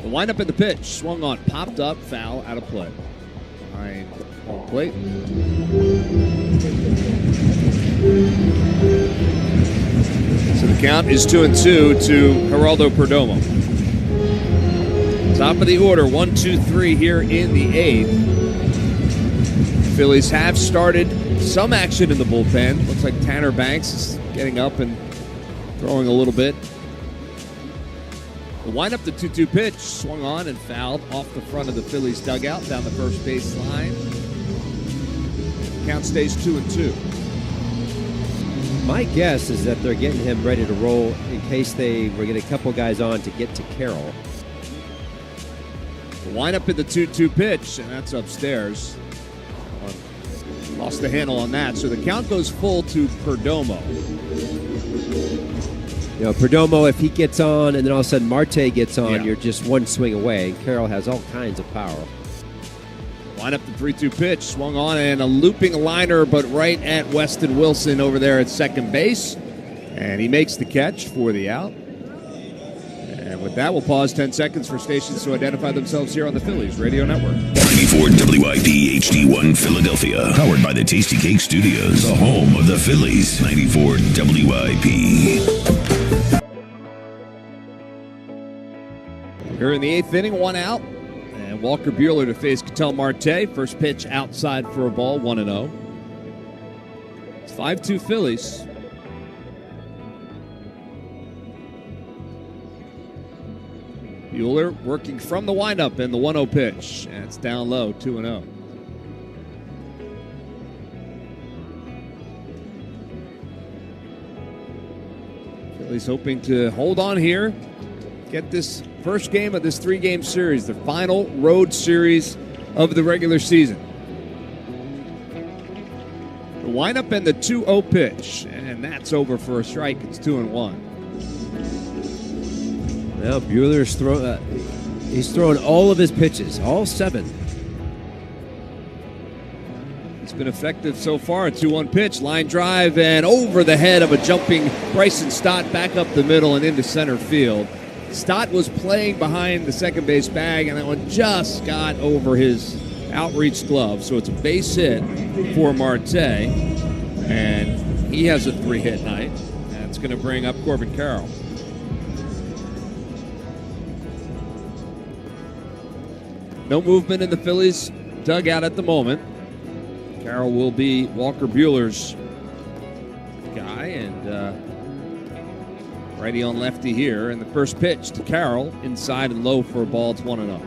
The windup in the pitch, swung on, popped up, foul, out of play. Behind home plate. So the count is 2-2 to Geraldo Perdomo. Top of the order, 1-2-3 here in the 8th. Phillies have started some action in the bullpen. Looks like Tanner Banks is getting up and throwing a little bit. The windup, the 2-2 pitch, swung on and fouled off the front of the Phillies dugout down the first base line. Count stays 2-2. My guess is that they're getting him ready to roll in case they were getting a couple guys on to get to Carroll. The windup in the 2-2 pitch, and that's upstairs. Lost the handle on that, so the count goes full to Perdomo. You know, Perdomo, if he gets on and then all of a sudden Marte gets on, you're just one swing away. And Carroll has all kinds of power. Line up the 3-2 pitch, swung on, and a looping liner, but right at Weston Wilson over there at second base. And he makes the catch for the out. And with that, we'll pause 10 seconds for stations to identify themselves here on the Phillies Radio Network. 94 WIP HD1 Philadelphia, powered by the Tasty Cake Studios, the home of the Phillies. 94 WIP. Here in the 8th inning, 1 out. And Walker Buehler to face Ketel Marte. First pitch outside for a ball, 1-0. It's 5-2 Phillies. Buehler working from the windup in the 1-0 pitch. And it's down low, 2-0. Phillies hoping to hold on here. Get this first game of this 3-game series, the final road series of the regular season. The windup and the 2-0 pitch, and that's over for a strike. It's 2-1. Well, Buehler's he's thrown all of his pitches, all 7. It's been effective so far. A 2-1 pitch, line drive, and over the head of a jumping Bryson Stott back up the middle and into center field. Stott was playing behind the second base bag, and that one just got over his outreach glove. So it's a base hit for Marte, and he has a 3-hit night. That's going to bring up Corbin Carroll. No movement in the Phillies dugout at the moment. Carroll will be Walker Buehler's guy, and righty on lefty here. And the first pitch to Carroll, inside and low for a ball. It's 1-0.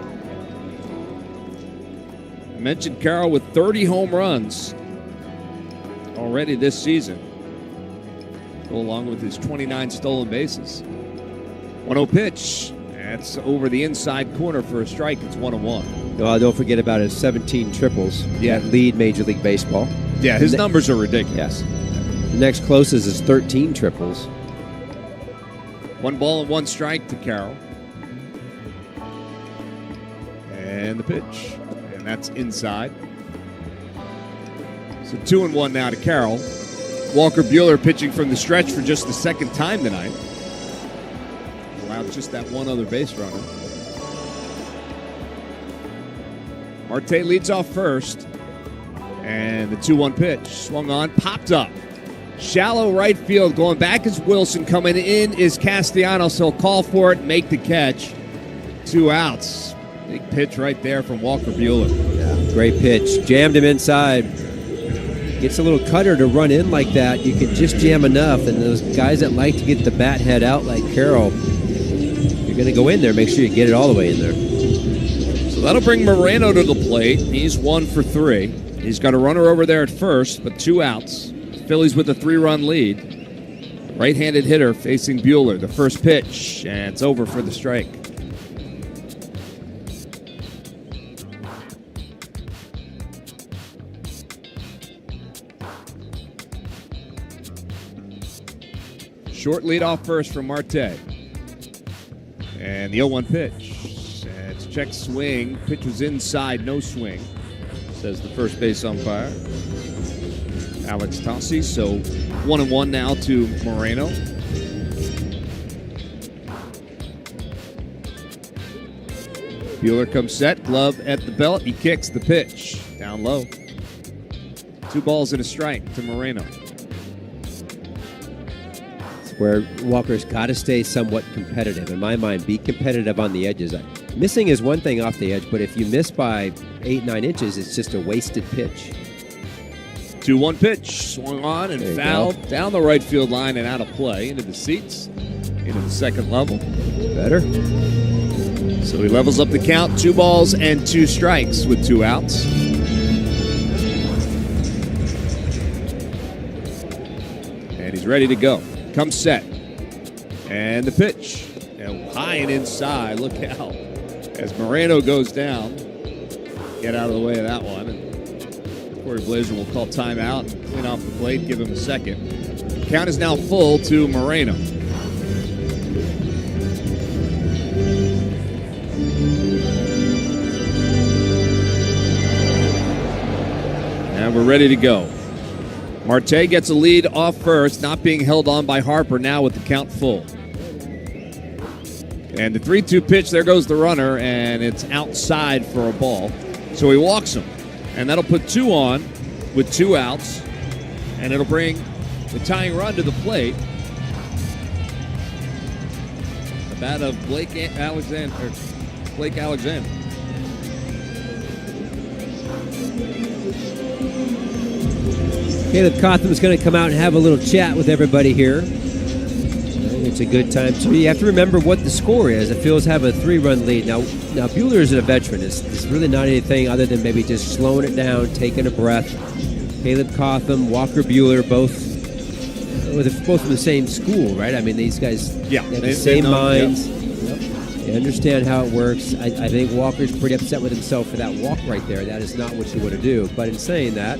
I mentioned Carroll with 30 home runs already this season. Go along with his 29 stolen bases. 1-0 pitch. That's over the inside corner for a strike. It's 1-1. No, don't forget about his 17 triples that lead Major League Baseball. Yeah, his numbers are ridiculous. Yes. The next closest is 13 triples. 1 ball and 1 strike to Carroll. And the pitch. And that's inside. So 2-1 now to Carroll. Walker Buehler pitching from the stretch for just the second time tonight. Allowed just that one other base runner. Marte leads off first. And the 2-1 pitch. Swung on, popped up. Shallow right field. Going back is Wilson. Coming in is Castellanos. He'll call for it, make the catch. 2 outs. Big pitch right there from Walker Buehler. Yeah, great pitch. Jammed him inside. Gets a little cutter to run in like that. You can just jam enough. And those guys that like to get the bat head out like Carroll, you're going to go in there. Make sure you get it all the way in there. So that'll bring Moreno to the plate. He's 1 for 3. He's got a runner over there at first, but 2 outs. Phillies with a 3-run lead. Right-handed hitter facing Buehler. The first pitch, and it's over for the strike. Short lead off first from Marte. And the 0-1 pitch. And it's check swing. Pitch was inside, no swing, says the first base umpire, Alex Tossi. So 1-1 now to Moreno. Buehler comes set, glove at the belt. He kicks the pitch down low. 2 balls and a strike to Moreno. Where Walker's got to stay somewhat competitive. In my mind, be competitive on the edges. Missing is one thing off the edge, but if you miss by 8-9 inches, it's just a wasted pitch. 2-1 pitch, swung on and fouled down the right field line and out of play, into the seats, into the second level. Better. So he levels up the count, 2 balls and 2 strikes with 2 outs. And he's ready to go. Comes set. And the pitch. And high and inside. Look out. As Moreno goes down. Get out of the way of that one. And Corey Blazer will call timeout and clean off the plate. Give him a second. Count is now full to Moreno. And we're ready to go. Marte gets a lead off first, not being held on by Harper now with the count full. And the 3-2 pitch, there goes the runner, and it's outside for a ball. So he walks him, and that'll put 2 on with 2 outs, and it'll bring the tying run to the plate. The bat of Blake Alexander. Caleb Cotham is going to come out and have a little chat with everybody here. It's a good time too. You have to remember what the score is. The Phils have a 3-run lead. Now Buehler is a veteran. It's really not anything other than maybe just slowing it down, taking a breath. Caleb Cotham, Walker Buehler, both from the same school, right? I mean, these guys have the same minds. Yep. They understand how it works. I think Walker's pretty upset with himself for that walk right there. That is not what you want to do. But in saying that,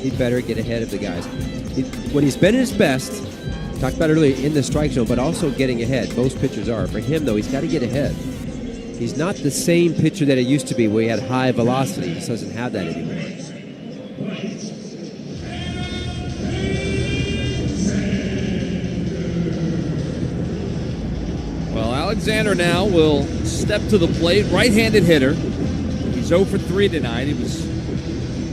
he better get ahead of the guys. When he's been at his best, talked about it earlier, in the strike zone, but also getting ahead. Most pitchers are. For him, though, he's got to get ahead. He's not the same pitcher that he used to be where he had high velocity. He just doesn't have that anymore. Well, Alexander now will step to the plate. Right-handed hitter. He's 0 for 3 tonight. He was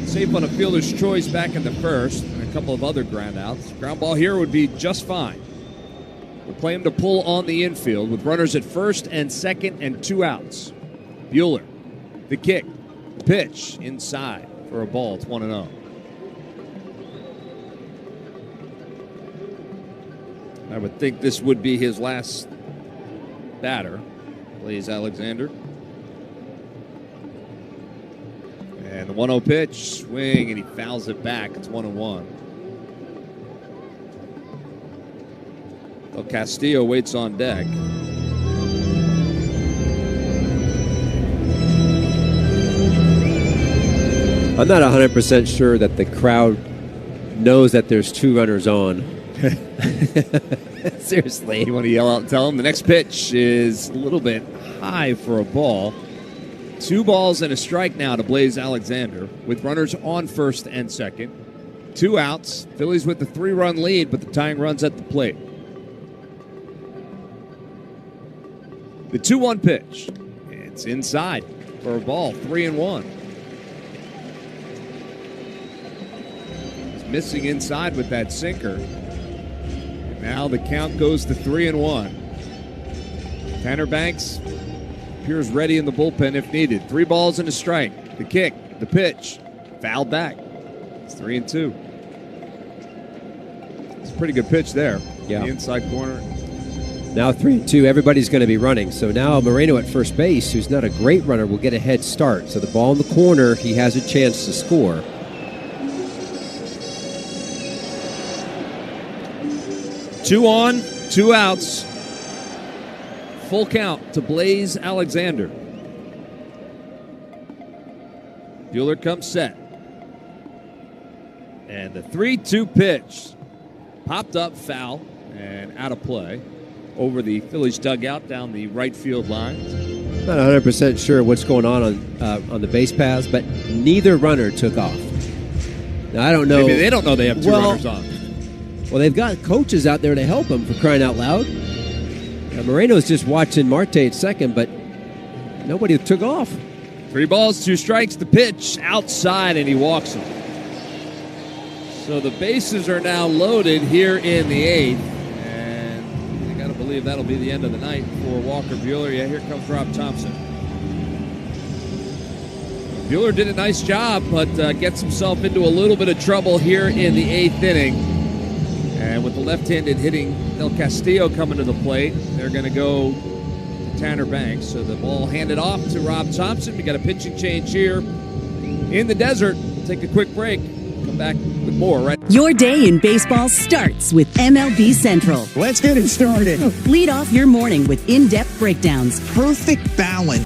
safe on a fielder's choice back in the first, and a couple of other ground outs. Ground ball here would be just fine. We'll play him to pull on the infield with runners at first and second and 2 outs. Buehler, the kick, pitch, inside for a ball. It's 1-0. I would think this would be his last batter. Plays Alexander. And the 1-0 pitch, swing, and he fouls it back. It's 1-1. Well, Castillo waits on deck. I'm not 100% sure that the crowd knows that there's 2 runners on. Seriously. You want to yell out and tell him? The next pitch is a little bit high for a ball. 2 balls and a strike now to Blaze Alexander with runners on first and second. 2 outs. Phillies with the 3-run lead, but the tying run's at the plate. The 2-1 pitch. It's inside for a ball. 3-1. He's missing inside with that sinker. And now the count goes to 3-1. Tanner Banks appears ready in the bullpen if needed. 3 balls and a strike. The kick, the pitch, fouled back. It's 3-2. It's a pretty good pitch there. Yeah. The inside corner. Now 3-2. Everybody's going to be running. So now Moreno at first base, who's not a great runner, will get a head start. So the ball in the corner, he has a chance to score. 2 on, 2 outs. Full count to Blaze Alexander. Buehler comes set. And the 3-2 pitch popped up, foul, and out of play over the Phillies dugout down the right field line. Not 100% sure what's going on the base paths, but neither runner took off. Now, I don't know. Maybe they don't know they have 2 runners on. Well, they've got coaches out there to help them, for crying out loud. Moreno's just watching Marte at second, but nobody took off. 3 balls, 2 strikes. The pitch outside, and he walks him. So the bases are now loaded here in the 8th, and you got to believe that'll be the end of the night for Walker Buehler. Yeah, here comes Rob Thompson. Buehler did a nice job, but gets himself into a little bit of trouble here in the 8th inning. And with the left-handed hitting Del Castillo coming to the plate, they're going to go to Tanner Banks. So the ball handed off to Rob Thompson. We got a pitching change here in the desert. Take a quick break. Come back with more, right? Your day in baseball starts with MLB Central. Let's get it started. Lead off your morning with in-depth breakdowns. Perfect balance.